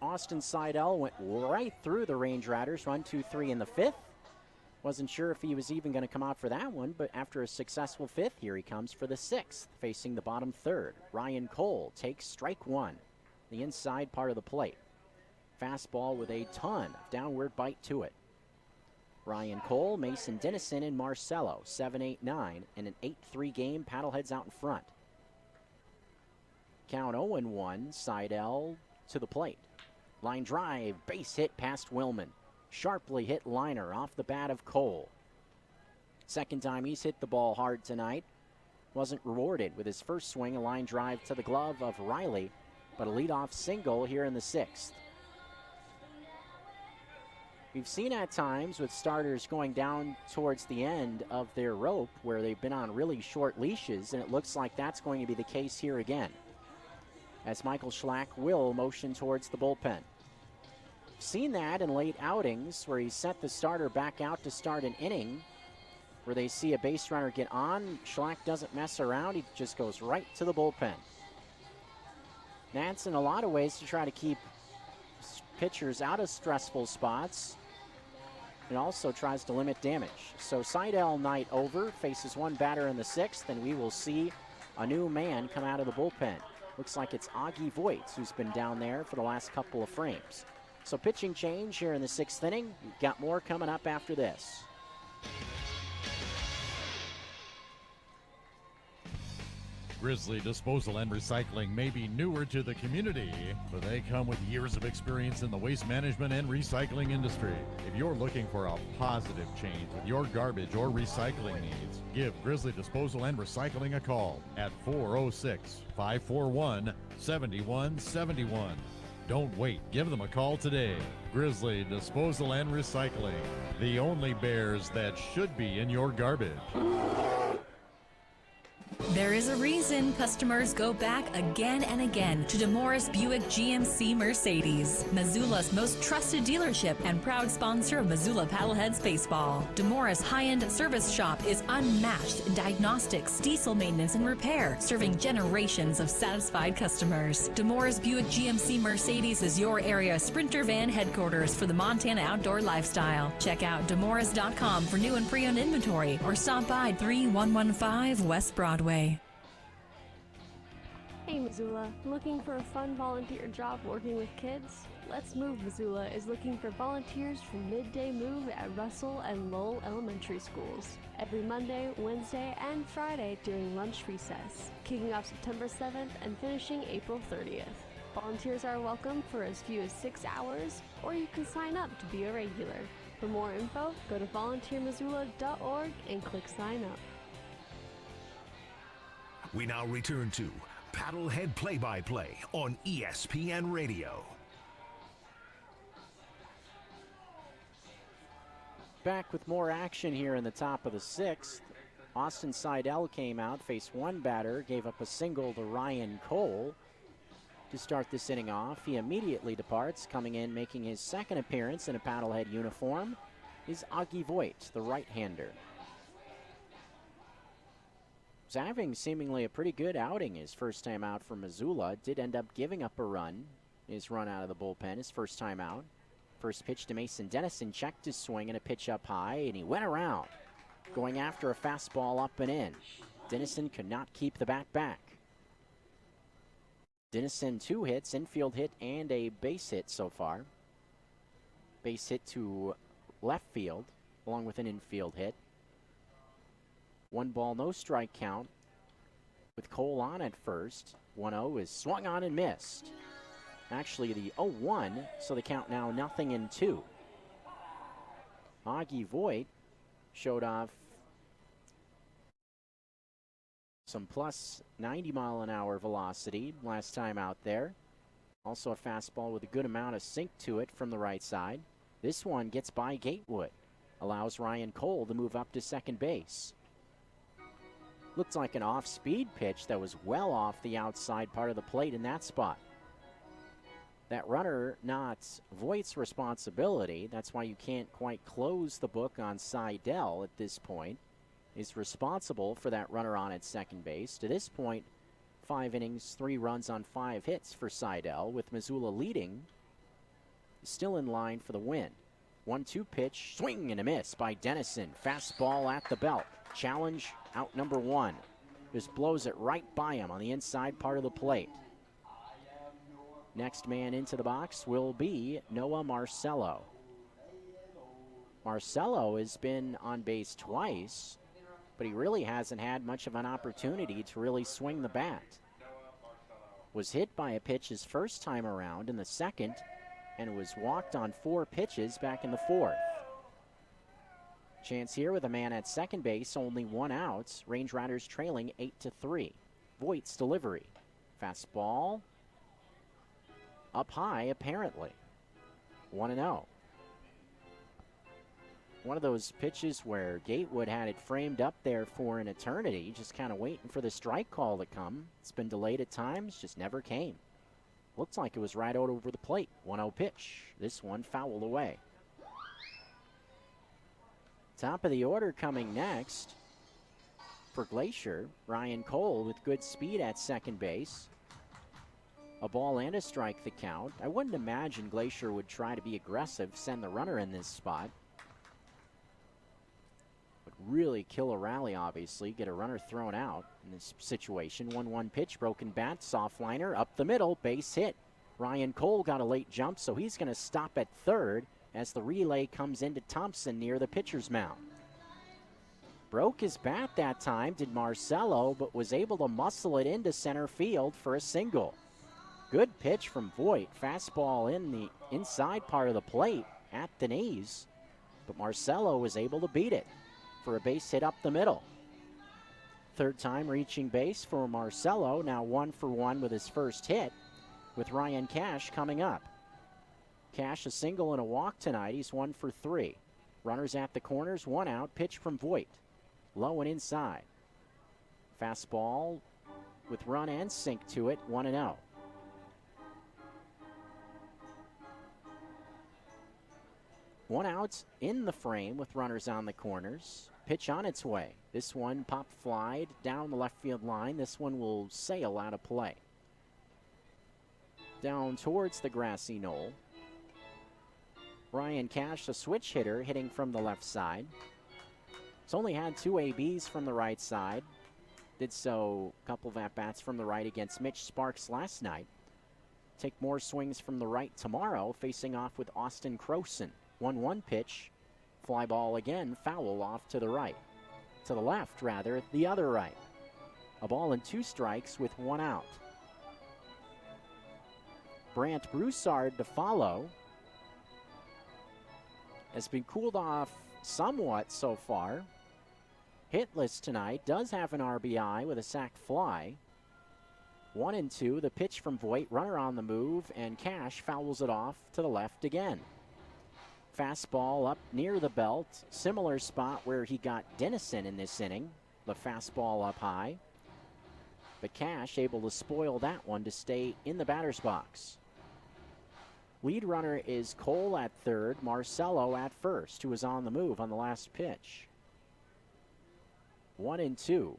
Austin Seidel went right through the Range Riders, run 2-3 in the fifth. Wasn't sure if he was even going to come out for that one, but after a successful fifth, here he comes for the sixth, facing the bottom third. Ryan Cole takes strike one, the inside part of the plate. Fastball with a ton of downward bite to it. Ryan Cole, Mason Dennison, and Marcelo, 7-8-9, in an 8-3 game. Paddleheads out in front. Count 0-1, Seidel to the plate. Line drive, base hit past Willman. Sharply hit liner off the bat of Cole. Second time he's hit the ball hard tonight. Wasn't rewarded with his first swing, a line drive to the glove of Riley, but a leadoff single here in the sixth. We've seen at times with starters going down towards the end of their rope where they've been on really short leashes, and it looks like that's going to be the case here again, as Michael Schlack will motion towards the bullpen. Seen that in late outings where he sent the starter back out to start an inning where they see a base runner get on. Schlack doesn't mess around. He just goes right to the bullpen. That's in a lot of ways to try to keep pitchers out of stressful spots. It also tries to limit damage. So Seidel night over, faces one batter in the sixth, and we will see a new man come out of the bullpen. Looks like it's Augie Voigt who's been down there for the last couple of frames. So pitching change here in the sixth inning. We've got more coming up after this. Grizzly Disposal and Recycling may be newer to the community, but they come with years of experience in the waste management and recycling industry. If you're looking for a positive change with your garbage or recycling needs, give Grizzly Disposal and Recycling a call at 406-541-7171. Don't wait. Give them a call today. Grizzly Disposal and Recycling. The only bears that should be in your garbage. There is a reason customers go back again and again to DeMorris Buick GMC Mercedes, Missoula's most trusted dealership and proud sponsor of Missoula Paddleheads Baseball. DeMorris High-End Service Shop is unmatched in diagnostics, diesel maintenance, and repair, serving generations of satisfied customers. DeMorris Buick GMC Mercedes is your area Sprinter van headquarters for the Montana outdoor lifestyle. Check out demorris.com for new and pre-owned inventory or stop by 3115 West Broadway. Hey Missoula, looking for a fun volunteer job working with kids? Let's Move Missoula is looking for volunteers for midday move at Russell and Lowell Elementary Schools every Monday, Wednesday, and Friday during lunch recess, kicking off September 7th and finishing April 30th. Volunteers are welcome for as few as 6 hours, or you can sign up to be a regular. For more info, go to volunteermissoula.org and click sign up. We now return to Paddlehead Play-by-Play on ESPN Radio. Back with more action here in the top of the sixth. Austin Seidel came out, faced one batter, gave up a single to Ryan Cole to start this inning off. He immediately departs. Coming in, making his second appearance in a Paddlehead uniform, is Augie Voigt, the right-hander. Was having seemingly a pretty good outing his first time out for Missoula. Did end up giving up a run, his run out of the bullpen, his first time out. First pitch to Mason Dennison, checked his swing and a pitch up high, and he went around, going after a fastball up and in. Dennison could not keep the bat back. Dennison 2 hits, infield hit and a base hit so far. Base hit to left field, along with an infield hit. 1 ball, no strike count with Cole on at first. 1-0 is swung on and missed. Actually the 0-1, so the count now 0-2. Augie Voigt showed off some plus 90 mile an hour velocity last time out there. Also a fastball with a good amount of sink to it from the right side. This one gets by Gatewood, allows Ryan Cole to move up to second base. Looked like an off-speed pitch that was well off the outside part of the plate in that spot. That runner, not Voigt's responsibility. That's why you can't quite close the book on Seidel at this point. Is responsible for that runner on at second base. To this point, 5 innings, 3 runs on 5 hits for Seidel, with Missoula leading, still in line for the win. 1-2 pitch, swing and a miss by Dennison. Fastball at the belt. Challenge out number 1. Just blows it right by him on the inside part of the plate. Next man into the box will be Noah Marcello. Marcello has been on base twice, but he really hasn't had much of an opportunity to really swing the bat. Was hit by a pitch his first time around in the second, and was walked on 4 pitches back in the 4th. Chance here with a man at second base, only 1 out. Range Riders trailing 8-3. Voigt's delivery. Fastball up high, apparently. 1-0. One of those pitches where Gatewood had it framed up there for an eternity, just kind of waiting for the strike call to come. It's been delayed at times, just never came. Looks like it was right out over the plate. 1-0 pitch. This one fouled away. Top of the order coming next for Glacier. Ryan Cole with good speed at second base. A ball and a strike the count. I wouldn't imagine Glacier would try to be aggressive, send the runner in this spot. Would really kill a rally, obviously. Get a runner thrown out in this situation. 1-1 pitch, broken bat, soft liner, up the middle, base hit. Ryan Cole got a late jump, so he's going to stop at third as the relay comes into Thompson near the pitcher's mound. Broke his bat that time, did Marcello, but was able to muscle it into center field for a single. Good pitch from Voigt. Fastball in the inside part of the plate at the knees, but Marcello was able to beat it for a base hit up the middle. Third time reaching base for Marcello, now 1 for 1 with his first hit, with Ryan Cash coming up. Cash a single and a walk tonight. He's 1 for 3. Runners at the corners, 1 out. Pitch from Voigt. Low and inside. Fastball with run and sink to it, 1-0. One out in the frame with runners on the corners. Pitch on its way. This one popped flied down the left field line. This one will sail out of play. Down towards the grassy knoll. Ryan Cash, a switch hitter, hitting from the left side. He's only had 2 ABs from the right side. Did so a couple of at-bats from the right against Mitch Sparks last night. Take more swings from the right tomorrow, facing off with Austin Croson. 1-1 pitch, fly ball again, foul off to the right. To the left, rather, the other right. A ball and 2 strikes with 1 out. Brant Broussard to follow. Has been cooled off somewhat so far. Hitless tonight, does have an RBI with a sac fly. 1-2, the pitch from Voigt, runner on the move, and Cash fouls it off to the left again. Fastball up near the belt, similar spot where he got Dennison in this inning. The fastball up high. But Cash able to spoil that one to stay in the batter's box. Lead runner is Cole at third, Marcello at first, who was on the move on the last pitch. 1-2.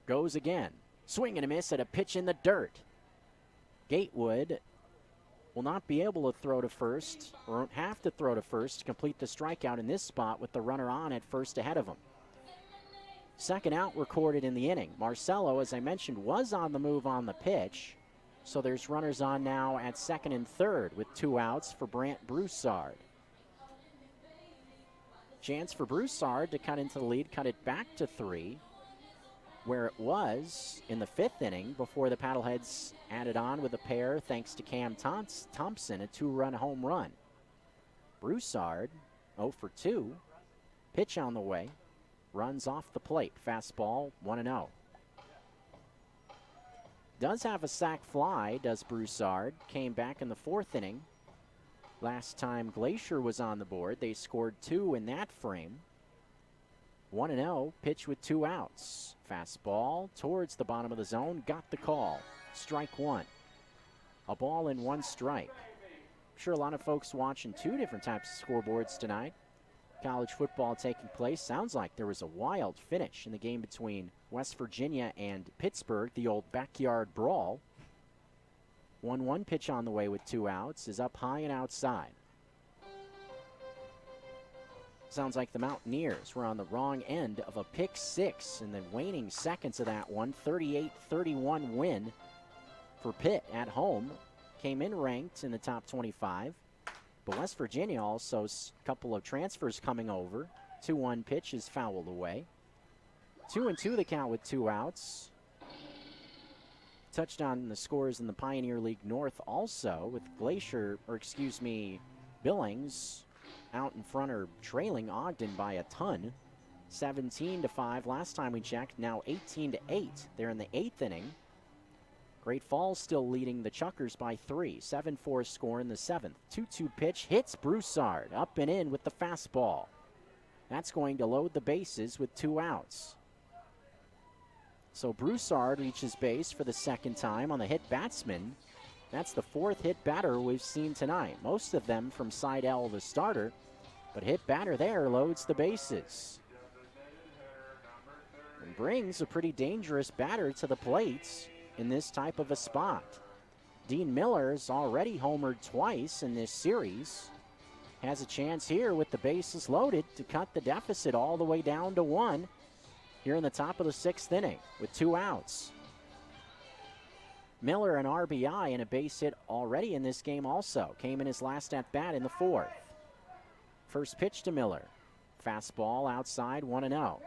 Goes again. Swing and a miss at a pitch in the dirt. Gatewood will not be able to throw to first, or won't have to throw to first to complete the strikeout in this spot with the runner on at first ahead of him. Second out recorded in the inning. Marcello, as I mentioned, was on the move on the pitch, so there's runners on now at second and third with 2 outs for Brant Broussard. Chance for Broussard to cut into the lead, cut it back to 3, where it was in the 5th inning before the Paddleheads added on with a pair thanks to Cam Thompson, a 2-run home run. Broussard, 0 for 2. Pitch on the way. Runs off the plate. Fastball, 1-0. Does have a sac fly, does Broussard. Came back in the 4th inning. Last time Glacier was on the board, they scored 2 in that frame. 1-0, pitch with 2 outs. Fastball towards the bottom of the zone, got the call. Strike 1. A ball and 1 strike. I'm sure a lot of folks watching 2 different types of scoreboards tonight. College football taking place. Sounds like there was a wild finish in the game between West Virginia and Pittsburgh, the old backyard brawl. 1-1 pitch on the way with 2 outs is up high and outside. Sounds like the Mountaineers were on the wrong end of a pick 6 in the waning seconds of that one. 38-31 win for Pitt at home. Came in ranked in the top 25. But West Virginia also a couple of transfers coming over. 2-1 pitch is fouled away. 2-2 the count with 2 outs. Touched on the scores in the Pioneer League North also with Billings out in front or trailing Ogden by a ton. 17-5 last time we checked, now 18-8. They're in the 8th inning. Great Falls still leading the Chuckers by 3. 7-4 score in the 7th. 2-2 pitch hits Broussard up and in with the fastball. That's going to load the bases with 2 outs. So Broussard reaches base for the second time on the hit batsman. That's the 4th hit batter we've seen tonight. Most of them from side L, the starter. But hit batter there loads the bases. And brings a pretty dangerous batter to the plate in this type of a spot. Dean Miller's already homered twice in this series. Has a chance here with the bases loaded to cut the deficit all the way down to 1 here in the top of the 6th inning with 2 outs. Miller an RBI and a base hit already in this game also. Came in his last at bat in the 4th. First pitch to Miller. Fastball outside, 1-0.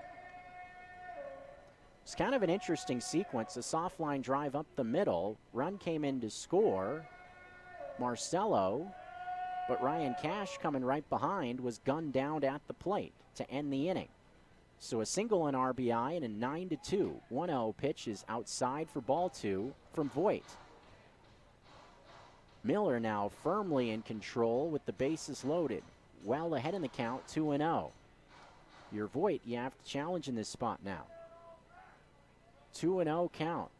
It's kind of an interesting sequence. A soft line drive up the middle. Run came in to score. Marcello, but Ryan Cash coming right behind was gunned down at the plate to end the inning. So a single and RBI and a 9-2. 1-0 pitch is outside for ball 2 from Voigt. Miller now firmly in control with the bases loaded. Well ahead in the count, 2-0. You're Voigt, you have to challenge in this spot now. 2-0 count.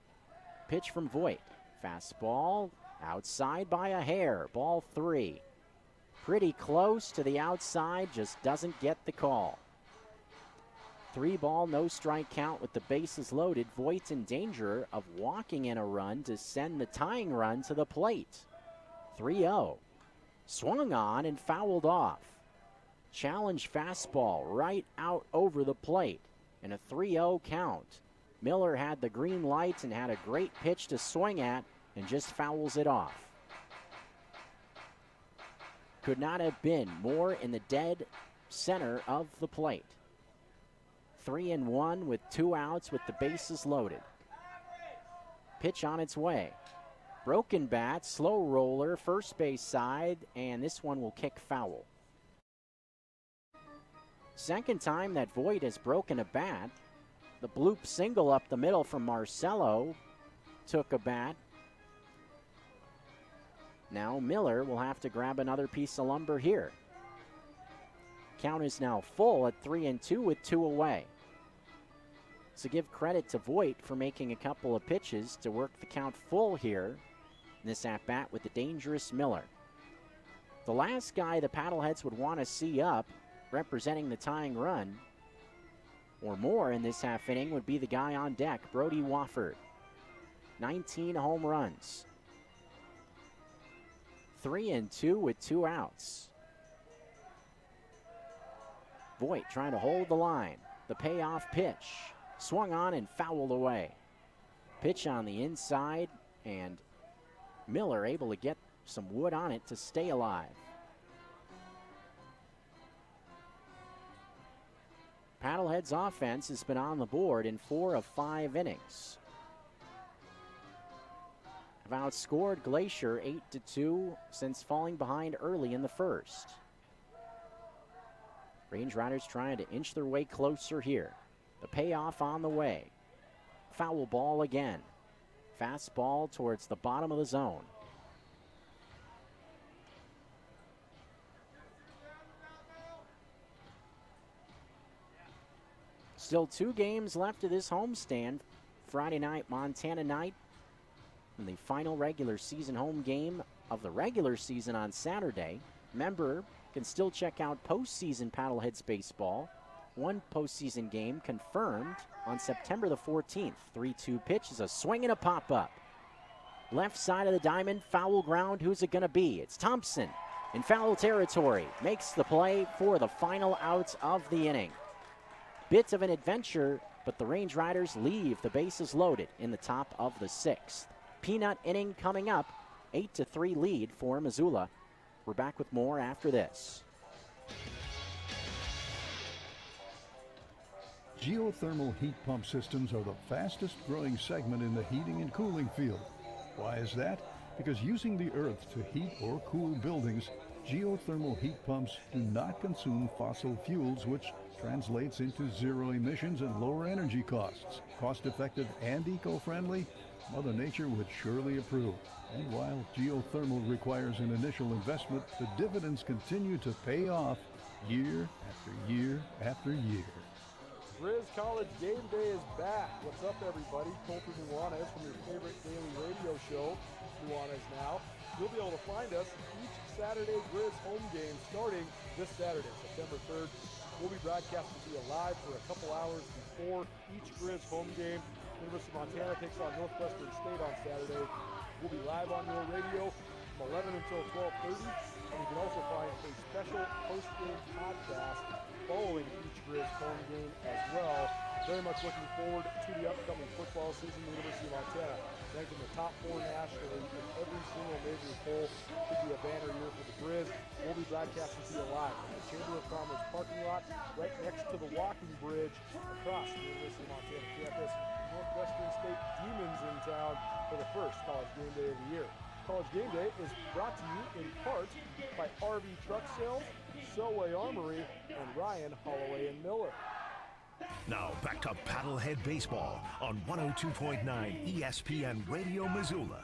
Pitch from Voigt. Fastball outside by a hair. Ball 3. Pretty close to the outside, just doesn't get the call. 3-ball, no strike count with the bases loaded. Voigt in danger of walking in a run to send the tying run to the plate. 3-0. Swung on and fouled off. Challenge fastball right out over the plate. And a 3-0 count. Miller had the green light and had a great pitch to swing at and just fouls it off. Could not have been more in the dead center of the plate. 3-1 with 2 outs with the bases loaded. Pitch on its way. Broken bat, slow roller, first base side, and this one will kick foul. Second time that Voigt has broken a bat. The bloop single up the middle from Marcello took a bat. Now Miller will have to grab another piece of lumber here. Count is now full at 3-2 with 2 away. So give credit to Voigt for making a couple of pitches to work the count full here in this at-bat with the dangerous Miller. The last guy the Paddleheads would want to see up representing the tying run or more in this half inning would be the guy on deck, Brody Wofford. 19 home runs. 3-2 with 2 outs. Voigt trying to hold the line. The payoff pitch. Swung on and fouled away. Pitch on the inside, and Miller able to get some wood on it to stay alive. Paddleheads offense has been on the board in 4 of 5 innings. Have outscored Glacier 8-2 since falling behind early in the first. Range Riders trying to inch their way closer here. The payoff on the way. Foul ball again. Fastball towards the bottom of the zone. Still 2 games left of this homestand. Friday night, Montana night, and the final regular season home game of the regular season on Saturday. Remember, can still check out postseason Paddleheads baseball. One postseason game confirmed on September the 14th. 3-2 pitch is a swing and a pop-up. Left side of the diamond, foul ground. Who's it going to be? It's Thompson in foul territory. Makes the play for the final out of the inning. Bit of an adventure, but the Range Riders leave the bases loaded in the top of the 6th. Peanut inning coming up. 8-3 lead for Missoula. We're back with more after this. Geothermal heat pump systems are the fastest growing segment in the heating and cooling field. Why is that? Because using the earth to heat or cool buildings, geothermal heat pumps do not consume fossil fuels, which translates into zero emissions and lower energy costs. Cost-effective and eco-friendly, Mother Nature would surely approve. And while geothermal requires an initial investment, the dividends continue to pay off year after year after year. Grizz College Game Day is back. What's up, everybody? Colton Nuanez from your favorite daily radio show, Nuanez Now. You'll be able to find us each Saturday Grizz home game starting this Saturday, September 3rd. We'll be broadcasting to you live for a couple hours before each Grizz home game. University of Montana takes on Northwestern State on Saturday. We'll be live on your radio from 11 until 12:30. And you can also find a special post-game podcast following each Grizz home game as well. Very much looking forward to the upcoming football season. The University of Montana ranked in the top 4 nationally in every single major poll. Could be a banner year for the Grizz. We'll be broadcasting to you live from the Chamber of Commerce parking lot right next to the walking bridge across the University of Montana campus. Northwestern State Demons in town for the first College Game Day of the year. College Game Day is brought to you in part by RV Truck Sales, Selway Armory, and Ryan Holloway and Miller. Now back to Paddlehead Baseball on 102.9 ESPN Radio Missoula.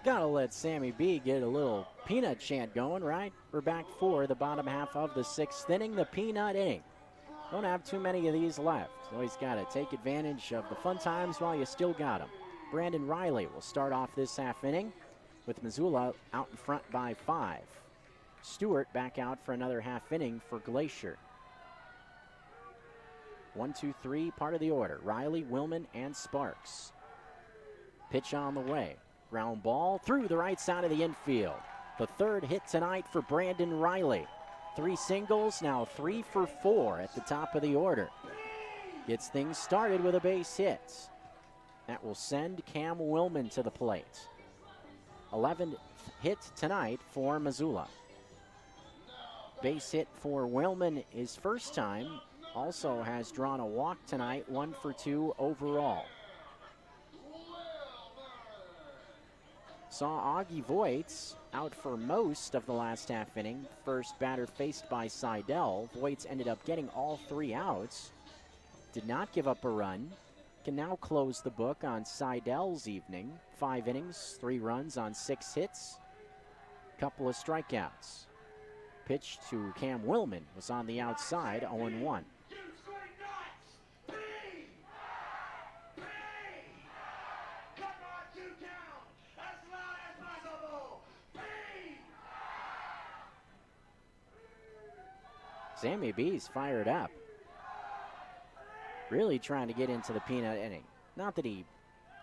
Gotta let Sammy B get a little peanut chant going, right? We're back for the bottom half of the 6th inning, the peanut inning. Don't have too many of these left. Always gotta take advantage of the fun times while you still got them. Brandon Riley will start off this half inning with Missoula out in front by 5. Stewart back out for another half inning for Glacier. 1, 2, 3, part of the order. Riley, Willman, and Sparks. Pitch on the way. Ground ball through the right side of the infield. The third hit tonight for Brandon Riley. 3 singles, now 3 for 4 at the top of the order. Gets things started with a base hit. That will send Cam Willman to the plate. 11th hit tonight for Missoula. Base hit for Willman is first time. Also has drawn a walk tonight, 1 for 2 overall. Saw Augie Voits out for most of the last half inning. First batter faced by Seidel. Voits ended up getting all 3 outs. Did not give up a run. Can now close the book on Seidel's evening. 5 innings, 3 runs on 6 hits. Couple of strikeouts. Pitch to Cam Willman was on the outside, 0-1. Sammy B's fired up. Really trying to get into the peanut inning. Not that he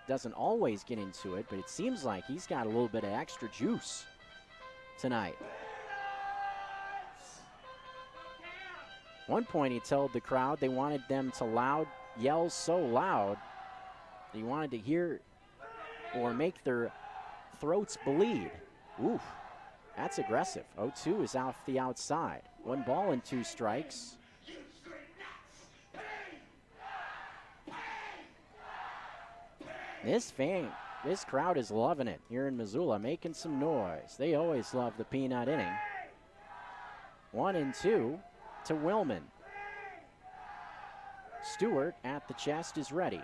doesn't always get into it, but it seems like he's got a little bit of extra juice tonight. One point he told the crowd they wanted them to yell so loud that he wanted to hear or make their throats bleed. Oof, that's aggressive. 0-2 is off the outside. 1 ball and 2 strikes. This fan This crowd is loving it here in Missoula, making some noise. They always love the peanut inning. 1-2 to Willman. Stewart at the chest is ready.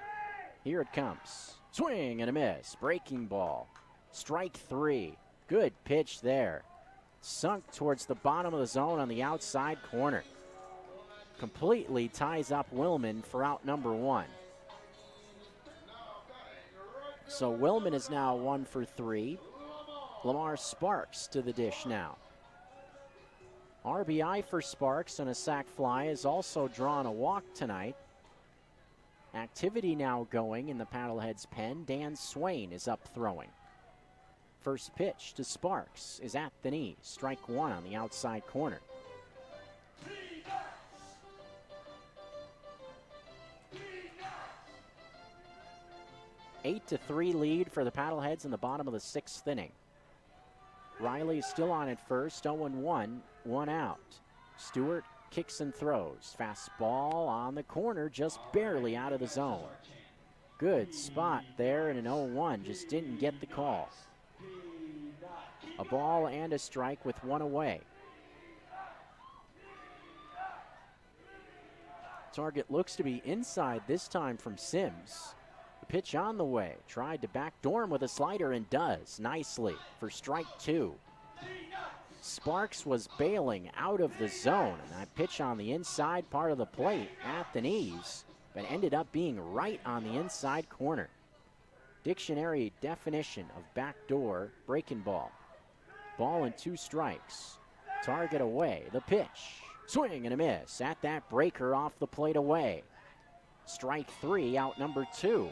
Here it comes. Swing and a miss. Breaking ball. Strike 3. Good pitch there. Sunk towards the bottom of the zone on the outside corner. Completely ties up Willman for out number 1. So Willman is now 1 for 3. Lamar Sparks to the dish now. RBI for Sparks and a sac fly has also drawn a walk tonight. Activity now going in the Paddleheads pen. Dan Swain is up throwing. First pitch to Sparks is at the knee. Strike 1 on the outside corner. Eight to 3 lead for the Paddleheads in the bottom of the 6th inning. Riley is still on at first, 0-1, 1 out. Stewart kicks and throws. Fastball on the corner, just barely out of the zone. Good spot there and an 0-1, just didn't get the call. A ball and a strike with 1 away. Target looks to be inside this time from Sims. The pitch on the way. Tried to backdoor him with a slider and does nicely for strike 2. Sparks was bailing out of the zone, and that pitch on the inside part of the plate at the knees, but ended up being right on the inside corner. Dictionary definition of backdoor breaking ball. Ball and 2 strikes. Target away. The pitch. Swing and a miss at that breaker off the plate away. Strike 3, out number 2.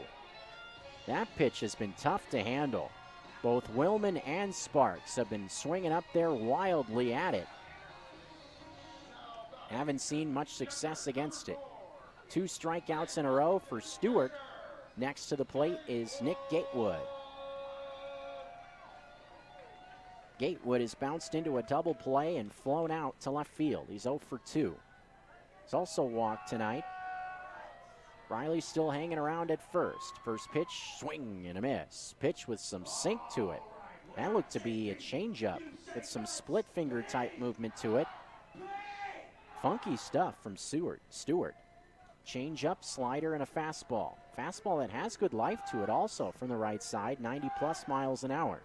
That pitch has been tough to handle. Both Willman and Sparks have been swinging up there wildly at it. Haven't seen much success against it. 2 strikeouts in a row for Stewart. Next to the plate is Nick Gatewood. Gatewood has bounced into a double play and flown out to left field. He's 0 for 2. He's also walked tonight. Riley's still hanging around at first. First pitch, swing and a miss. Pitch with some sink to it. That looked to be a changeup with some split finger type movement to it. Funky stuff from Stewart. Changeup, slider, and a fastball. Fastball that has good life to it also from the right side, 90 plus miles an hour.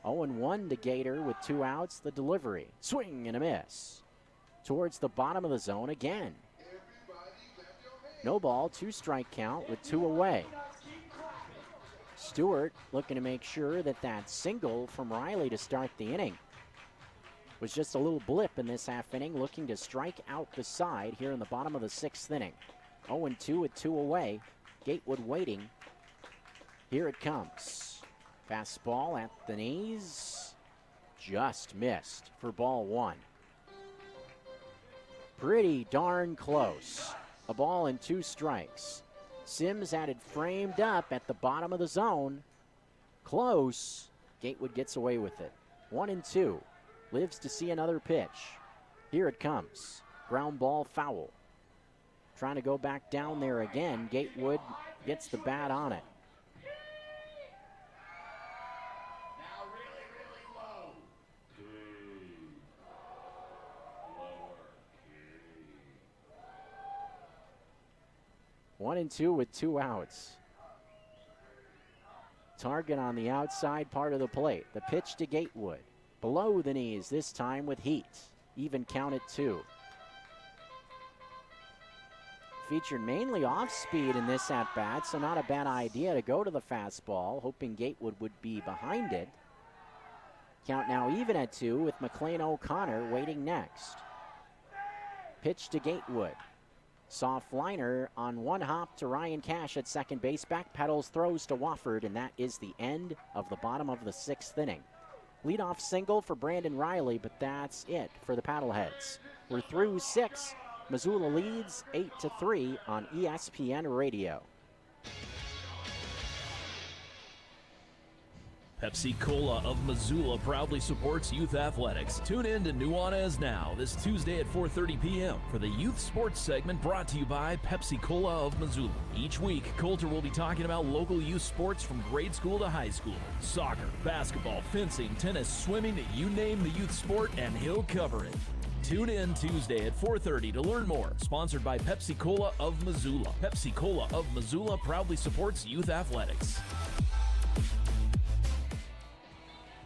0-1 to Gator with 2 outs. The delivery, swing and a miss. Towards the bottom of the zone again. No ball, 2 strike count with 2 away. Stewart looking to make sure that that single from Riley to start the inning was just a little blip in this half inning, looking to strike out the side here in the bottom of the 6th inning. 0-2 with 2 away. Gatewood waiting. Here it comes. Fastball at the knees. Just missed for ball 1. Pretty darn close. A ball and 2 strikes. Sims had it framed up at the bottom of the zone. Close. Gatewood gets away with it. 1-2. Lives to see another pitch. Here it comes. Ground ball foul. Trying to go back down there again. Gatewood gets the bat on it. One and two with 2 outs. Target on the outside part of the plate. The pitch to Gatewood. Below the knees this time with heat. Even count at 2. Featured mainly off speed in this at-bat, so not a bad idea to go to the fastball, hoping Gatewood would be behind it. Count now even at 2 with McLean O'Connor waiting next. Pitch to Gatewood. Soft liner on 1 hop to Ryan Cash at second base. Back pedals, throws to Wofford, and that is the end of the bottom of the 6th inning. Leadoff single for Brandon Riley, but that's it for the Paddleheads. We're through 6. Missoula leads 8-3 on ESPN Radio. Pepsi Cola of Missoula proudly supports youth athletics. Tune in to Nuanez Now this Tuesday at 4:30 p.m. for the youth sports segment brought to you by Pepsi Cola of Missoula. Each week, Coulter will be talking about local youth sports from grade school to high school. Soccer, basketball, fencing, tennis, swimming, you name the youth sport, and he'll cover it. Tune in Tuesday at 4:30 to learn more. Sponsored by Pepsi Cola of Missoula. Pepsi Cola of Missoula proudly supports youth athletics.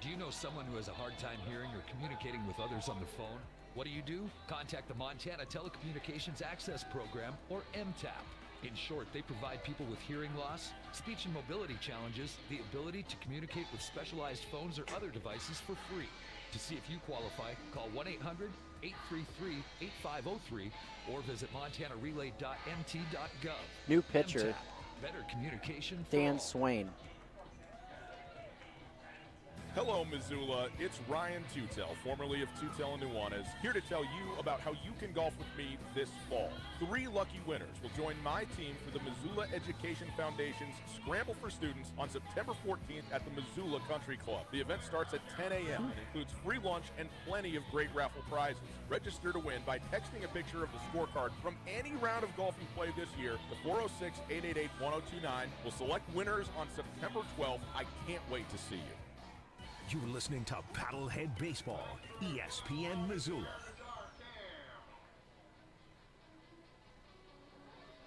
Do you know someone who has a hard time hearing or communicating with others on the phone? What do? Contact the Montana Telecommunications Access Program, or MTAP. In short, they provide people with hearing loss, speech and mobility challenges, the ability to communicate with specialized phones or other devices for free. To see if you qualify, call 1-800-833-8503 or visit montanarelay.mt.gov. New pitcher, MTAP, better communication for Dan all. Swain. Hello, Missoula. It's Ryan Tutel, formerly of Tutel and Nuanez, here to tell you about how you can golf with me this fall. 3 lucky winners will join my team for the Missoula Education Foundation's Scramble for Students on September 14th at the Missoula Country Club. The event starts at 10 a.m. and includes free lunch and plenty of great raffle prizes. Register to win by texting a picture of the scorecard from any round of golf you play this year to 406-888-1029. We'll select winners on September 12th. I can't wait to see you. You're listening to Paddlehead Baseball, ESPN Missoula.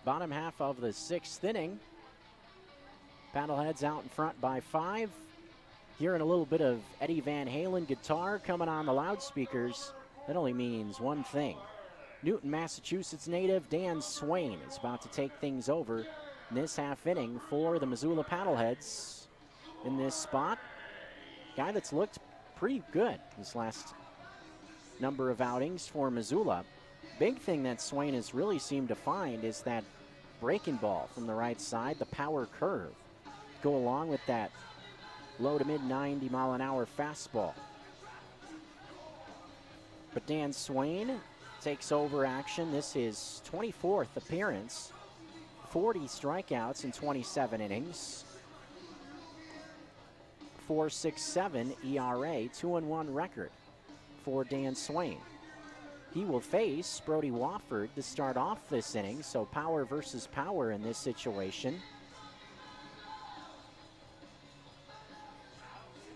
Bottom half of the 6th inning. Paddleheads out in front by 5. Hearing a little bit of Eddie Van Halen guitar coming on the loudspeakers. That only means one thing. Newton, Massachusetts native Dan Swain is about to take things over in this half inning for the Missoula Paddleheads. In this spot, guy that's looked pretty good this last number of outings for Missoula. Big thing that Swain has really seemed to find is that breaking ball from the right side, the power curve. Go along with that low to mid 90 mile an hour fastball. But Dan Swain takes over action. This is 24th appearance, 40 strikeouts in 27 innings. 4.67 ERA, 2-1 record for Dan Swain. He will face Brody Wofford to start off this inning, so power versus power in this situation.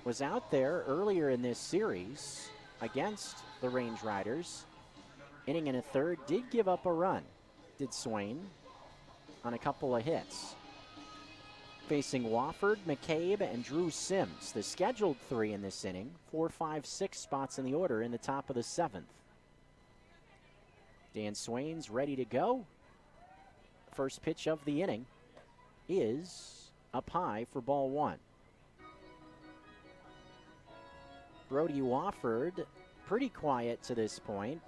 Was out there earlier in this series against the Range Riders. Inning and a third, did give up a run, did Swain, on a couple of hits. Facing Wofford, McCabe, and Drew Sims. The scheduled 3 in this inning, 4, 5, 6 spots in the order in the top of the 7th. Dan Swain's ready to go. First pitch of the inning is up high for ball 1. Brody Wofford, pretty quiet to this point.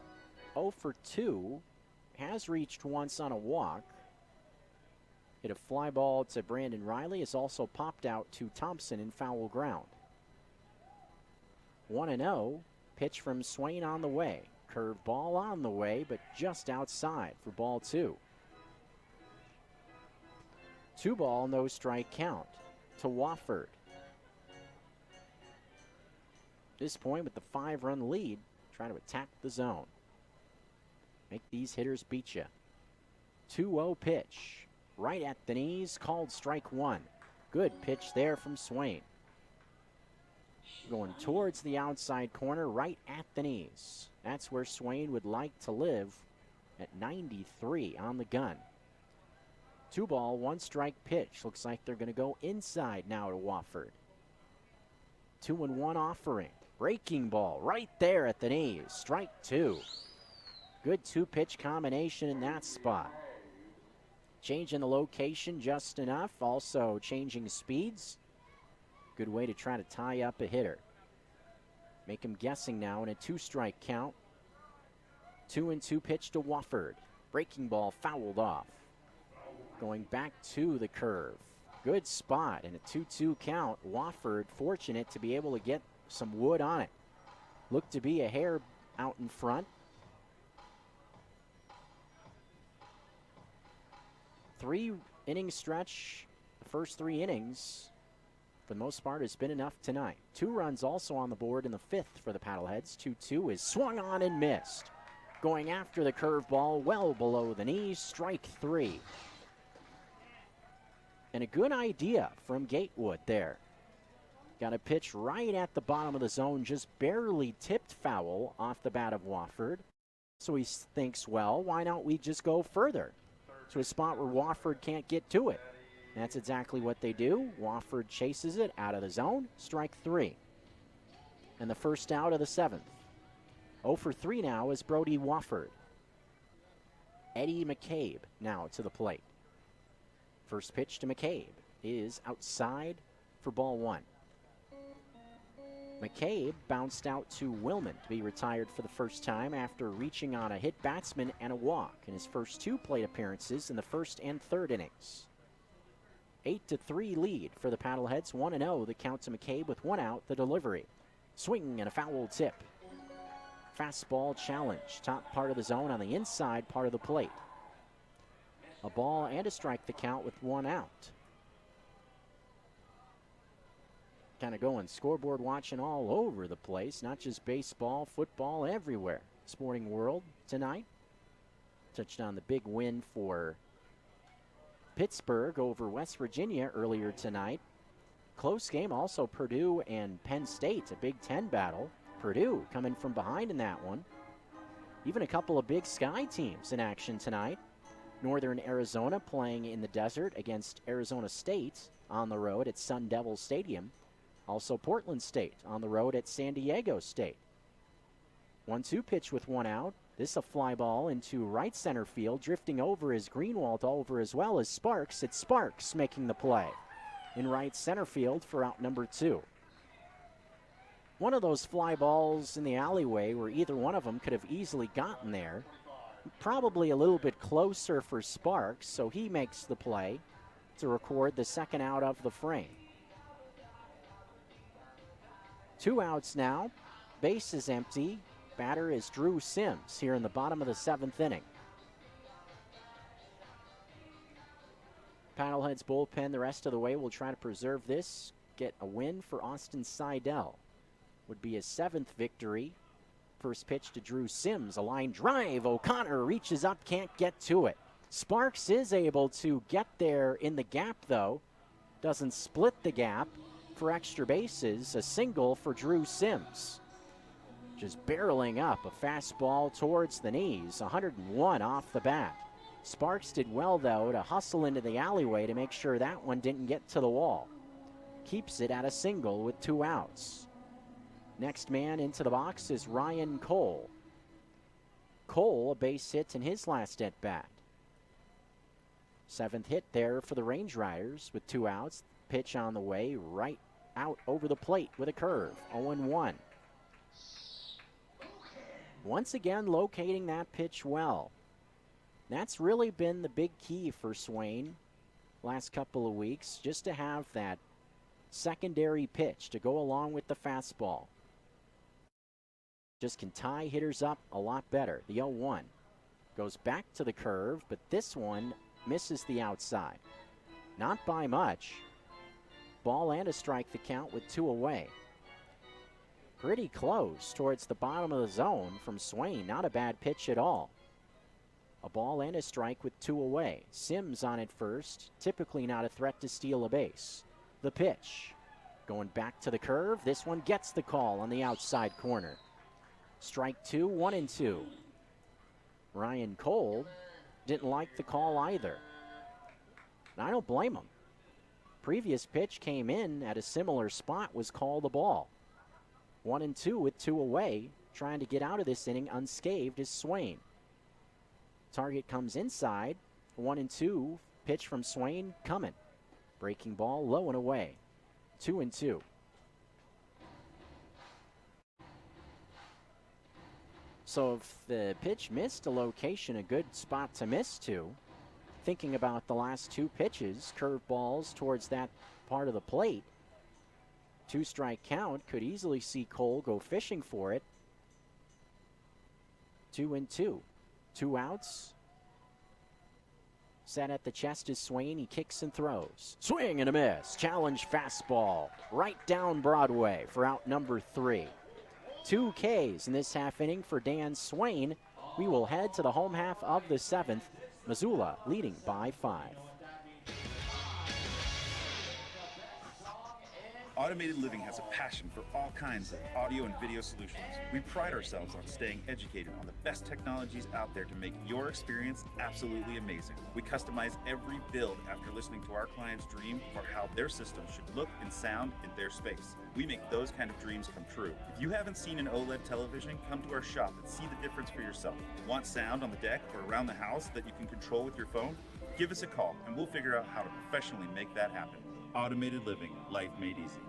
0 for 2, has reached once on a walk. Hit a fly ball to Brandon Riley. Has also popped out to Thompson in foul ground. 1-0. Pitch from Swain on the way. Curved ball on the way, but just outside for ball 2. 2 ball, no strike count to Wofford. At this point, with the 5-run lead, trying to attack the zone. Make these hitters beat you. 2-0 pitch. Right at the knees, called strike 1. Good pitch there from Swain. Going towards the outside corner, right at the knees. That's where Swain would like to live at 93 on the gun. 2 ball, 1 strike pitch. Looks like they're going to go inside now to Wofford. 2-1 offering. Breaking ball right there at the knees. Strike 2. Good 2-pitch combination in that spot. Changing the location just enough. Also changing speeds. Good way to try to tie up a hitter. Make him guessing now in a 2-strike count. 2-2 pitch to Wofford. Breaking ball fouled off. Going back to the curve. Good spot in a 2-2 count. Wofford fortunate to be able to get some wood on it. Looked to be a hair out in front. 3-inning stretch, the first 3 innings for the most part, has been enough tonight. 2 runs also on the board in the 5th for the Paddleheads. 2-2 is swung on and missed. Going after the curveball well below the knees, strike 3. And a good idea from Gatewood there. Got a pitch right at the bottom of the zone, just barely tipped foul off the bat of Wofford. So he thinks, well, why don't we just go further to a spot where Wofford can't get to it? That's exactly what they do. Wofford chases it out of the zone, strike 3. And the first out of the 7th. 0 for 3 now is Brody Wofford. Eddie McCabe now to the plate. First pitch to McCabe is outside for ball 1. McCabe bounced out to Willman to be retired for the first time after reaching on a hit batsman and a walk in his first 2 plate appearances in the 1st and 3rd innings. 8-3 lead for the Paddleheads. 1-0 the count to McCabe with 1 out, the delivery. Swing and a foul tip. Fastball challenge, top part of the zone on the inside part of the plate. A ball and a strike the count with 1 out. Kind of going scoreboard watching all over the place, not just baseball, football, everywhere. Sporting world tonight. Touched on the big win for Pittsburgh over West Virginia earlier tonight. Close game also, Purdue and Penn State, a Big Ten battle. Purdue coming from behind in that one. Even a couple of Big Sky teams in action tonight. Northern Arizona playing in the desert against Arizona State on the road at Sun Devil Stadium. Also Portland State on the road at San Diego State. 1-2 pitch with 1 out. This a fly ball into right center field. Drifting over is Greenwald, over as well as Sparks. It's Sparks making the play in right center field for out number 2. One of those fly balls in the alleyway where either one of them could have easily gotten there. Probably a little bit closer for Sparks, so he makes the play to record the 2nd out of the frame. 2 outs now. Base is empty. Batter is Drew Sims here in the bottom of the 7th inning. Paddleheads bullpen the rest of the way will try to preserve this. Get a win for Austin Seidel. Would be his 7th victory. First pitch to Drew Sims, a line drive. O'Connor reaches up, can't get to it. Sparks is able to get there in the gap, though. Doesn't split the gap for extra bases. A single for Drew Sims. Just barreling up, a fastball towards the knees. 101 off the bat. Sparks did well, though, to hustle into the alleyway to make sure that one didn't get to the wall. Keeps it at a single with 2 outs. Next man into the box is Ryan Cole. Cole, a base hit in his last at-bat. 7th hit there for the Range Riders with 2 outs. Pitch on the way, right out over the plate with a curve. 0-1. Once again, locating that pitch well. That's really been the big key for Swain last couple of weeks, just to have that secondary pitch to go along with the fastball. Just can tie hitters up a lot better. The 0-1 goes back to the curve, but this one misses the outside. Not by much. Ball and a strike the count with 2 away. Pretty close towards the bottom of the zone from Swain. Not a bad pitch at all. A ball and a strike with 2 away. Sims on it first. Typically not a threat to steal a base. The pitch. Going back to the curve. This one gets the call on the outside corner. Strike 2, 1-2. Ryan Cole didn't like the call either. And I don't blame him. Previous pitch came in at a similar spot, was called a ball. 1-2 with 2 away. Trying to get out of this inning unscathed is Swain. Target comes inside. 1-2. Pitch from Swain coming. Breaking ball low and away. 2-2. So if the pitch missed a location, a good spot to miss to. Thinking about the last 2 pitches, curveballs towards that part of the plate. 2-strike count, could easily see Cole go fishing for it. 2-2. 2 outs. Set at the chest is Swain. He kicks and throws. Swing and a miss. Challenge fastball. Right down Broadway for out number 3. 2 Ks in this half inning for Dan Swain. We will head to the home half of the 7th. Missoula leading by 5. Automated Living has a passion for all kinds of audio and video solutions. We pride ourselves on staying educated on the best technologies out there to make your experience absolutely amazing. We customize every build after listening to our clients' dream for how their system should look and sound in their space. We make those kind of dreams come true. If you haven't seen an OLED television, come to our shop and see the difference for yourself. Want sound on the deck or around the house that you can control with your phone? Give us a call and we'll figure out how to professionally make that happen. Automated Living, life made easy.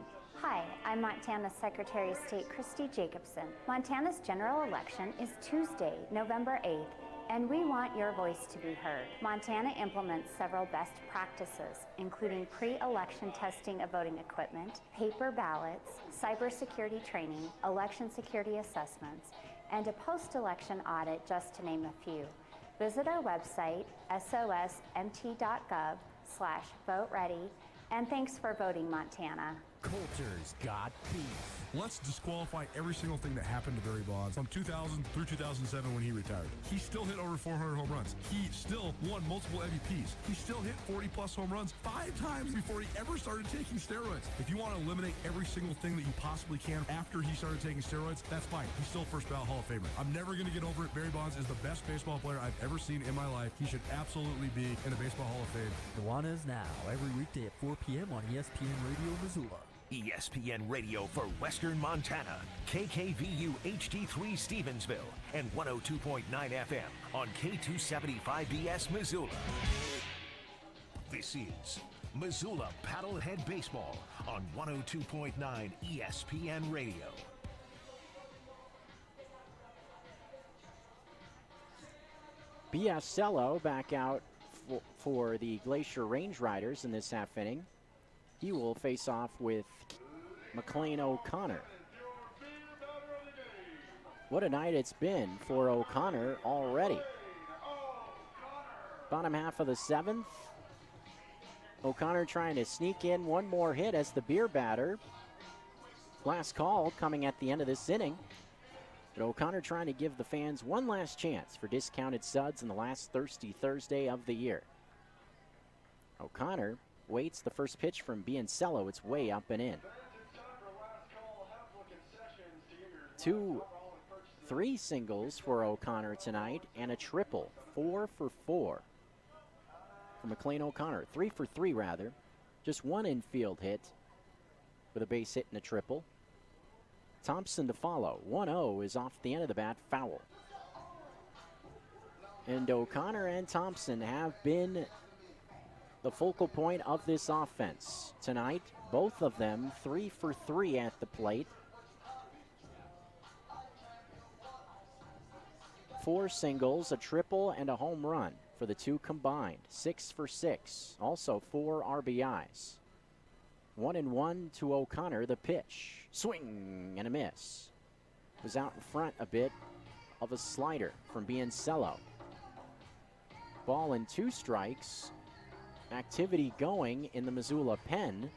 Hi, I'm Montana Secretary of State Christy Jacobson. Montana's general election is Tuesday, November 8th, and we want your voice to be heard. Montana implements several best practices, including pre-election testing of voting equipment, paper ballots, cybersecurity training, election security assessments, and a post-election audit, just to name a few. Visit our website, sosmt.gov/vote-ready, and thanks for voting, Montana. Coulter's got beef. Let's disqualify every single thing that happened to Barry Bonds from 2000 through 2007 when he retired. He still hit over 400 home runs. He still won multiple MVPs. He still hit 40-plus home runs 5 times before he ever started taking steroids. If you want to eliminate every single thing that you possibly can after he started taking steroids, that's fine. He's still first ballot Hall of Famer. I'm never going to get over it. Barry Bonds is the best baseball player I've ever seen in my life. He should absolutely be in the Baseball Hall of Fame. Nuanez Now, every weekday at 4 p.m. on ESPN Radio Missoula. ESPN Radio for Western Montana, KKVU HD3 Stevensville, and 102.9 FM on K275BS Missoula. This is Missoula Paddlehead Baseball on 102.9 ESPN Radio. Biasello back out for the Glacier Range Riders in this half inning. He will face off with McLean O'Connor. What a night it's been for O'Connor already. Bottom half of the 7th. O'Connor trying to sneak in one more hit as the beer batter. Last call coming at the end of this inning. But O'Connor trying to give the fans one last chance for discounted suds in the last Thirsty Thursday of the year. O'Connor waits the first pitch from Biasello. It's way up and in. 3 singles for O'Connor tonight and a triple. 4 for 4 for McLean O'Connor. 3 for 3 rather. Just one infield hit with a base hit and a triple. Thompson to follow. 1-0 is off the end of the bat, foul. And O'Connor and Thompson have been the focal point of this offense tonight. Both of them 3 for 3 at the plate. 4 singles, a triple, and a home run for the two combined. 6 for 6. Also 4 RBIs. 1-1 to O'Connor, the pitch. Swing and a miss. Was out in front a bit of a slider from Biasello. Ball and 2 strikes. Activity going in the Missoula pen.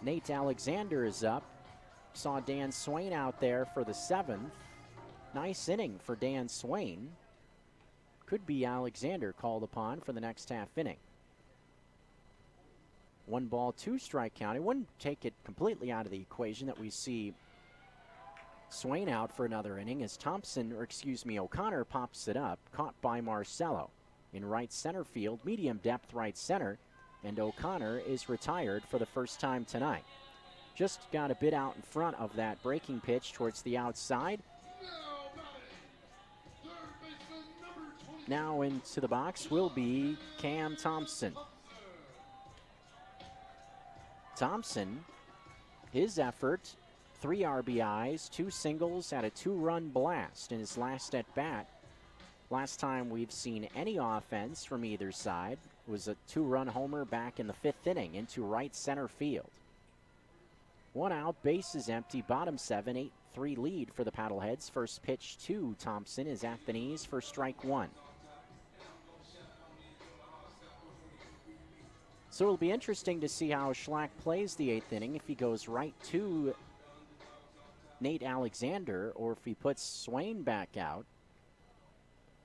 Nate Alexander is up. Saw Dan Swain out there for the 7th. Nice inning for Dan Swain. Could be Alexander called upon for the next half inning. 1 ball, 2 strike count. It wouldn't take it completely out of the equation that we see Swain out for another inning as O'Connor pops it up, caught by Marcello in right center field, medium depth right center, and O'Connor is retired for the first time tonight. Just got a bit out in front of that breaking pitch towards the outside. Now into the box will be Cam Thompson. Thompson, his effort, 3 RBIs, 2 singles, had a 2-run blast in his last at-bat. Last time we've seen any offense from either side was a 2-run homer back in the 5th inning into right center field. 1 out, bases empty, bottom 7, 8-3 lead for the Paddleheads. First pitch to Thompson is at the knees for strike 1. So it'll be interesting to see how Schlack plays the 8th inning, if he goes right to Nate Alexander or if he puts Swain back out.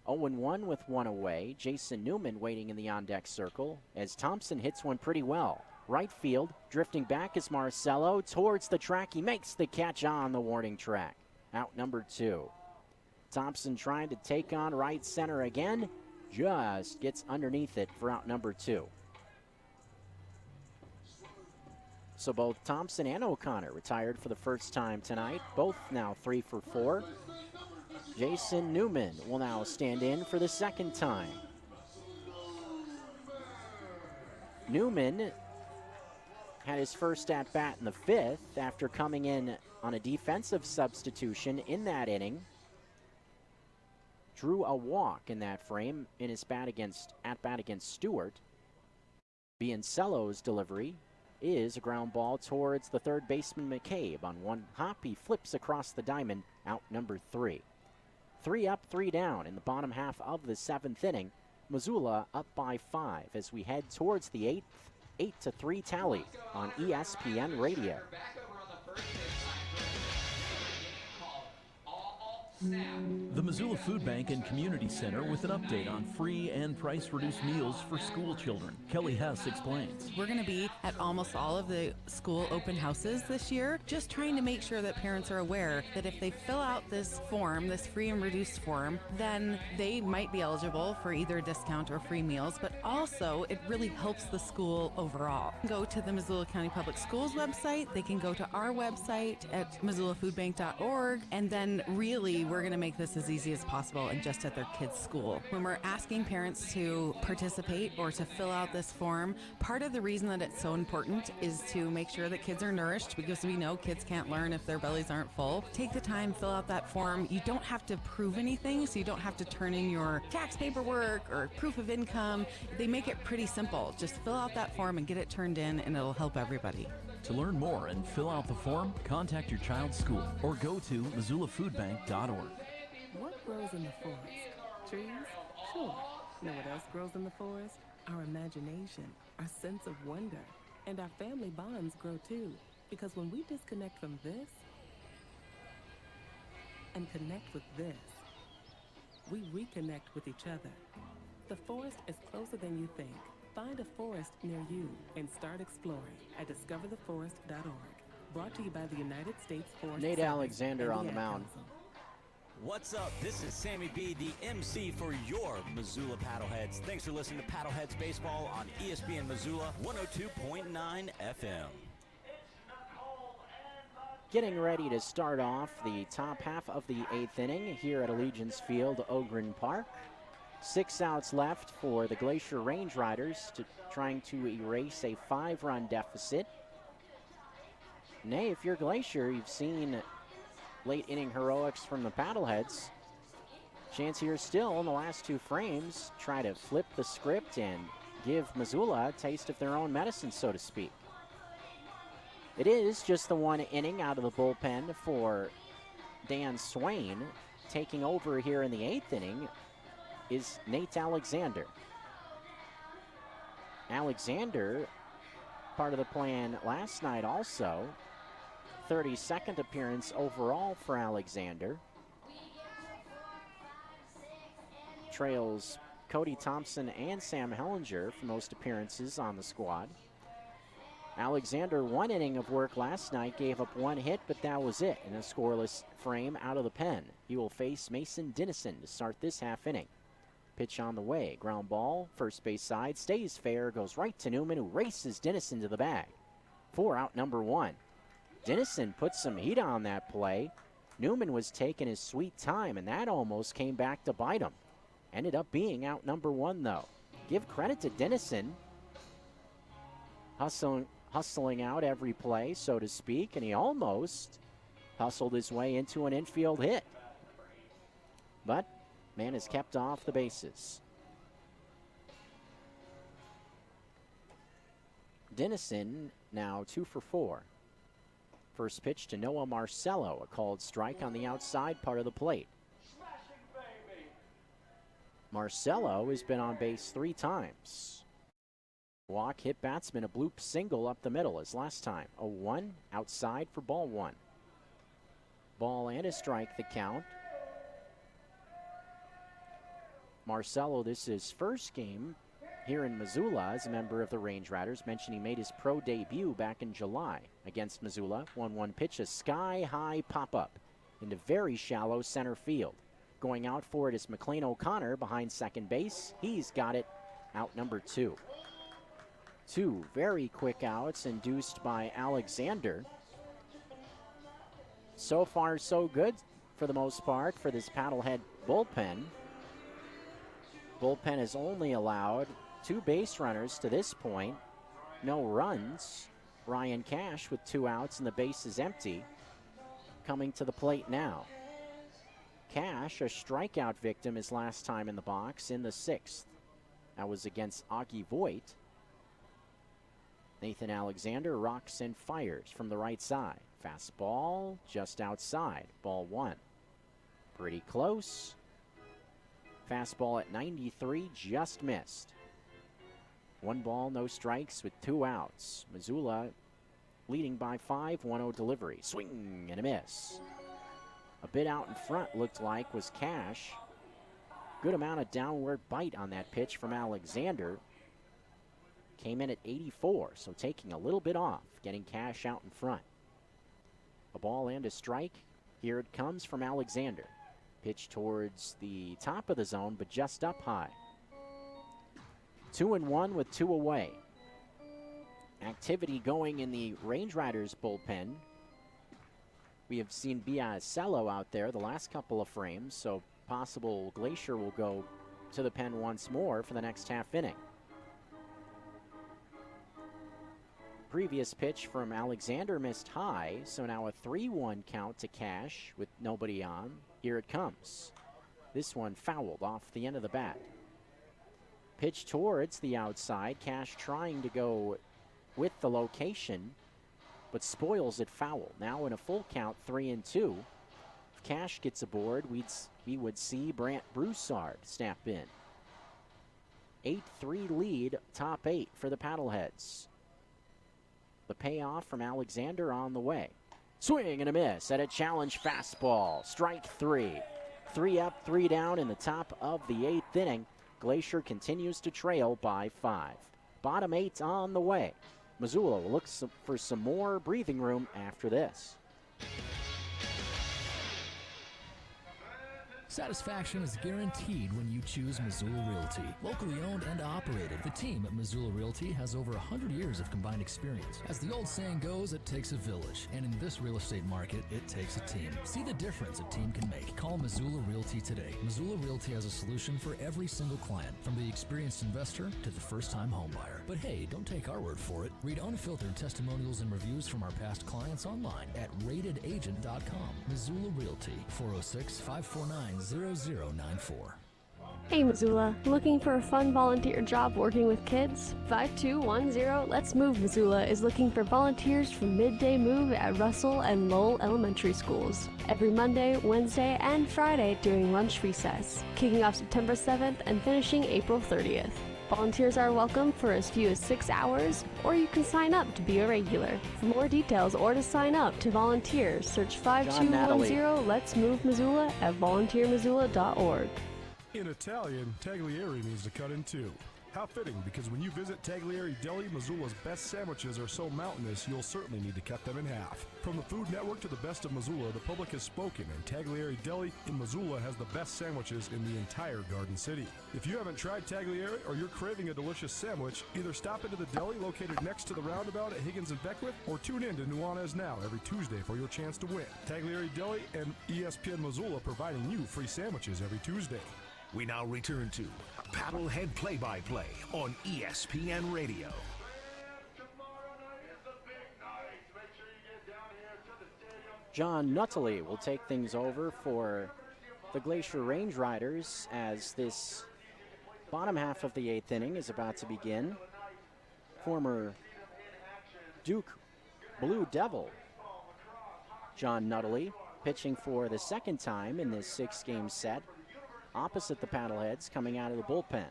0-1 with one away. Jason Newman waiting in the on-deck circle as Thompson hits one pretty well. Right field, drifting back is Marcelo towards the track. He makes the catch on the warning track. Out number 2. Thompson trying to take on right center again. Just gets underneath it for out number 2. So both Thompson and O'Connor retired for the first time tonight. Both now 3 for 4. Jason Newman will now stand in for the second time. Newman had his first at-bat in the 5th after coming in on a defensive substitution in that inning. Drew a walk in that frame in his at-bat against Stewart. Biancello's delivery is a ground ball towards the third baseman McCabe. On one hop, he flips across the diamond, out number 3. 3 up, 3 down in the bottom half of the 7th inning. Missoula up by 5 as we head towards the 8-3 tally on ESPN Radio. The Missoula Food Bank and Community Center with an update on free and price-reduced meals for school children. Kelly Hess explains. We're going to be at almost all of the school open houses this year, just trying to make sure that parents are aware that if they fill out this form, this free and reduced form, then they might be eligible for either a discount or free meals, but also it really helps the school overall. Go to the Missoula County Public Schools website. They can go to our website at missoulafoodbank.org, and then really we're going to make this as easy as possible and just at their kids' school. When we're asking parents to participate or to fill out this form, part of the reason that it's so important is to make sure that kids are nourished, because we know kids can't learn if their bellies aren't full. Take the time, fill out that form. You don't have to prove anything, so you don't have to turn in your tax paperwork or proof of income. They make it pretty simple. Just fill out that form and get it turned in, and it'll help everybody. To learn more and fill out the form, contact your child's school or go to MissoulaFoodBank.org. What grows in the forest? Trees? Sure. Know what else grows in the forest? Our imagination, our sense of wonder, and our family bonds grow too. Because when we disconnect from this and connect with this, we reconnect with each other. The forest is closer than you think. Find a forest near you and start exploring at discovertheforest.org. Brought to you by the United States Forest Nate Service Alexander and on the mound. Council. What's up? This is Sammy B, the MC for your Missoula Paddleheads. Thanks for listening to Paddleheads Baseball on ESPN Missoula 102.9 FM. Getting ready to start off the top half of the 8th inning here at Allegiance Field, Ogren Park. 6 outs left for the Glacier Range Riders trying to erase a 5-run deficit. Nay, if you're Glacier, you've seen late inning heroics from the Paddleheads. Chance here still in the last 2 frames, try to flip the script and give Missoula a taste of their own medicine, so to speak. It is just the 1 inning out of the bullpen for Dan Swain. Taking over here in the 8th inning is Nate Alexander. Alexander, part of the plan last night also. 32nd appearance overall for Alexander. Trails Cody Thompson and Sam Hellinger for most appearances on the squad. Alexander, 1 inning of work last night, gave up 1 hit, but that was it in a scoreless frame out of the pen. He will face Mason Dennison to start this half inning. Pitch on the way, ground ball, first base side, stays fair, goes right to Newman, who races Dennison to the bag. 4 out number 1. Dennison put some heat on that play. Newman was taking his sweet time, and that almost came back to bite him. Ended up being out number 1, though. Give credit to Dennison. Hustling out every play, so to speak, and he almost hustled his way into an infield hit. But man has kept off the bases. Dennison now 2 for 4. First pitch to Noah Marcelo, a called strike on the outside part of the plate. Marcelo has been on base 3 times. Walk, hit batsman, a bloop single up the middle as last time. A 1 outside for ball 1. Ball and a strike the count. Marcelo, this is first game here in Missoula as a member of the Range Riders. Mentioned he made his pro debut back in July against Missoula. 1-1 pitch, a sky-high pop-up into very shallow center field. Going out for it is McLean O'Connor behind second base. He's got it out number 2. 2 very quick outs induced by Alexander. So far, so good for the most part for this Paddlehead bullpen. Bullpen has only allowed 2 base runners to this point. No runs. Ryan Cash with 2 outs and the base is empty. Coming to the plate now. Cash, a strikeout victim his last time in the box in the 6th. That was against Augie Voigt. Nathan Alexander rocks and fires from the right side. Fastball just outside. Ball 1. Pretty close. Fastball at 93, just missed. 1 ball, no strikes with 2 outs. Missoula leading by 5, 1-0 delivery. Swing and a miss. A bit out in front looked like was Cash. Good amount of downward bite on that pitch from Alexander. Came in at 84, so taking a little bit off, getting Cash out in front. A ball and a strike. Here it comes from Alexander. Pitch towards the top of the zone, but just up high. 2-1 with 2 away. Activity going in the Range Riders bullpen. We have seen Biasello out there the last couple of frames, so possible Glacier will go to the pen once more for the next half inning. Previous pitch from Alexander missed high, so now a 3-1 count to Cash with nobody on. Here it comes. This one fouled off the end of the bat. Pitch towards the outside. Cash trying to go with the location, but spoils it foul. Now in a full count, 3-2. If Cash gets aboard, we would see Brant Broussard snap in. 8-3 lead, top 8 for the Paddleheads. The payoff from Alexander on the way. Swing and a miss at a challenge fastball. Strike 3. 3 up, 3 down in the top of the 8th inning. Glacier continues to trail by 5. Bottom 8 on the way. Missoula will look for some more breathing room after this. Satisfaction is guaranteed when you choose Missoula Realty. Locally owned and operated, the team at Missoula Realty has over 100 years of combined experience. As the old saying goes, it takes a village. And in this real estate market, it takes a team. See the difference a team can make. Call Missoula Realty today. Missoula Realty has a solution for every single client, from the experienced investor to the first-time homebuyer. But hey, don't take our word for it. Read unfiltered testimonials and reviews from our past clients online at ratedagent.com. Missoula Realty, 406-549-0094. Hey Missoula, looking for a fun volunteer job working with kids? 5210 Let's Move Missoula is looking for volunteers for midday move at Russell and Lowell Elementary Schools every Monday, Wednesday, and Friday during lunch recess, kicking off September 7th and finishing April 30th. Volunteers are welcome for as few as 6 hours, or you can sign up to be a regular. For more details or to sign up to volunteer, search 5210 Let's Move Missoula at volunteermissoula.org. In Italian, Taglieri means to cut in two. How fitting, because when you visit Taglieri Deli, Missoula's best sandwiches are so mountainous you'll certainly need to cut them in half. From the Food Network to the best of Missoula, the public has spoken, and Taglieri Deli in Missoula has the best sandwiches in the entire Garden City. If you haven't tried Taglieri or you're craving a delicious sandwich, either stop into the deli located next to the roundabout at Higgins and Beckwith, or tune in to Nuanez Now every Tuesday for your chance to win. Taglieri Deli and ESPN Missoula providing you free sandwiches every Tuesday. We now return to Paddlehead Play-by-Play on ESPN Radio. John Nuttalley will take things over for the Glacier Range Riders as this bottom half of the 8th inning is about to begin. Former Duke Blue Devil John Nuttalley pitching for the second time in this 6-game set, opposite the Paddleheads, coming out of the bullpen.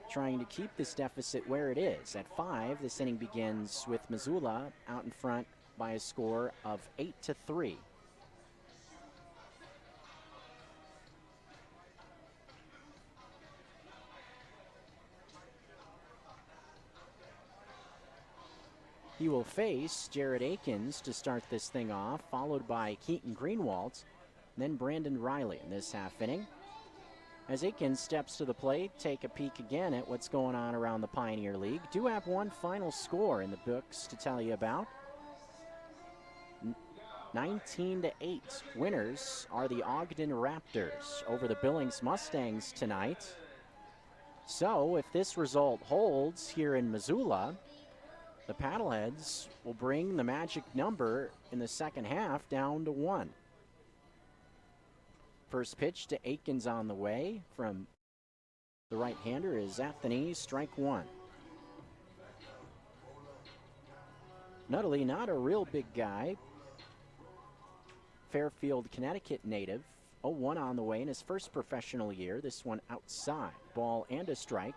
trying to keep this deficit where it is. At 5, this inning begins with Missoula out in front by a score of 8-3. He will face Jared Akins to start this thing off, followed by Keaton Greenwald, then Brandon Riley in this half inning. As Akins steps to the plate, take a peek again at what's going on around the Pioneer League. Do have one final score in the books to tell you about. 19-8. Winners are the Ogden Raptors over the Billings Mustangs tonight. So if this result holds here in Missoula, the Paddleheads will bring the magic number in the second half down to 1. First pitch to Akins on the way from the right-hander is at the knees, strike 1. Nuttally, not a real big guy. Fairfield, Connecticut native. 0-1 on the way in his first professional year. This one outside. Ball and a strike.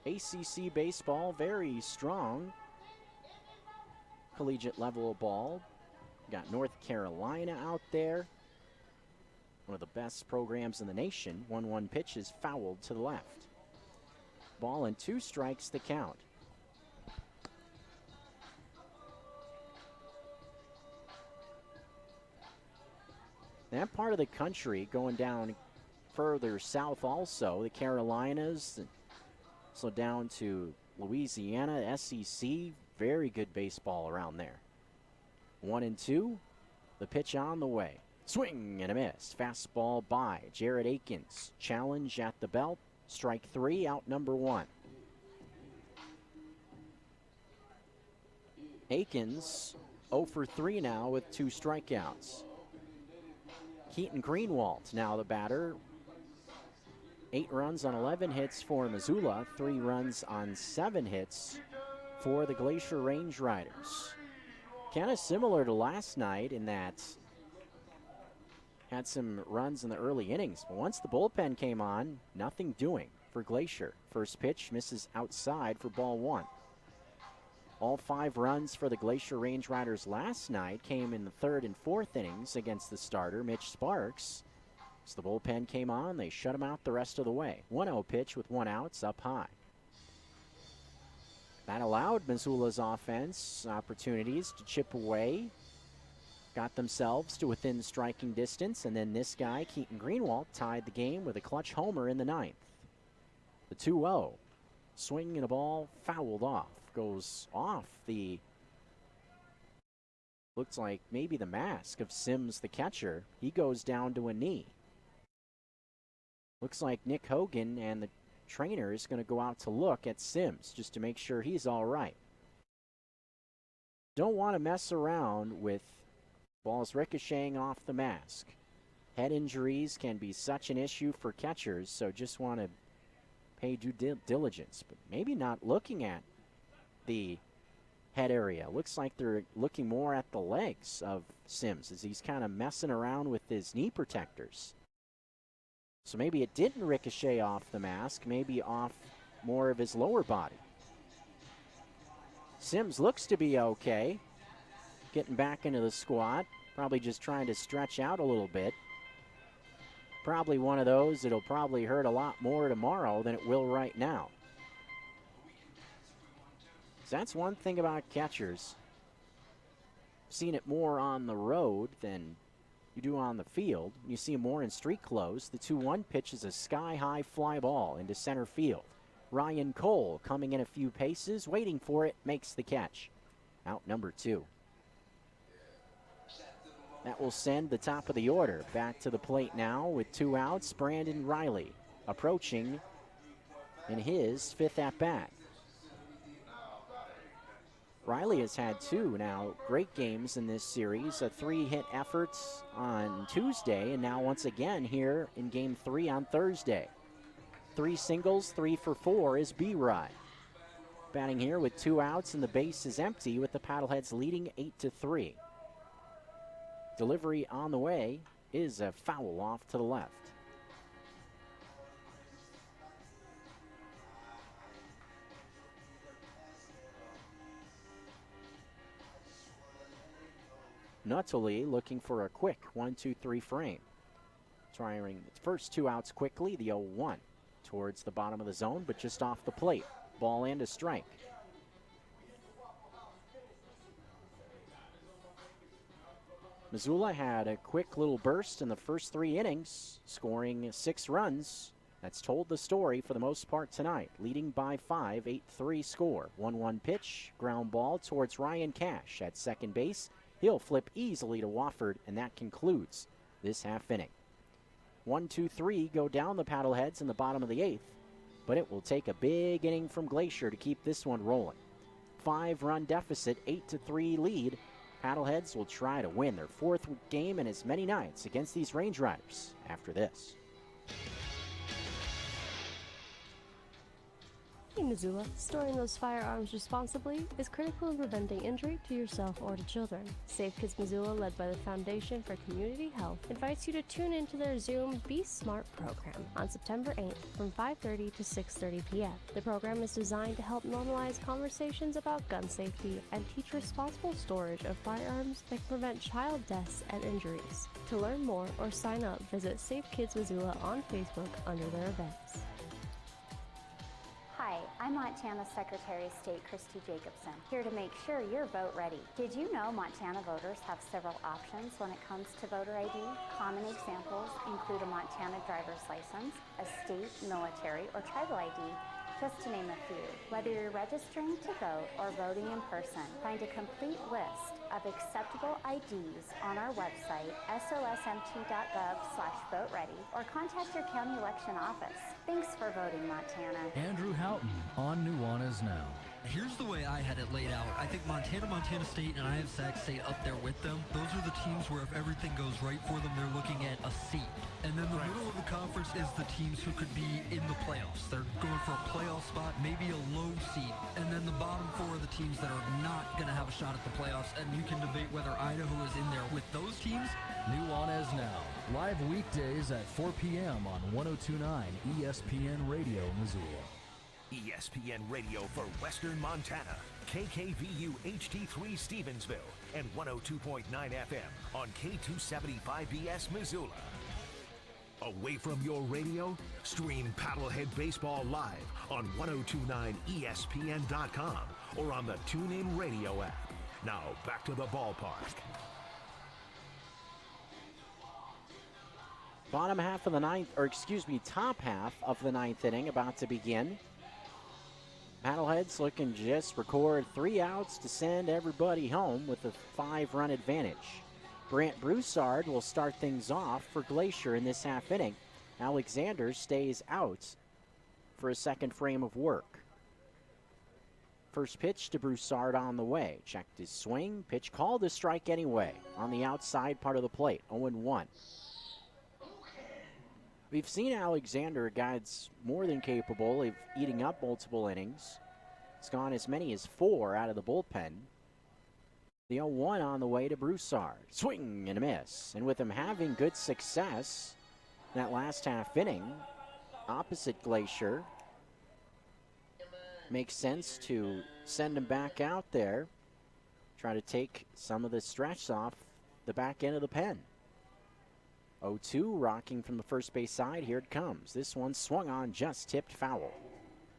ACC baseball, very strong. Collegiate level of ball. Got North Carolina out there. One of the best programs in the nation. 1-1 pitch is fouled to the left. Ball and 2 strikes the count. That part of the country going down further south also, the Carolinas, so down to Louisiana, SEC, very good baseball around there. 1-2, the pitch on the way. Swing and a miss. Fastball by Jared Akins. Challenge at the belt. Strike 3, out number 1. Akins 0 for 3 now with 2 strikeouts. Keaton Greenwald now the batter. 8 runs on 11 hits for Missoula, 3 runs on 7 hits for the Glacier Range Riders. Kind of similar to last night in that had some runs in the early innings, but once the bullpen came on, nothing doing for Glacier. First pitch misses outside for ball 1. All 5 runs for the Glacier Range Riders last night came in the 3rd and 4th innings against the starter, Mitch Sparks. As the bullpen came on, they shut him out the rest of the way. 1-0 pitch with 1 out, up high. That allowed Missoula's offense opportunities to chip away. Got themselves to within striking distance, and then this guy, Keaton Greenwald, tied the game with a clutch homer in the 9th. The 2-0. Swing and a ball fouled off. Goes off the, looks like maybe the mask of Sims, the catcher. He goes down to a knee. Looks like Nick Hogan and the trainer is going to go out to look at Sims just to make sure he's all right. Don't want to mess around with balls ricocheting off the mask. Head injuries can be such an issue for catchers, so just want to pay due diligence, but maybe not looking at the head area. Looks like they're looking more at the legs of Sims as he's kind of messing around with his knee protectors. So maybe it didn't ricochet off the mask, maybe off more of his lower body. Sims looks to be okay. Getting back into the squat, probably just trying to stretch out a little bit. Probably one of those that'll probably hurt a lot more tomorrow than it will right now. So that's one thing about catchers. Seen it more on the road than you do on the field. You see more in street clothes. The 2-1 pitch is a sky-high fly ball into center field. Ryan Cole coming in a few paces, waiting for it, makes the catch. Out number 2. That will send the top of the order back to the plate now with 2 outs. Brandon Riley approaching in his 5th at-bat. Riley has had 2 now great games in this series, a 3-hit effort on Tuesday, and now once again here in Game 3 on Thursday. 3 singles, 3 for 4 is B-Rye. Batting here with 2 outs and the base is empty with the Paddleheads leading 8-3. Delivery on the way is a foul off to the left. Nuttally looking for a quick 1-2-3 frame. Trying the first 2 outs quickly, the 0-1 towards the bottom of the zone, but just off the plate. Ball and a strike. Missoula had a quick little burst in the first 3 innings, scoring 6 runs. That's told the story for the most part tonight. Leading by 5, 8-3 score. 1-1 pitch, ground ball towards Ryan Cash at second base. He'll flip easily to Wofford, and that concludes this half inning. 1-2-3 go down the Paddleheads in the bottom of the 8th, but it will take a big inning from Glacier to keep this one rolling. 5-run deficit, 8-3 lead. Paddleheads will try to win their 4th game in as many nights against these Range Riders after this. Hey Missoula, storing those firearms responsibly is critical in preventing injury to yourself or to children. Safe Kids Missoula, led by the Foundation for Community Health, invites you to tune into their Zoom Be Smart program on September 8th from 5:30 to 6:30 p.m. The program is designed to help normalize conversations about gun safety and teach responsible storage of firearms that can prevent child deaths and injuries. To learn more or sign up, visit Safe Kids Missoula on Facebook under their events. Hi, I'm Montana Secretary of State Christy Jacobson, here to make sure you're vote ready. Did you know Montana voters have several options when it comes to voter ID? Common examples include a Montana driver's license, a state, military, or tribal ID, just to name a few. Whether you're registering to vote or voting in person, find a complete list of acceptable IDs on our website, sosmt.gov/vote-ready, or contact your county election office. Thanks for voting, Montana. Andrew Houghton on Nuanez Now. Here's the way I had it laid out. I think Montana, Montana State, and I have Sac State up there with them. Those are the teams where if everything goes right for them, they're looking at a seat. And then the middle of the conference is the teams who could be in the playoffs. They're going for a playoff spot, maybe a low seed. And then the bottom 4 are the teams that are not going to have a shot at the playoffs. And you can debate whether Idaho is in there with those teams. Nuanez Now, live weekdays at 4 p.m. on 102.9 ESPN Radio Missoula. ESPN Radio for Western Montana, KKVU HD3 Stevensville, and 102.9 FM on K275BS Missoula. Away from your radio? Stream Paddlehead Baseball live on 1029ESPN.com or on the TuneIn Radio app. Now back to the ballpark. Bottom half of the ninth, top half of the 9th inning about to begin. Paddleheads looking to just record 3 outs to send everybody home with a 5-run advantage. Brant Broussard will start things off for Glacier in this half inning. Alexander stays out for a second frame of work. First pitch to Broussard on the way. Checked his swing. Pitch called a strike anyway on the outside part of the plate. 0-1. We've seen Alexander, a guy that's more than capable of eating up multiple innings. He's gone as many as 4 out of the bullpen. The 0-1 on the way to Broussard. Swing and a miss. And with him having good success in that last half inning, opposite Glacier, makes sense to send him back out there, try to take some of the stress off the back end of the pen. 0-2, rocking from the first base side. Here it comes. This one swung on, just tipped foul.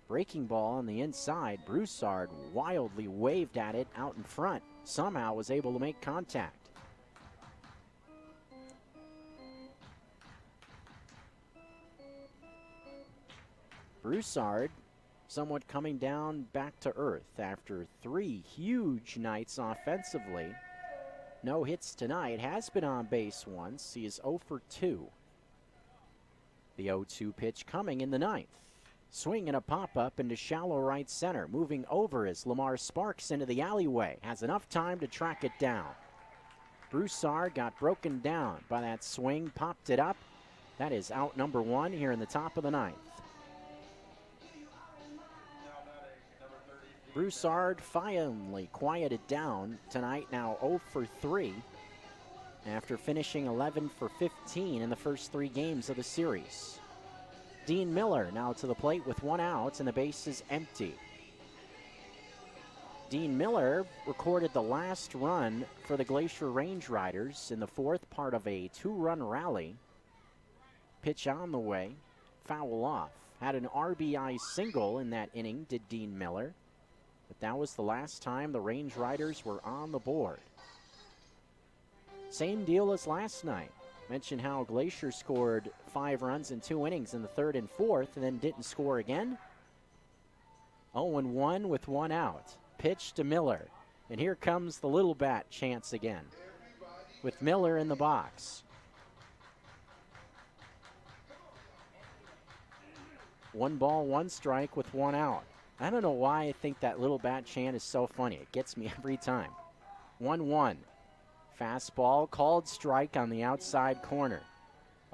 Breaking ball on the inside. Broussard wildly waved at it out in front. Somehow was able to make contact. Broussard somewhat coming down back to earth after 3 huge nights offensively. No hits tonight. Has been on base once. He is 0 for 2. The 0-2 pitch coming in the 9th. Swing and a pop-up into shallow right center. Moving over as Lamar Sparks into the alleyway. Has enough time to track it down. Broussard got broken down by that swing. Popped it up. That is out number 1 here in the top of the 9th. Broussard finally quieted down tonight, now 0 for 3 after finishing 11 for 15 in the first 3 games of the series. Dean Miller now to the plate with 1 out and the base is empty. Dean Miller recorded the last run for the Glacier Range Riders in the fourth, part of a 2-run rally. Pitch on the way, foul off. Had an RBI single in that inning, did Dean Miller. But that was the last time the Range Riders were on the board. Same deal as last night. Mentioned how Glacier scored 5 runs in 2 innings in the third and fourth and then didn't score again. 0-1 with 1 out. Pitch to Miller. And here comes the little bat chance again with Miller in the box. 1 ball, 1 strike with 1 out. I don't know why I think that little bat chant is so funny. It gets me every time. 1-1. Fastball, called strike on the outside corner.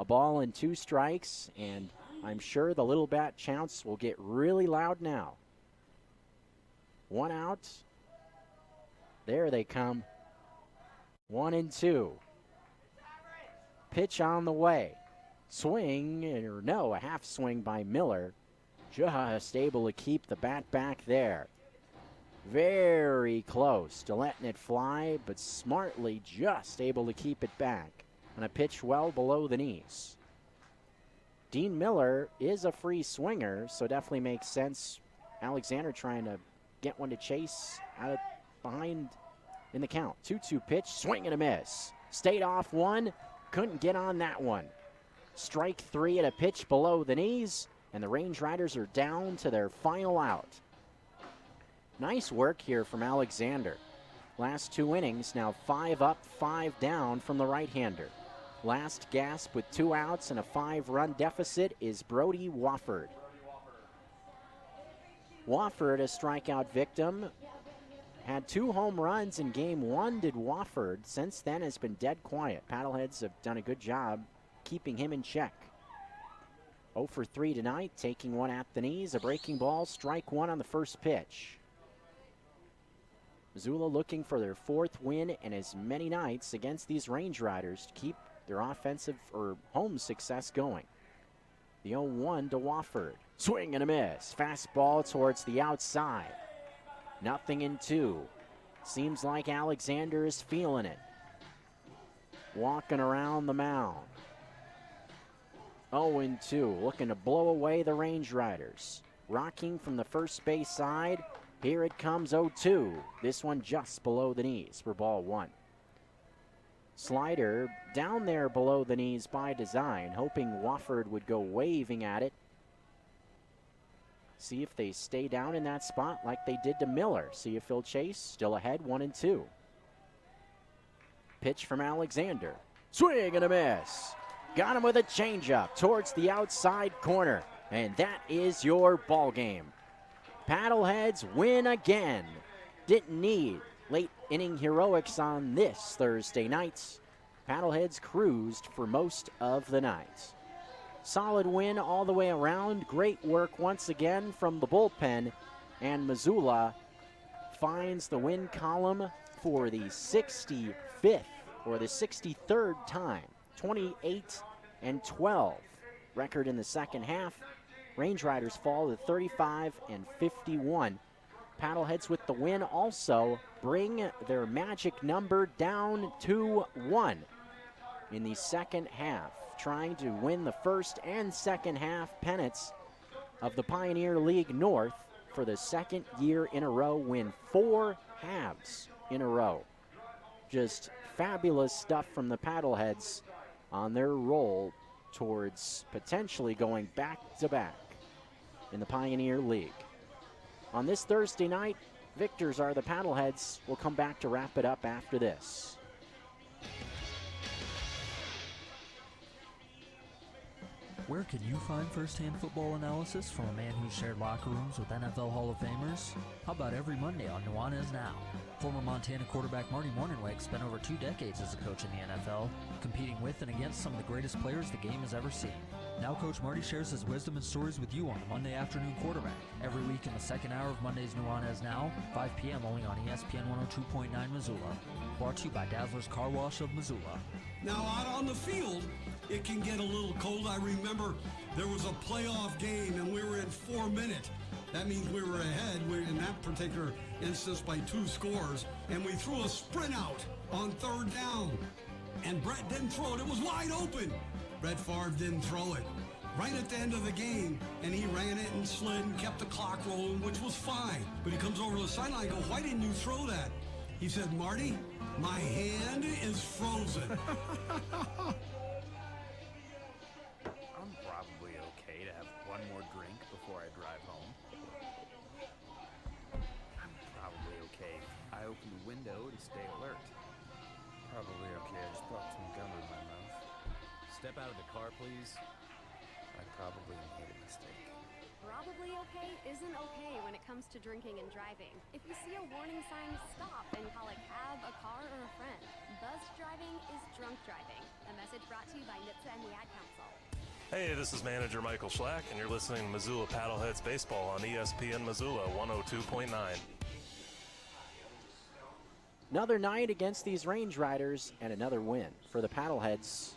A ball and 2 strikes, and I'm sure the little bat chants will get really loud now. 1 out. There they come. 1-2. Pitch on the way. Swing, or no, a half swing by Miller. Just able to keep the bat back there. Very close to letting it fly, but smartly just able to keep it back on a pitch well below the knees. Dean Miller is a free swinger, so definitely makes sense. Alexander trying to get one to chase out of behind in the count. 2-2 pitch, swing and a miss. Stayed off 1, couldn't get on that one. Strike 3 at a pitch below the knees, and the Range Riders are down to their final out. Nice work here from Alexander. Last 2 innings, now 5 up, 5 down from the right-hander. Last gasp with 2 outs and a 5-run deficit is Brody Wofford. Wofford, a strikeout victim, had 2 home runs in game 1, did Wofford. Since then has been dead quiet. Paddleheads have done a good job keeping him in check. 0 for 3 tonight, taking 1 at the knees, a breaking ball, strike 1 on the first pitch. Missoula looking for their 4th win in as many nights against these Range Riders to keep their offensive or home success going. The 0-1 to Wofford. Swing and a miss. Fastball towards the outside. 0-2. Seems like Alexander is feeling it. Walking around the mound. 0-2. Looking to blow away the Range Riders. Rocking from the first base side. Here it comes 0-2. This one just below the knees for ball 1. Slider down there below the knees by design, hoping Wofford would go waving at it. See if they stay down in that spot like they did to Miller. See if he'll chase. Still ahead, 1-2. Pitch from Alexander. Swing and a miss. Got him with a changeup towards the outside corner. And that is your ball game. Paddleheads win again. Didn't need late inning heroics on this Thursday night. Paddleheads cruised for most of the night. Solid win all the way around. Great work once again from the bullpen. And Missoula finds the win column for the 65th or the 63rd time. 28-12 record in the second half. Range Riders fall to 35-51. Paddleheads with the win also bring their magic number down to 1 in the second half, trying to win the first and second half pennants of the Pioneer League North for the second year in a row, win 4 halves in a row. Just fabulous stuff from the Paddleheads on their roll towards potentially going back-to-back in the Pioneer League. On this Thursday night, victors are the Paddleheads. We'll come back to wrap it up after this. Where can you find first-hand football analysis from a man who shared locker rooms with NFL Hall of Famers? How about every Monday on Nuanez Now? Former Montana quarterback Marty Mornhinweg spent over 2 decades as a coach in the NFL, competing with and against some of the greatest players the game has ever seen. Now Coach Marty shares his wisdom and stories with you on the Monday Afternoon Quarterback, every week in the second hour of Monday's Nuanez Now, 5 p.m. only on ESPN 102.9 Missoula. Brought to you by Dazzler's Car Wash of Missoula. Now out on the field, it can get a little cold. I remember there was a playoff game and we were in 4 minutes That means we were ahead in that particular instance by 2 scores, and we threw a sprint out on 3rd down. And Brett didn't throw it. It was wide open. Brett Favre didn't throw it. Right at the end of the game, and he ran it and slid and kept the clock rolling, which was fine. But he comes over to the sideline and goes, "Why didn't you throw that?" He said, "Marty, my hand is frozen." I'm probably okay to have one more drink before I drive home. I'm probably okay. I open the window to stay alert. Probably okay. I just popped some gum in my mouth. Step out of the car, please. I probably made a mistake. Probably okay isn't okay when it comes to drinking and driving. If you see a warning sign, stop and call a cab, a car, or a friend. Buzzed driving is drunk driving. A message brought to you by NHTSA and the Ad Council. Hey, this is manager Michael Schlack, and you're listening to Missoula PaddleHeads Baseball on ESPN Missoula 102.9. Another night against these Range Riders and another win for the Paddleheads.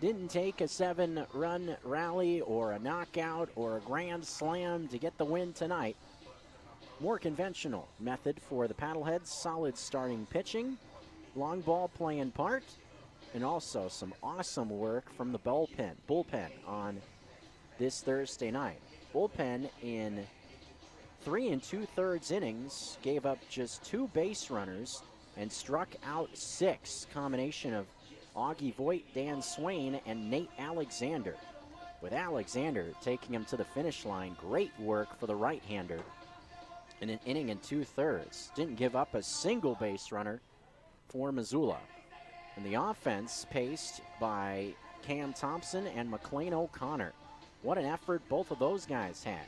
Didn't take a 7-run rally or a knockout or a grand slam to get the win tonight. More conventional method for the Paddleheads. Solid starting pitching, long ball playing part, and also some awesome work from the bullpen on this Thursday night. Bullpen in 3 2/3 innings gave up just 2 base runners and struck out 6. Combination of Augie Voigt, Dan Swain, and Nate Alexander. With Alexander taking him to the finish line, great work for the right-hander in an inning and 2/3. Didn't give up a single base runner for Missoula. And the offense paced by Cam Thompson and McLean O'Connor. What an effort both of those guys had.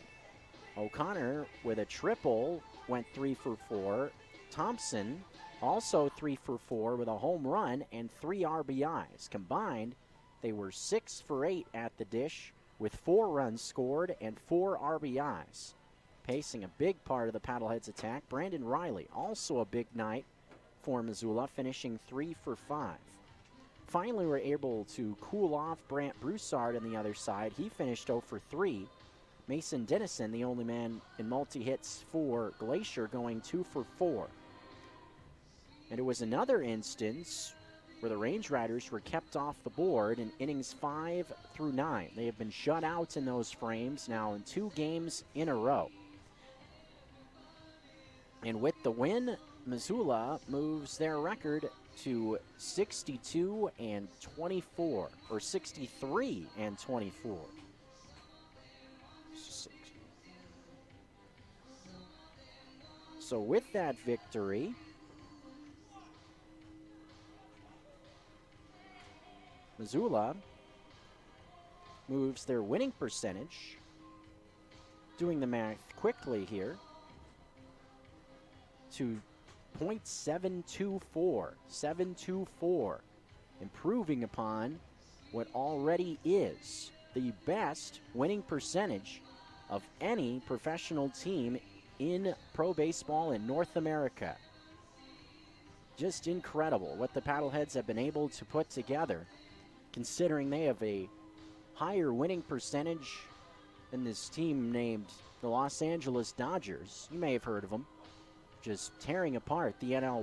O'Connor with a triple went 3 for 4. Thompson also 3 for 4 with a home run and 3 RBIs. Combined, they were 6 for 8 at the dish with 4 runs scored and 4 RBIs. Pacing a big part of the Paddleheads attack, Brandon Riley, also a big night for Missoula, finishing 3 for 5. Finally, we're able to cool off Brant Broussard on the other side. He finished 0 for 3. Mason Dennison, the only man in multi-hits for Glacier, going 2 for 4. And it was another instance where the Range Riders were kept off the board in innings 5 through 9. They have been shut out in those frames now in 2 games in a row. And with the win, Missoula moves their record to 62-24, or 63-24. So with that victory, Missoula moves their winning percentage, doing the math quickly here, to .724, 724, improving upon what already is the best winning percentage of any professional team in pro baseball in North America. Just incredible what the Paddleheads have been able to put together, considering they have a higher winning percentage than this team named the Los Angeles Dodgers. You may have heard of them. Just tearing apart the NL